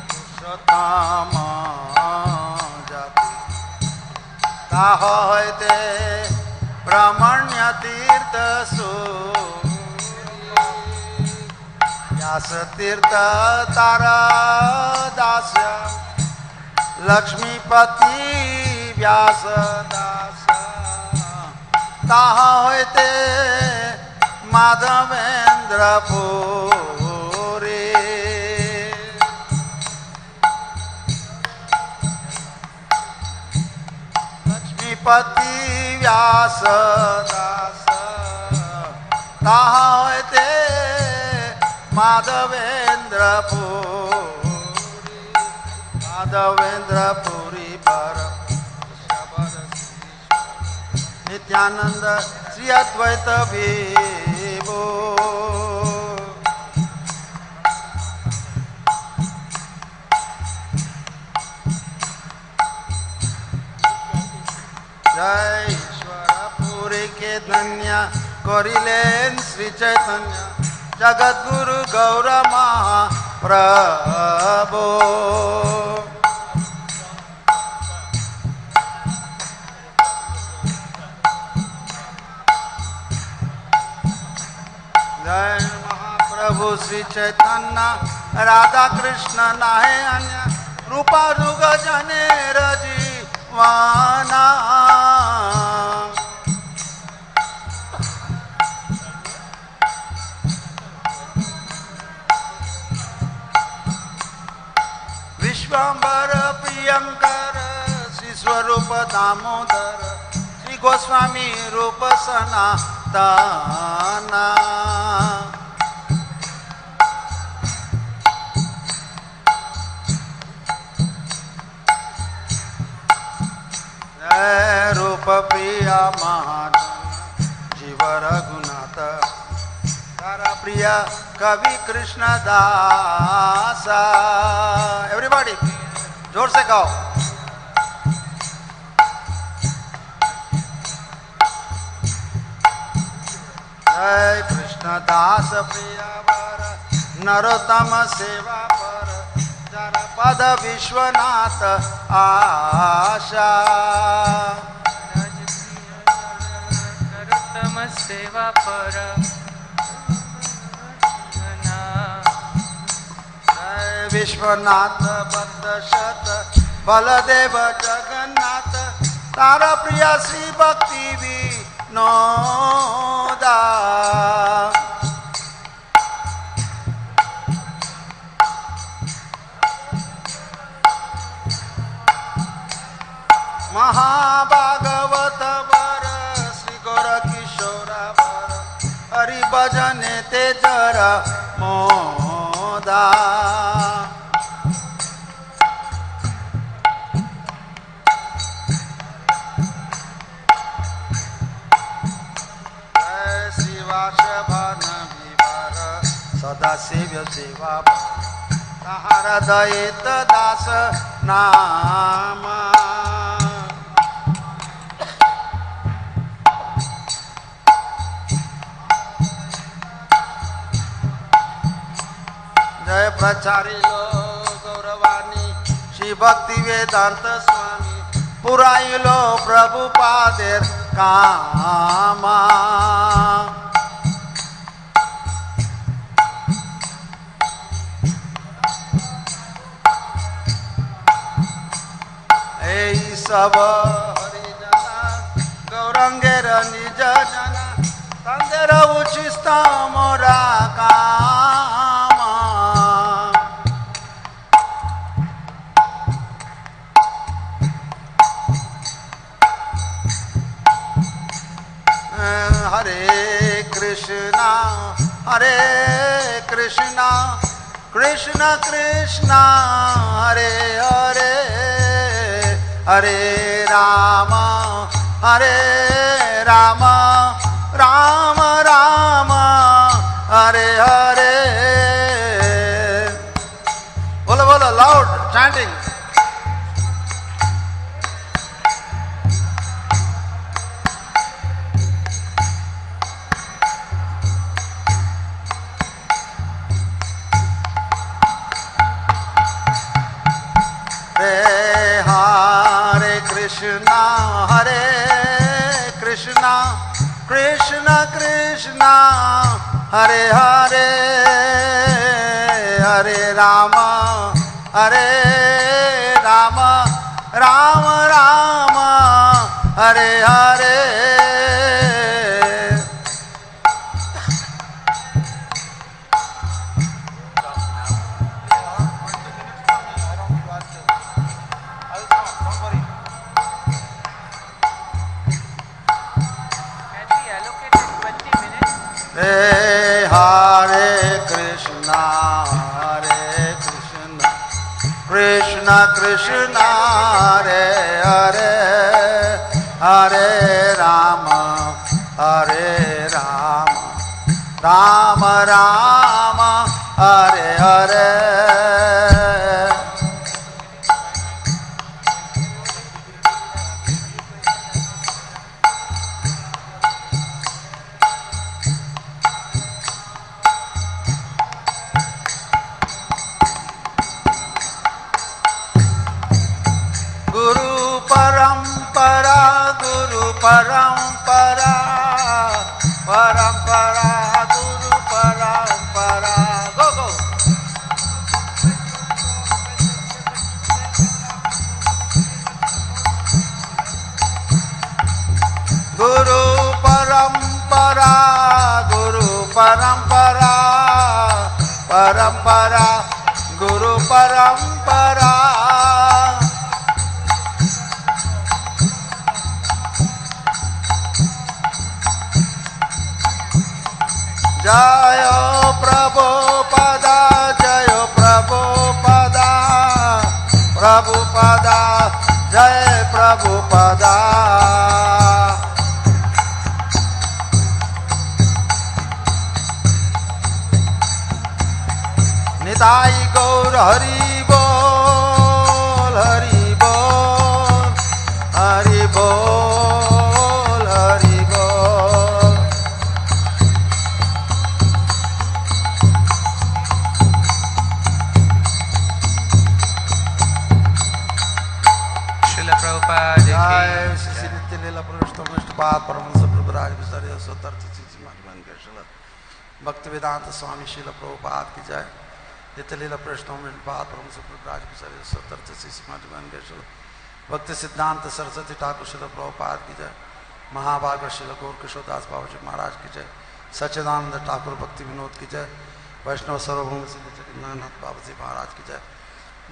पुरुषोत्तम जाति ताह हृदे ब्रह्मण्य तीर्थ व्यास तीर्थ तारा दास लक्ष्मीपति व्यास दास ताहा होते माधवेंद्र पुरी लक्ष्मीपति व्यास दास ताहा होते माधवेंद्र पुरी पर नित्यानंद श्री अद्वैत विभो जय ईश्वर पुरी के धन्य करिलेन श्री चैतन्य जगत गुरु गौर महाप्रभु जय महाप्रभु श्री चैतन्य राधा कृष्ण नाहे अन्य रूपा रुग जने रजीवाना विश्वंबर प्रियंकर श्री स्वरूप दामोदर श्री गोस्वामी रूप सनातना रूप प्रिया महाजन जीव रघुनाथ तारा प्रिया कवि कृष्ण दासा एवरीबॉडी जोर से गाओ जय कृष्ण दास प्रिया वर नरोत्तम सेवा पर जर पद विश्वनाथ आशा नरोत्तम सेवा पर विश्वनाथ बद्ध शत बलदेव जगन्नाथ तारा प्रिया श्री भक्ति विनोदा महाभागवत वर श्री गौर किशोर वर हरि भजने ते जर मोदा सदा सेव्य सेवा ताहारा दयित दास नाम। जय प्रचारी गौरवाणी श्री भक्तिवेदांत स्वामी पुराइलो प्रभुपादेर कामा। এই সব হরিজনা গৌরাঙ্গের নিজ জনা তাদের উচিত মোরা কামা। হরে কৃষ্ণ হরে কৃষ্ণ কৃষ্ণ কৃষ্ণ হরে হরে हरे राम राम राम हरे हरे। बोलो बोलो loud chanting. Krishna Hare Krishna Krishna Krishna Hare Hare Hare Rama Rama Rama Hare Hare। Hare Krishna Krishna Krishna Hare Hare Hare Rama Rama Rama Hare Hare। परंपरा परंपरा गुरु परंपरा गो गो। गुरु परंपरा परंपरा गुरु परंपरा। जय प्रभुपादा जय प्रभुपादा प्रभुपादा जय प्रभुपादा। निताई गौर हरि बोल हरि बोल हरि बोल हरि बोल। Srila Prabhupada जय श्री नित्य लीला प्रविष्टपाद परमहंस प्रभुराज विचार्य स्वतर्थ भक्तिवेदांत स्वामी श्रील प्रभुपाद की जय। नित्य लीला प्रविष्टपाद परमहंस प्रभुराज विचार्य स्वतर्थ भक्ति सिद्धांत सरस्वती ठाकुर श्रील प्रभुपाद की जय। महाभाग श्रील गौर किशोरदास बाबू जी महाराज की जय। सच्चिदानंद ठाकुर भक्ति विनोद की जय। वैष्णव सर्वभौम श्री जगन्नाथ बाबू जी महाराज की जय।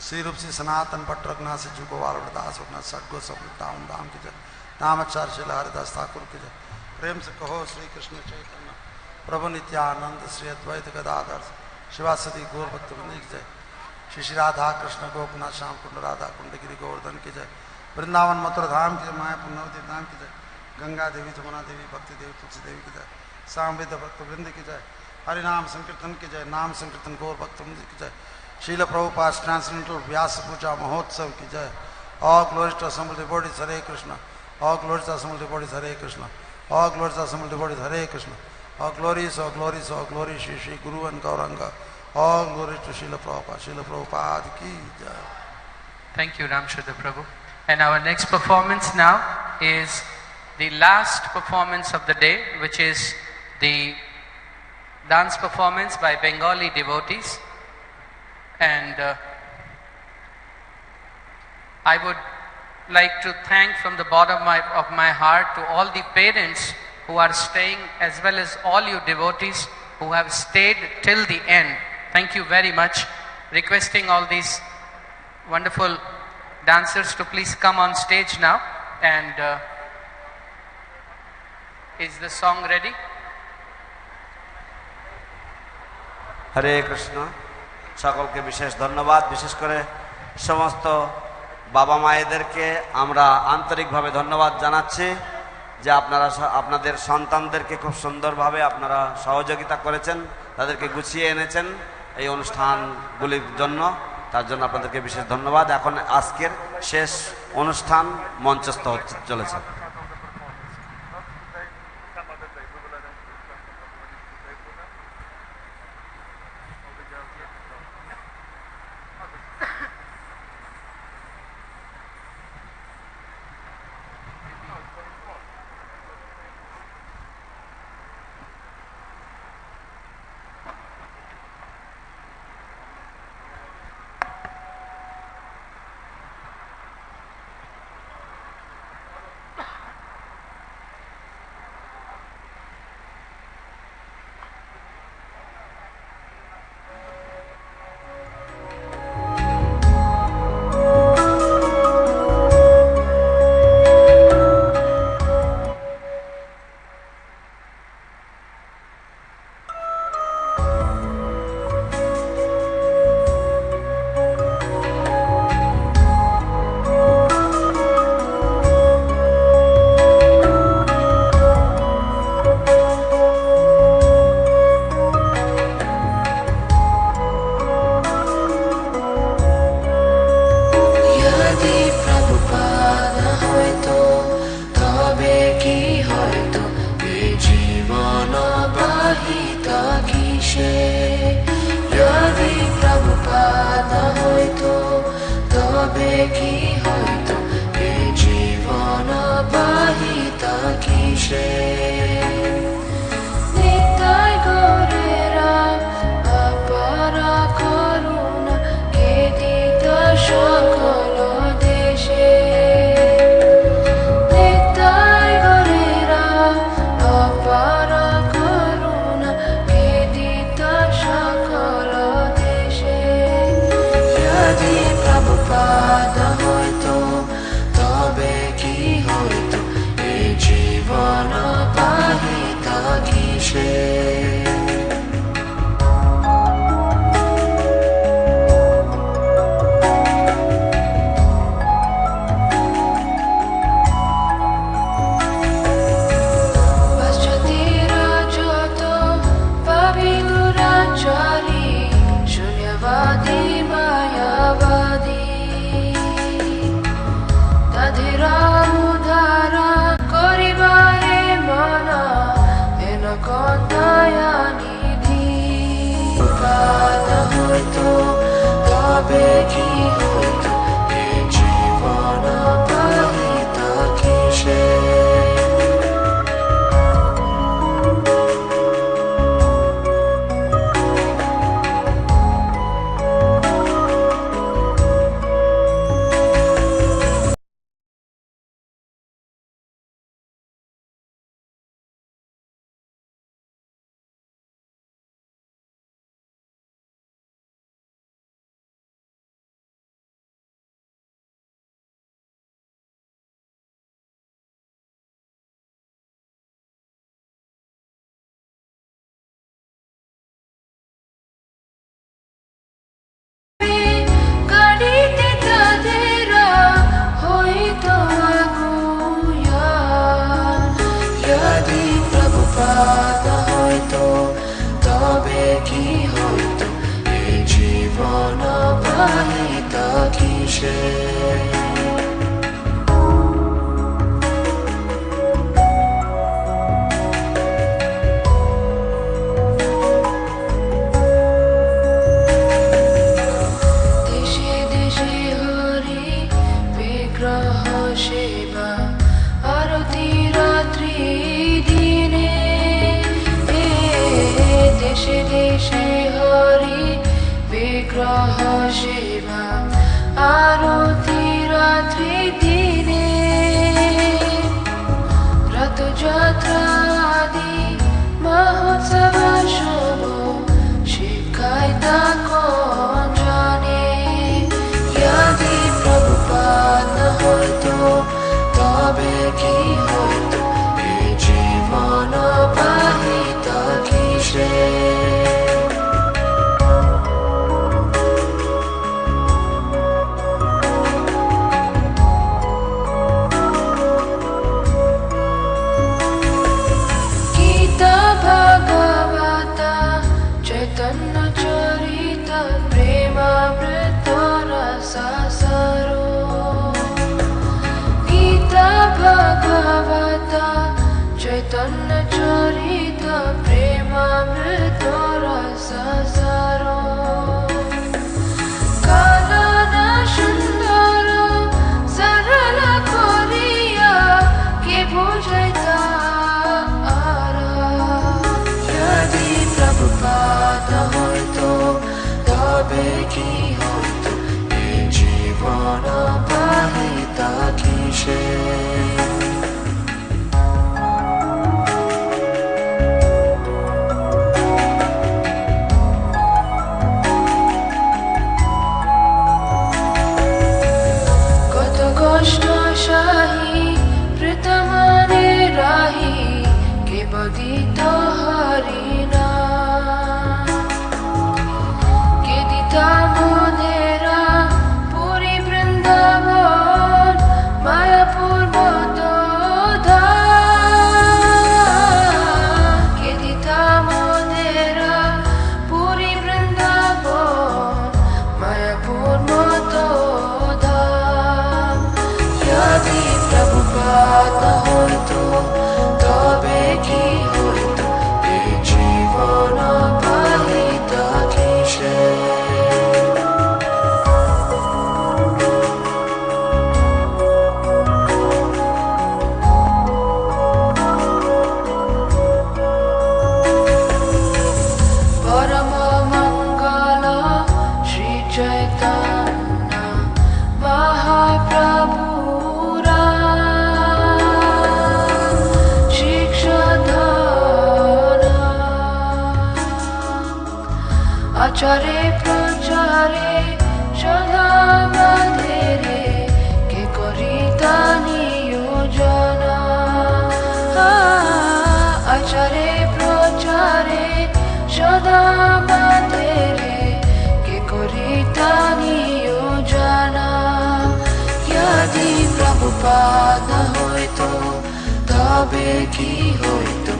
श्री रूप से सनातन पट्टरकनाथ से जुगो वालदास अपना सदगो समृद्धाम धाम की जय। नामाचार्य श्री हरिदास ठाकुर की जय। प्रेम से कहो श्री कृष्ण चैतन्य प्रभु नित्यानंद श्री अद्वैत गदाधर शिवासदी गौर भक्तवृंद की जय। श्री श्री राधा कृष्ण गोपनाथ श्याम कुंड राधा कुंडगिरी गोवर्धन की जय। वृंदावन मथुरा धाम की जय। मायापुर नवदेव धाम की जय। गंगा देवी जमुना देवी भक्ति देवी तुलसी देवी की जय। सामवेद भक्तवृंद की जय। हरिनाम संकीर्तन की जय। नाम संकीर्तन गौर भक्तवृंद की जय। Srila Prabhupada's Transcendental Vyasa Puja Mahotsav ki jai. All glories to assembled devotees, Hare Krishna. All glories to assembled devotees, Hare Krishna. All glories to assembled devotees, Hare Krishna. All glories, all glories, all glories, Shri Shri Guru and Gauranga. All glories to Srila Prabhupada. Srila Prabhupada ki jai. Thank you, Ramshuddha Prabhu. And our next performance now is the last performance of the day, which is the dance performance by Bengali devotees. And I would like to thank from the bottom of my heart to all the parents who are staying, as well as all you devotees who have stayed till the end. Thank you very much. Requesting all these wonderful dancers to please come on stage now. And is the song ready? Hare Krishna. সকলকে বিশেষ ধন্যবাদ। বিশেষ করে সমস্ত বাবা মায়েদেরকে আমরা আন্তরিকভাবে ধন্যবাদ জানাচ্ছি যে আপনারা আপনাদের সন্তানদেরকে খুব সুন্দরভাবে আপনারা সহযোগিতা করেছেন, তাদেরকে গুছিয়ে এনেছেন এই অনুষ্ঠানগুলির জন্য। তার জন্য আপনাদেরকে বিশেষ ধন্যবাদ। এখন আজকের শেষ অনুষ্ঠান মঞ্চস্থ হতে চলেছে। জীবন বাহিত কিসে দেশে দেশে হরি বিগ্রহ সেবা আরতি রাত্রি দিনে দেশে দেশে হরি বিগ্রহ সেবা আরতি রাত্রি দিনে রথযাত্রা আদি মহোৎসব শুভ শিখায় তা কোন জানে যদি প্রভুপাদ না হইতো তবে কি হইতো এই জীবন বাহিত কিসে গীতা ভাগবতা চৈতন্য চরিত প্রেমামৃত রসাসারো গীতা ভাগবতা চৈতন্য চরিত প্রেমামৃত রসাসারো কানন সুন্দর সরল করিয়া কে বুঝাইতা যদি প্রভুপাদ হইতো তবে কি হইতো এই জীবন বাহিত কিসে কত কষ্ট সাহি প্রীতমনে রাহি কে বদিত হরিনা কে দিতা মোদেরা পুরী বৃন্দাবন মায়াপুর মতোধা কে দিতা মোদেরা পুরী বৃন্দাবন মায়াপুর মতোধা যদি প্রভুপাদ না হইতো তবে কি হইতো এই জীবন বাহিত কিসে পরম মঙ্গল শ্রী চৈতন্য মহাপ্রভুরা শিক্ষাধর আচারে প্রচারে সদা বাঁধেরে কে করিতা নিয়োজনা আচারে প্রচারে সদা বাঁধেরে কে করিতা নিয়োজনা যদি প্রভুপাদ না হইতো তবে কি হইতো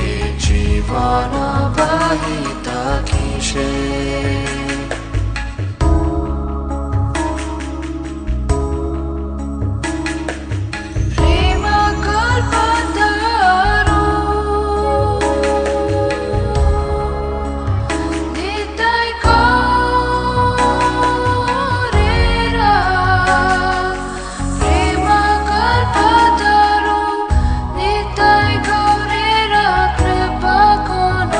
এই জীবন বাহিত কিসে প্রেম কল্পতরু নিতাই করেরা প্রেম কল্পতরু নিতাই করেরা কৃপা কোন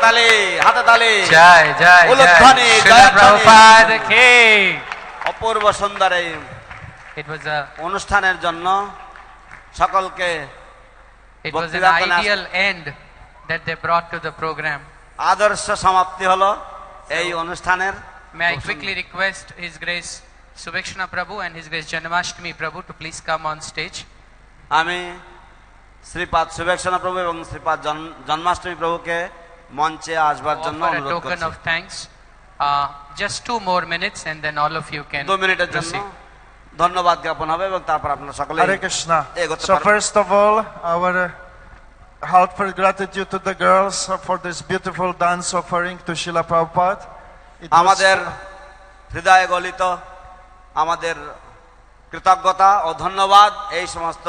তালি, হাতে তালি। জয় জয় উলুধ্বনি, জয় শিলা জয়ধ্বনি। প্রভুপাদ কি। অপূর্ব সুন্দর এই It was a অনুষ্ঠানের জন্য সকলকে it was an Bhaktivedanta ideal end that they brought to the program. আদর্শ সমাপ্তি হলো এই অনুষ্ঠানের। May I quickly request His Grace Subhakshana Prabhu and His Grace Janmastami Prabhu to please come on stage. আমি শ্রীপাদ সুবেক্ষণা প্রভু এবং শ্রীপাদ জন্মাষ্টমী প্রভুকে মঞ্চে আসবার জন্য Offer a অনুরোধ token করছি। of thanks. Just 2 more minutes and then all of you can 2 মিনিটের জন্য proceed. ধন্যবাদ জ্ঞাপন হবে এবং তারপর আপনারা সকলে Hare Krishna. এগোতে So পারবেন। first of all, our heartfelt gratitude to the girls for this beautiful dance offering to Srila Prabhupada. It was- আমাদের হৃদয়ে গলিত আমাদের কৃতজ্ঞতা ও ধন্যবাদ এই সমস্ত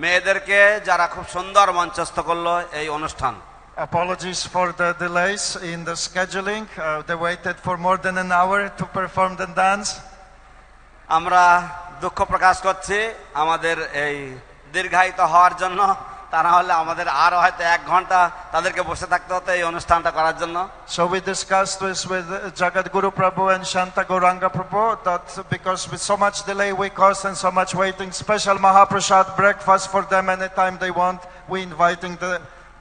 মেয়েদেরকে যারা খুব সুন্দর মঞ্চস্থ করলো এই অনুষ্ঠান। Apologies for the delays in the scheduling. They waited for more than an hour to perform the dance. আমরা দুঃখ প্রকাশ করছি আমাদের এই দীর্ঘায়িত হওয়ার জন্য। তা না হলে আমাদের আরো হয়তো 1 ঘন্টা তাদেরকে বসে থাকতে হতো এই অনুষ্ঠানটা করার জন্য। So we discussed this with Jagat Guru Prabhu and Shanta Gauranga Prabhu that because with so much delay we caused and so much waiting, special Mahaprasad breakfast for them anytime they want. We inviting the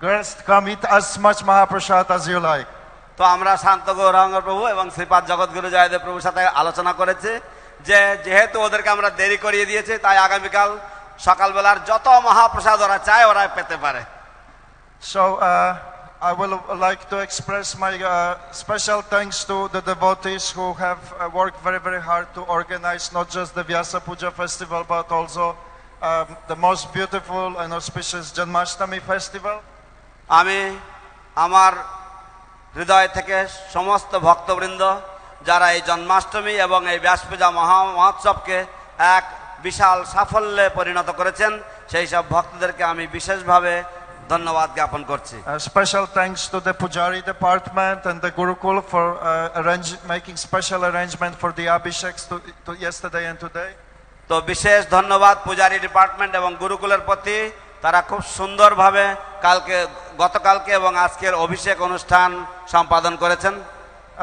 girls to come eat as much Mahaprasad as you like. তো আমরা শান্ত গৌরাঙ্গ প্রভু এবং শ্রীপাদ জগৎগুরু জয়দেব প্রভুর সাথে আলোচনা করেছি যে যেহেতু ওদেরকে আমরা দেরি করিয়ে দিয়েছি তাই আগামীকাল সকালবেলার যত মহাপ্রসাদ ওরা চায় ওরা পেতে পারে। So I will like to express my special thanks to the devotees who have worked very, very hard to organize not just the Vyasa Puja festival but also the most beautiful and auspicious Janmastami festival. আমি আমার হৃদয় থেকে সমস্ত ভক্তবৃন্দ যারা এই জন্মাষ্টমী এবং এই ব্যাস পূজা মহোৎসবকে এক বিশাল সাফল্যে পরিণত করেছেন সেই সব ভক্তদেরকে আমি বিশেষভাবে ধন্যবাদ জ্ঞাপন করছি। Special thanks to the Pujari department and the Gurukul for making special arrangement for the Abhisheks to yesterday and today. তো বিশেষ ধন্যবাদ পূজারি ডিপার্টমেন্ট এবং গুরুকুলের প্রতি। তারা খুব সুন্দরভাবে গতকালকে এবং আজকের অভিষেক অনুষ্ঠান সম্পাদন করেছেন।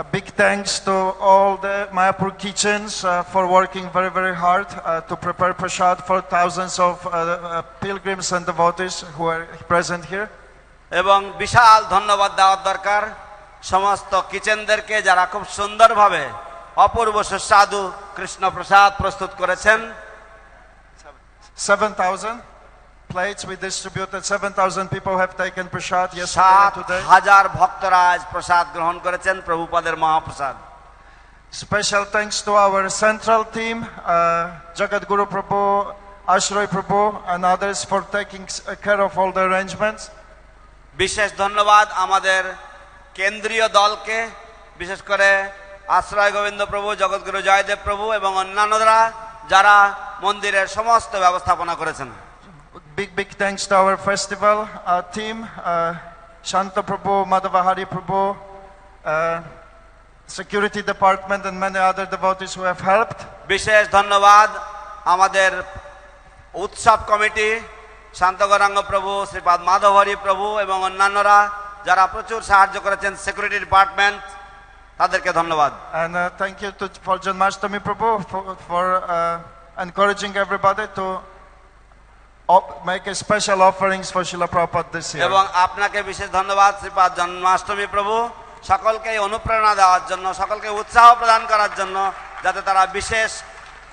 A big thanks to all the Mayapur kitchens for working very, very hard to prepare prasad for thousands of pilgrims and devotees who are present here. এবং বিশাল ধন্যবাদ দেওয়ার দরকার সমস্ত কিচেনদেরকে যারা খুব সুন্দরভাবে অপূর্ব সুস্বাদু কৃষ্ণ প্রসাদ প্রস্তুত করেছেন। 7,000 plates we distributed. 7,000 people have taken prasad yesterday and today. 7,000 ভক্তরা আজ প্রসাদ গ্রহণ করেছেন প্রভুপাদের মহাপ্রসাদ। Special thanks to our central team, Jagat Guru Prabhu, Ashray Prabhu and others for taking care of all the arrangements. বিশেষ ধন্যবাদ আমাদের কেন্দ্রীয় দলকে, বিশেষ করে আশ্রয় গোবিন্দ প্রভু, জগৎগুরু জয়দেব প্রভু এবং অন্যান্যরা যারা মন্দিরের সমস্ত ব্যবস্থাপনা করেছেন। Big thanks to our festival team, Shanta Prabhu, Madhavahari Prabhu, security department and many other devotees who have helped. বিশেষ ধন্যবাদ আমাদের উৎসব কমিটি, শান্ত গৌরাঙ্গ প্রভু, শ্রীপাদ মাধবহরি প্রভু এবং অন্যান্যরা যারা প্রচুর সাহায্য করেছেন, সিকিউরিটি ডিপার্টমেন্ট, তাদেরকে ধন্যবাদ। And thank you for Janmastami Prabhu for encouraging everybody to make a special offerings for Srila Prabhupada this year. এবং আপনাকে বিশেষ ধন্যবাদ শ্রীপাদ জন্মাষ্টমী প্রভু সকলকে অনুপ্রেরণা দেওয়ার জন্য, সকলকে উৎসাহ প্রদান করার জন্য যাতে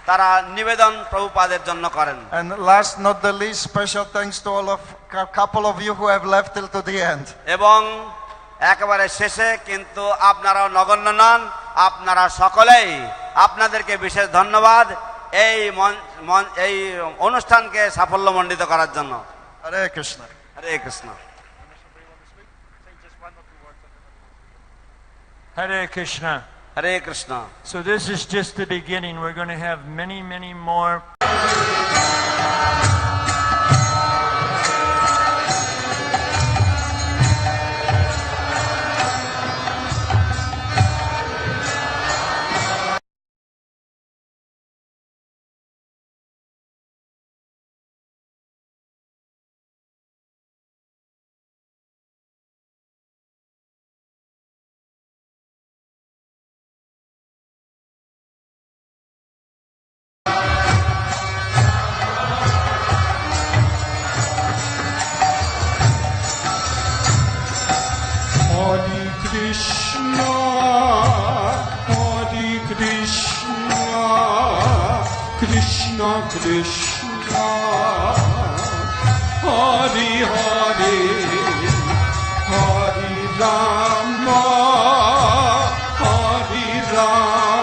তারা নিবেদন প্রভুপাদের জন্য করেন। And last not the least, special thanks to all of a couple of you who have left till to the end. এবং একেবারে শেষে কিন্তু আপনারাও নগণ্য নন, আপনারা সকলেই, আপনাদেরকে বিশেষ ধন্যবাদ এই অনুষ্ঠানকে সাফল্যমণ্ডিত করার জন্য। হরে কৃষ্ণ। হরে Krishna. Hare Krishna. Hare Krishna. So this is just the beginning. We're going to have many, many more Krishna, Hare Krishna, Krishna Krishna, Hare Hare, Hare Rama, Hare Rama.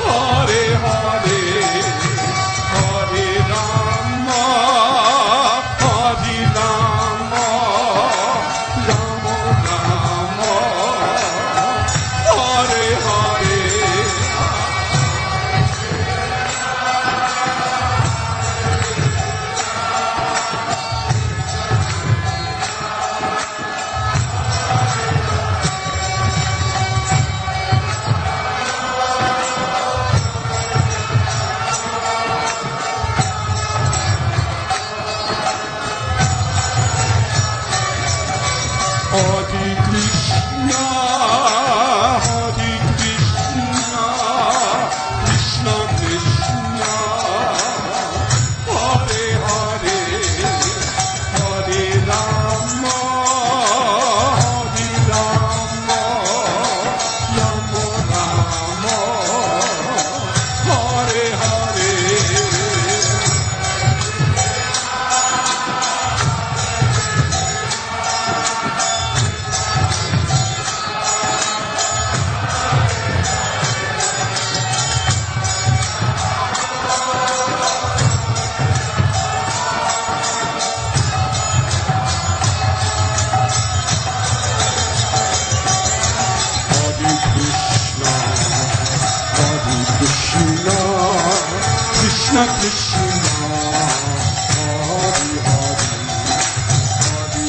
Hare Hare, Hare Rama, Hare Rama, Rama Rama, Hare Hare. Hare Krishna, Hare Krishna, Krishna Krishna, Hare Hare, Hare Rama, Hare Rama, Rama Rama, Hare Hare. Hare Krishna, Hare Krishna, Krishna Krishna, Hare Hare, Hare Rama,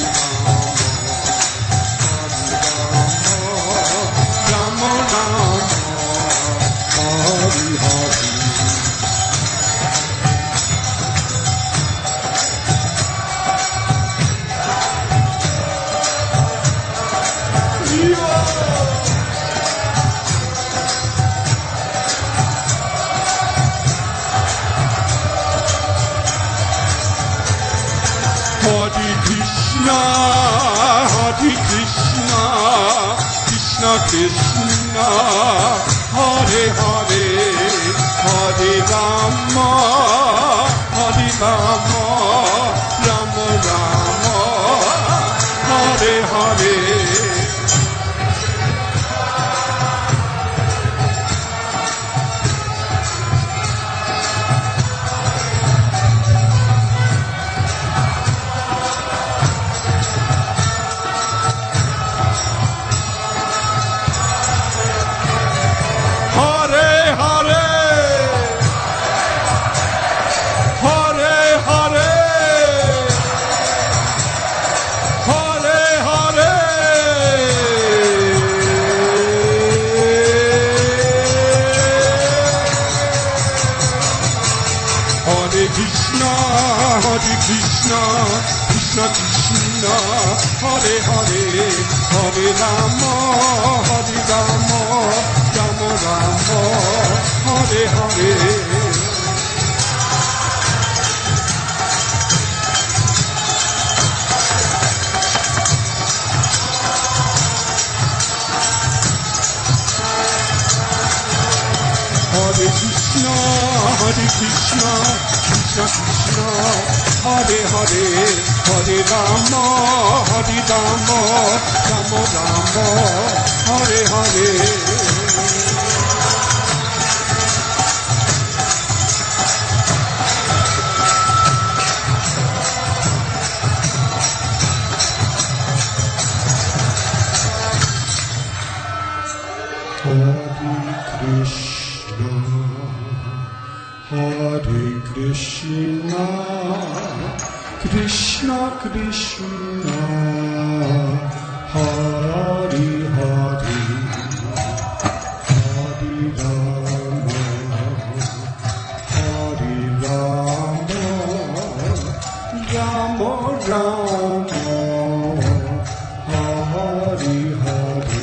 Hare Rama, Rama Rama, Hare Hare. Hare Krishna, Hare Krishna, Krishna Krishna, Hare Hare, Hare Rama, Hare Rama, Rama Rama, Hare Hare. Hare Hare, Hare Hare, Hare Hare. Hare Krishna, Hare Krishna, Krishna Krishna, Hare Hare, Hare Rama, Hare Rama, Rama Rama, Hare Hare. Hare Krishna, Hare Krishna, Krishna Krishna, Hare Hare, Hare Rama, Hare Rama, Rama Rama, Hare Hare. Hare Krishna, Krishna Krishna, Hare Hare, Hare Rama, Hare Rama, Rama Rama, Hare Hare.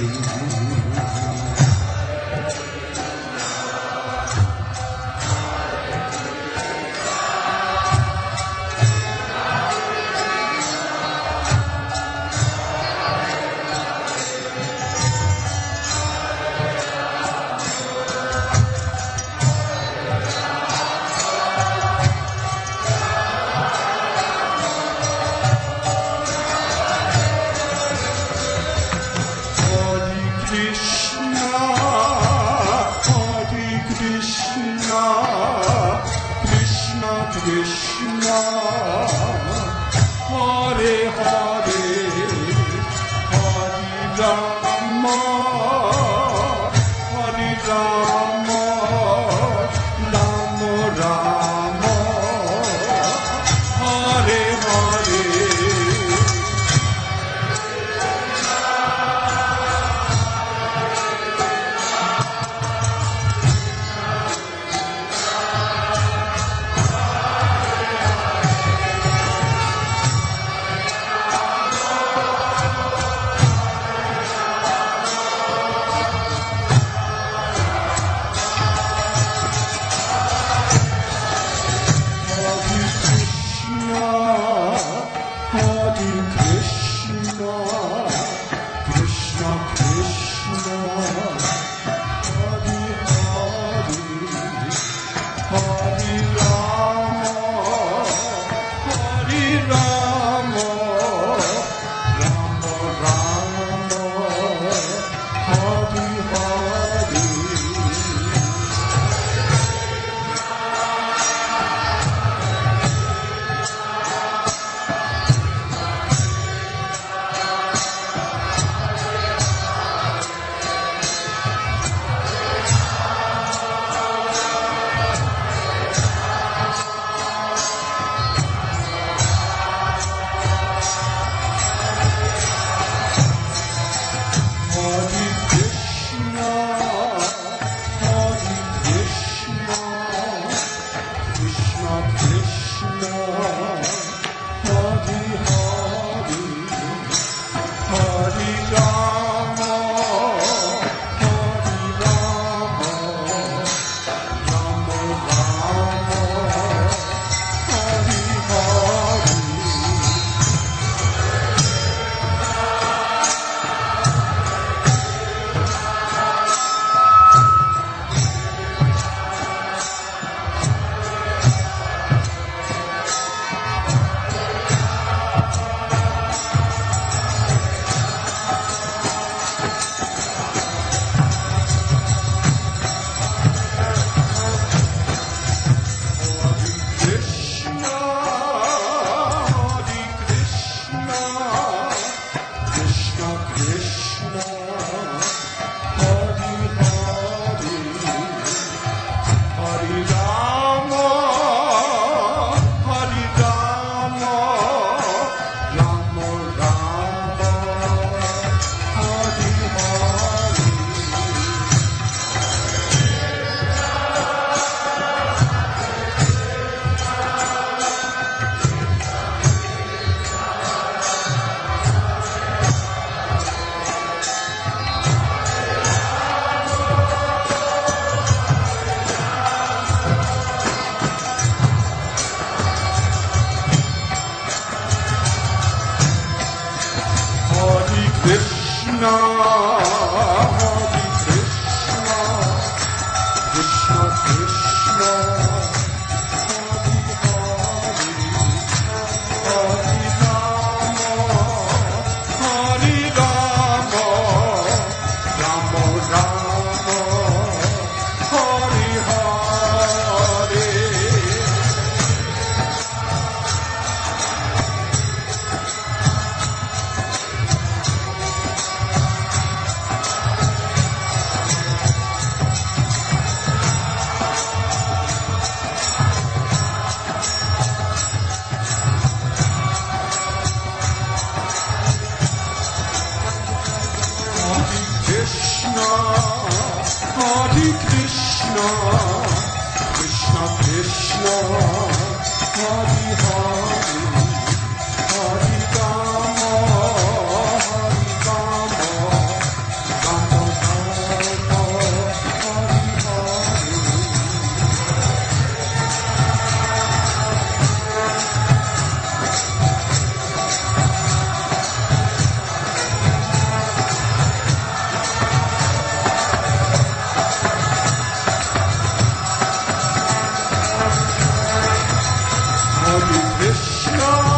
Krishna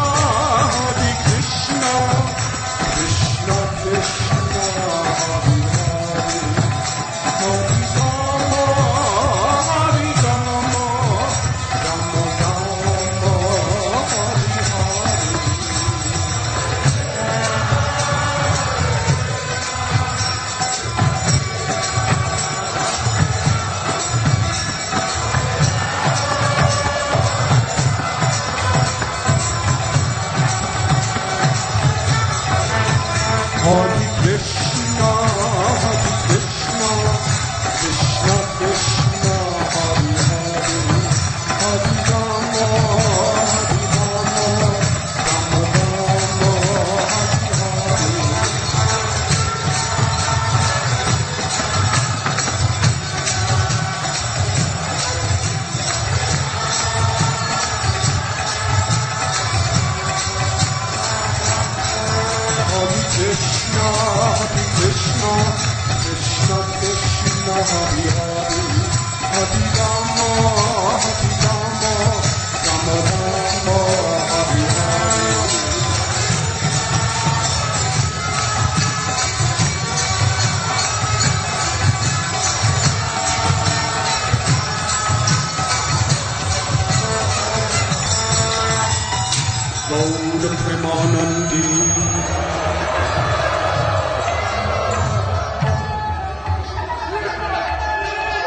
Gauram Premanandi.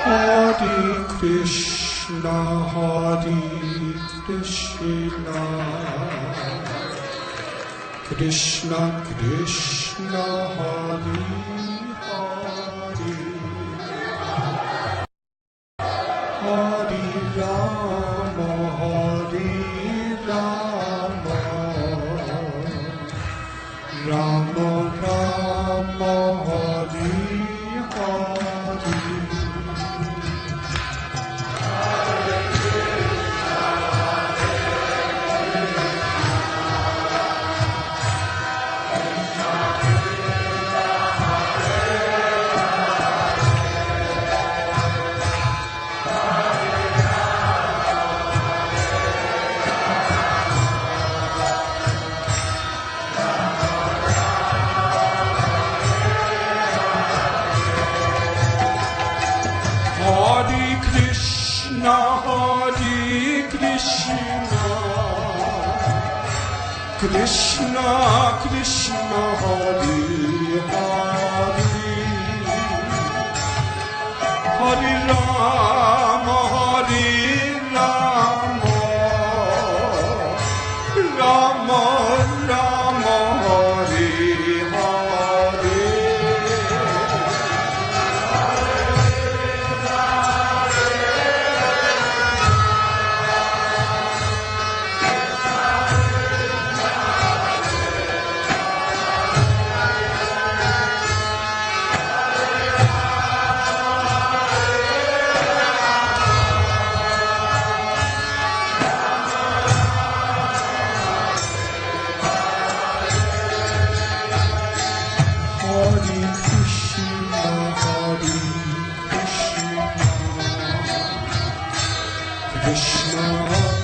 Hare Krishna, Hare Krishna, Krishna Krishna, Hare Hare, Hare Rama, Hare Rama, Rama Rama, Hare Hare. Krishna Krishna, Hare Hare, Hare Rama, Hare Rama, Rama Rama, Hare Hare. Krishna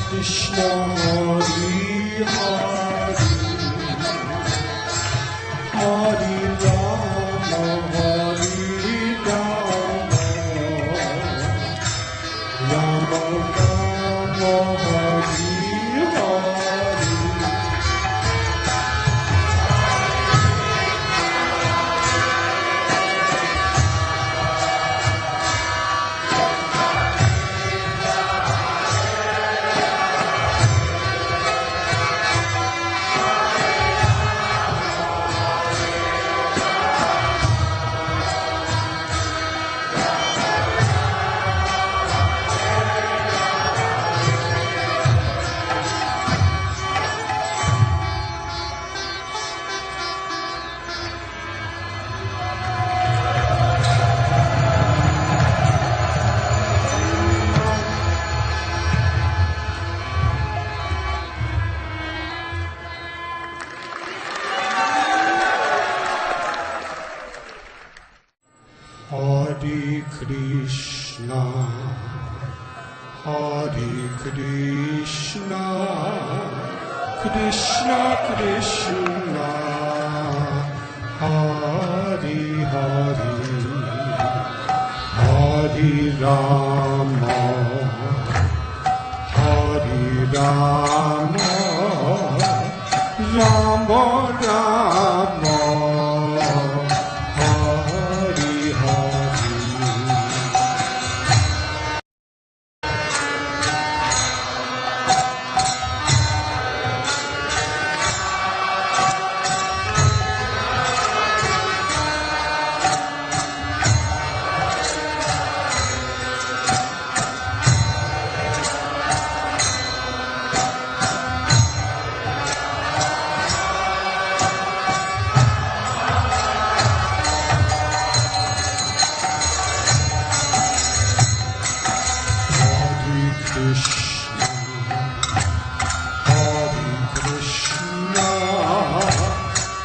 Krishna, Hare Hare, Hare Rama, Hare Rama, Rama Rama, Hare Hare. Hare Krishna, Hare Krishna, Krishna Krishna, Hare Hare, Hare Rama, Hare Rama, Rama Rama,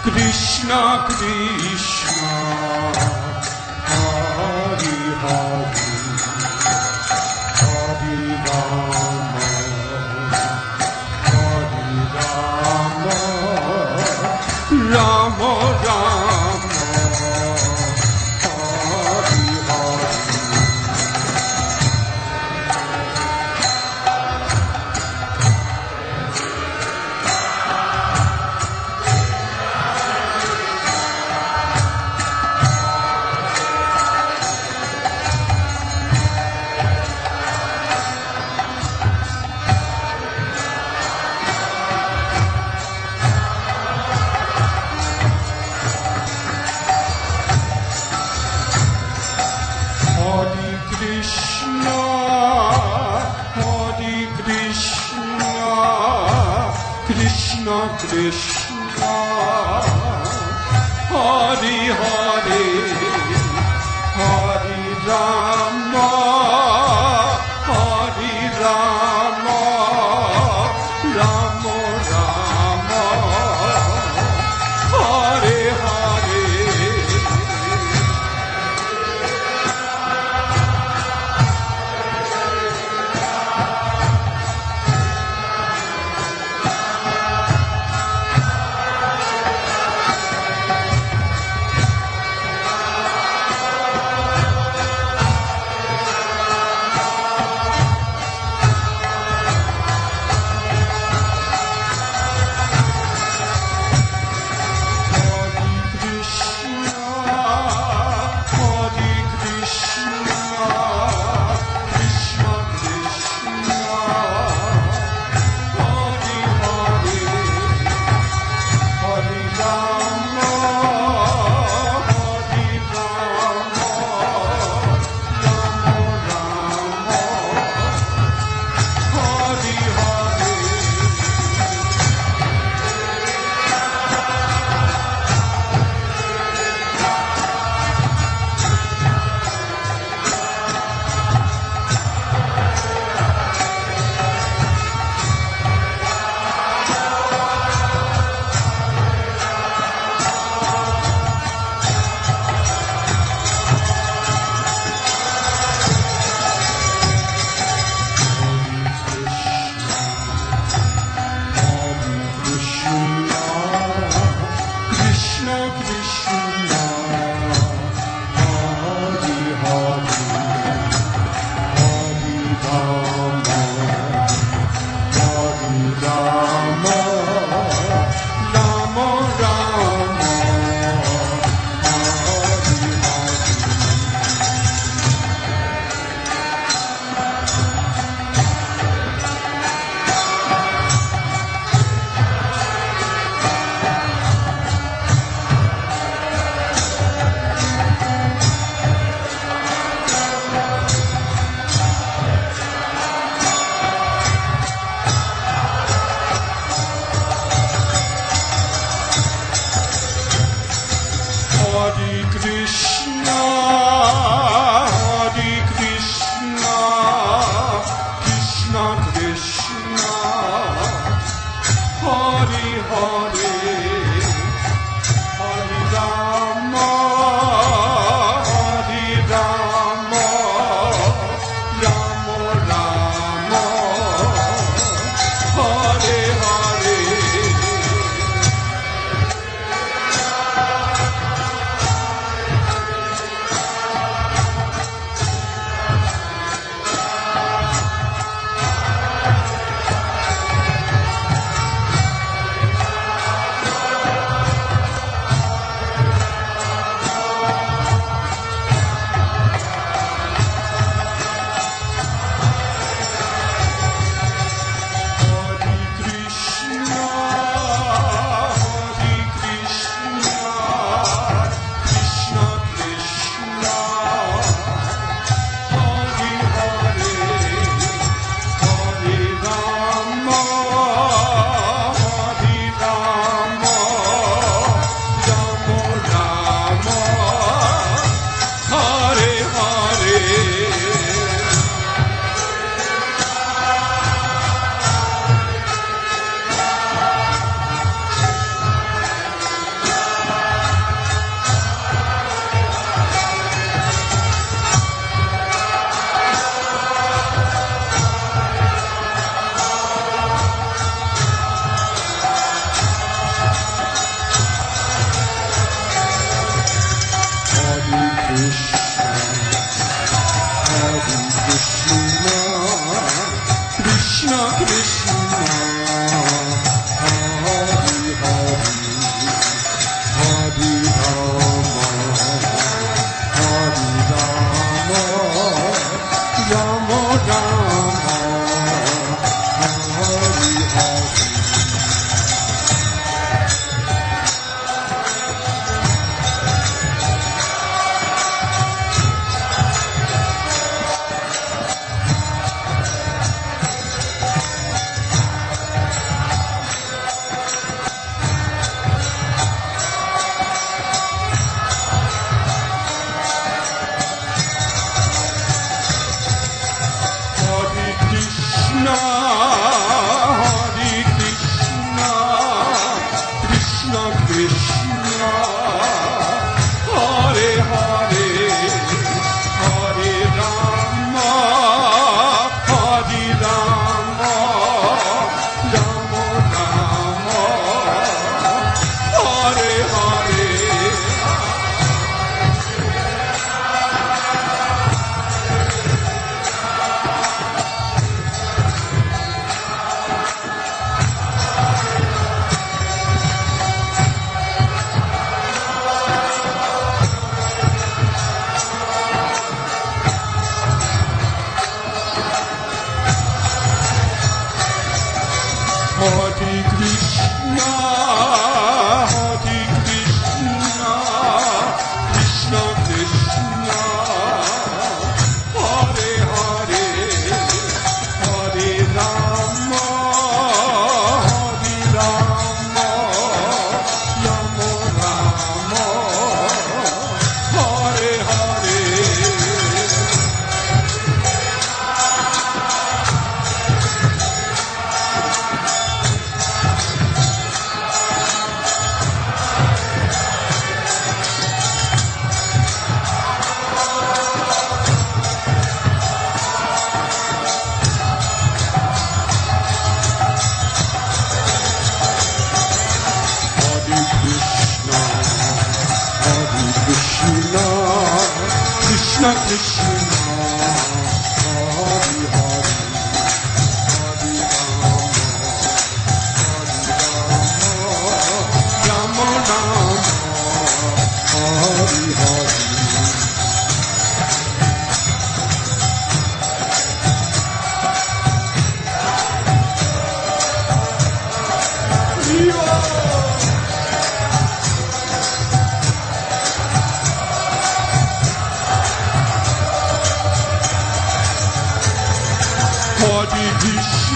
Krishna Krishna, Hare Hare. Krishna, Hare Krishna, Krishna Krishna, Hare Hare, Hare Rama, Hare Rama, Rama Rama, Hare Hare.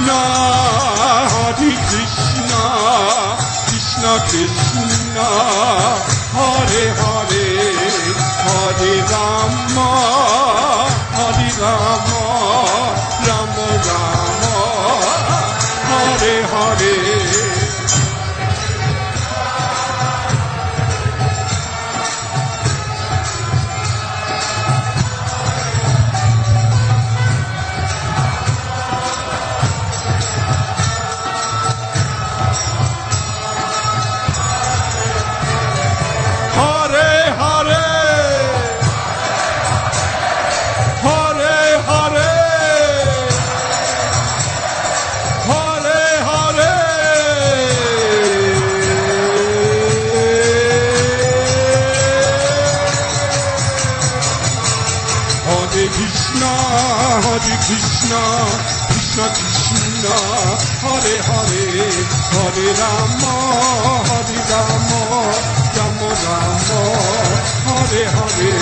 Krishna, Hare Krishna, Krishna Krishna, Hare Hare, Hare Rama, Hare Rama, Rama Rama, Hare Hare. Krishna, Krishna Krishna, Hare Hare, Hare Rama, Hare Rama, Rama Rama, Hare Hare.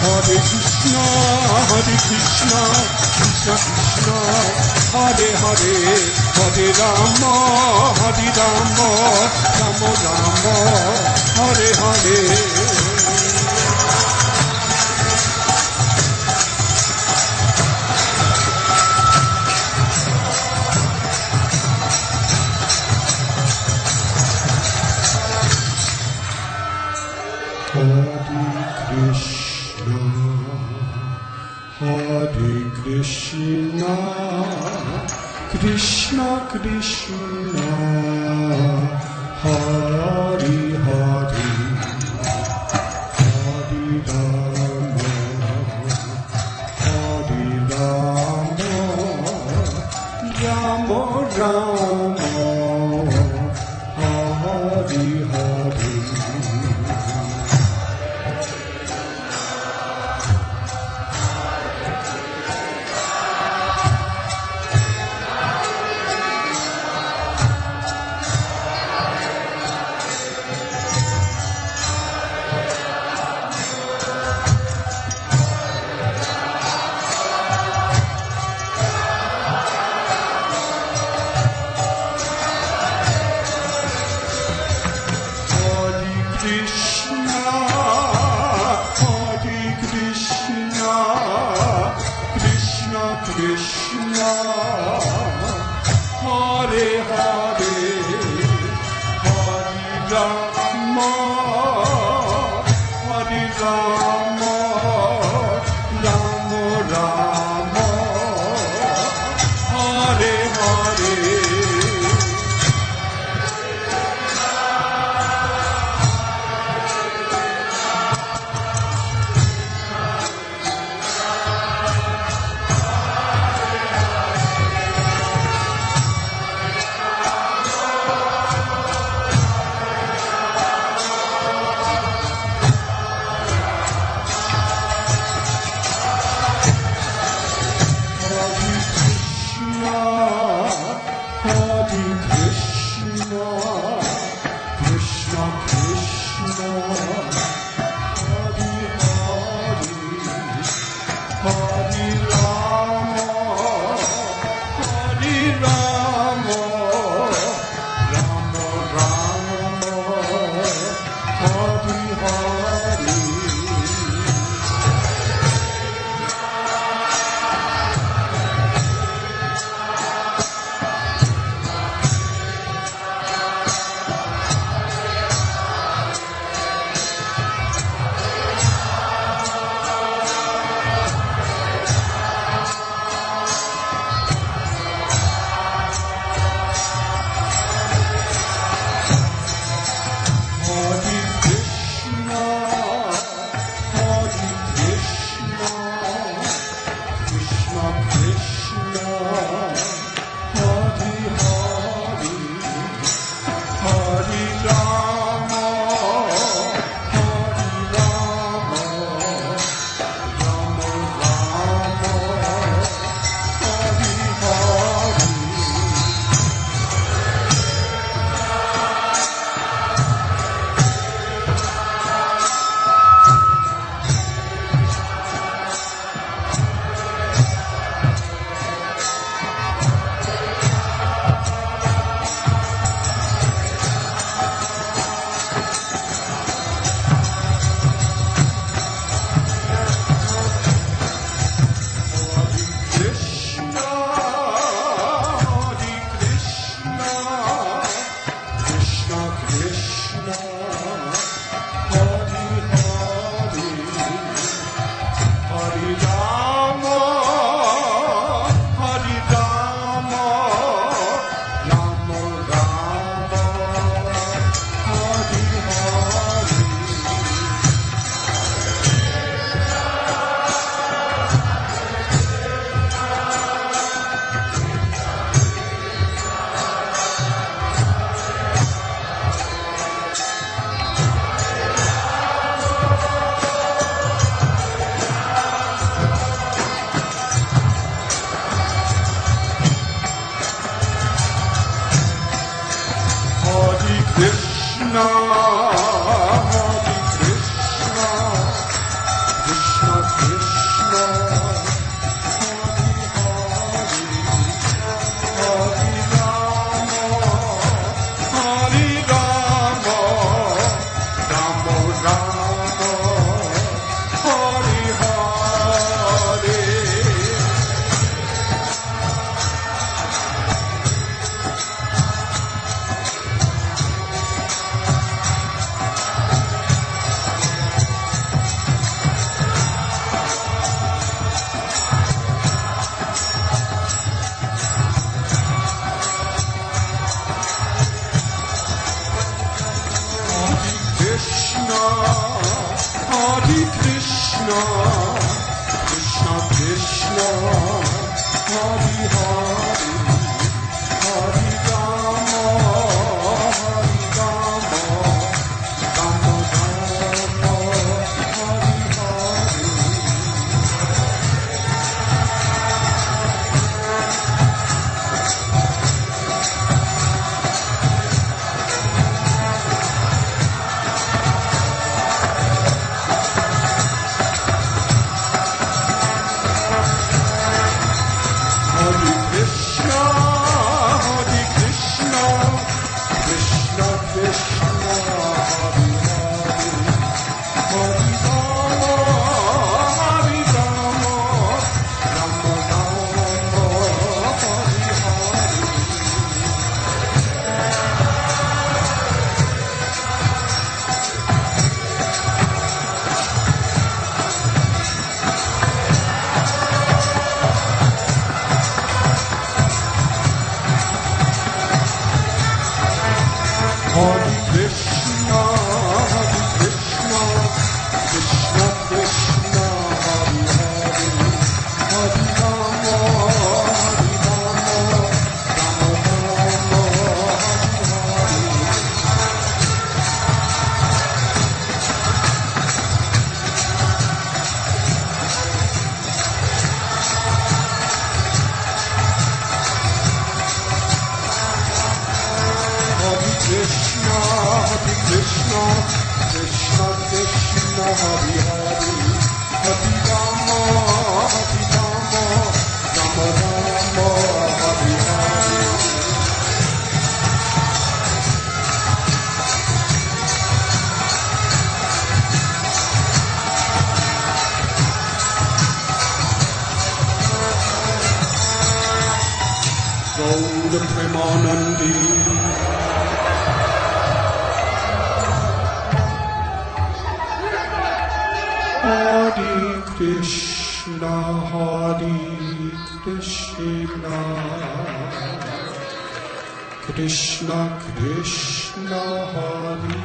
Hare Krishna, Krishna Krishna, Hare Hare, Hare Rama, Rama Rama, Hare Hare. Hare Krishna, Krishna Krishna, Hare Hare, Hare Rama, Hare Rama, Rama Rama, Hare Hare. Krishna, Krishna Krishna, Hare Rama, Hare Rama, Rama Rama, Hare Hare. Krishna, Hare Krishna, Krishna Krishna, Hare Hare, Hare Rama, Hare Rama, Rama Rama, Hare Hare. Hare Krishna, Hare Krishna, Krishna Krishna, Hare Hare, Hare Rama, Hare Rama, Rama Rama, Hare Hare. Hare Krishna, Hare Krishna, Krishna Krishna, Hare Hare, Hare Rama, Hare Rama, Rama Rama, Hare Hare Krishna, Hare Krishna, Krishna Krishna, Hare Hare, Hare Rama, Hare Rama, Rama Rama, Hare Hare. Gaura Premanandi. Hare Krishna, Hare Krishna, Krishna Krishna, Hare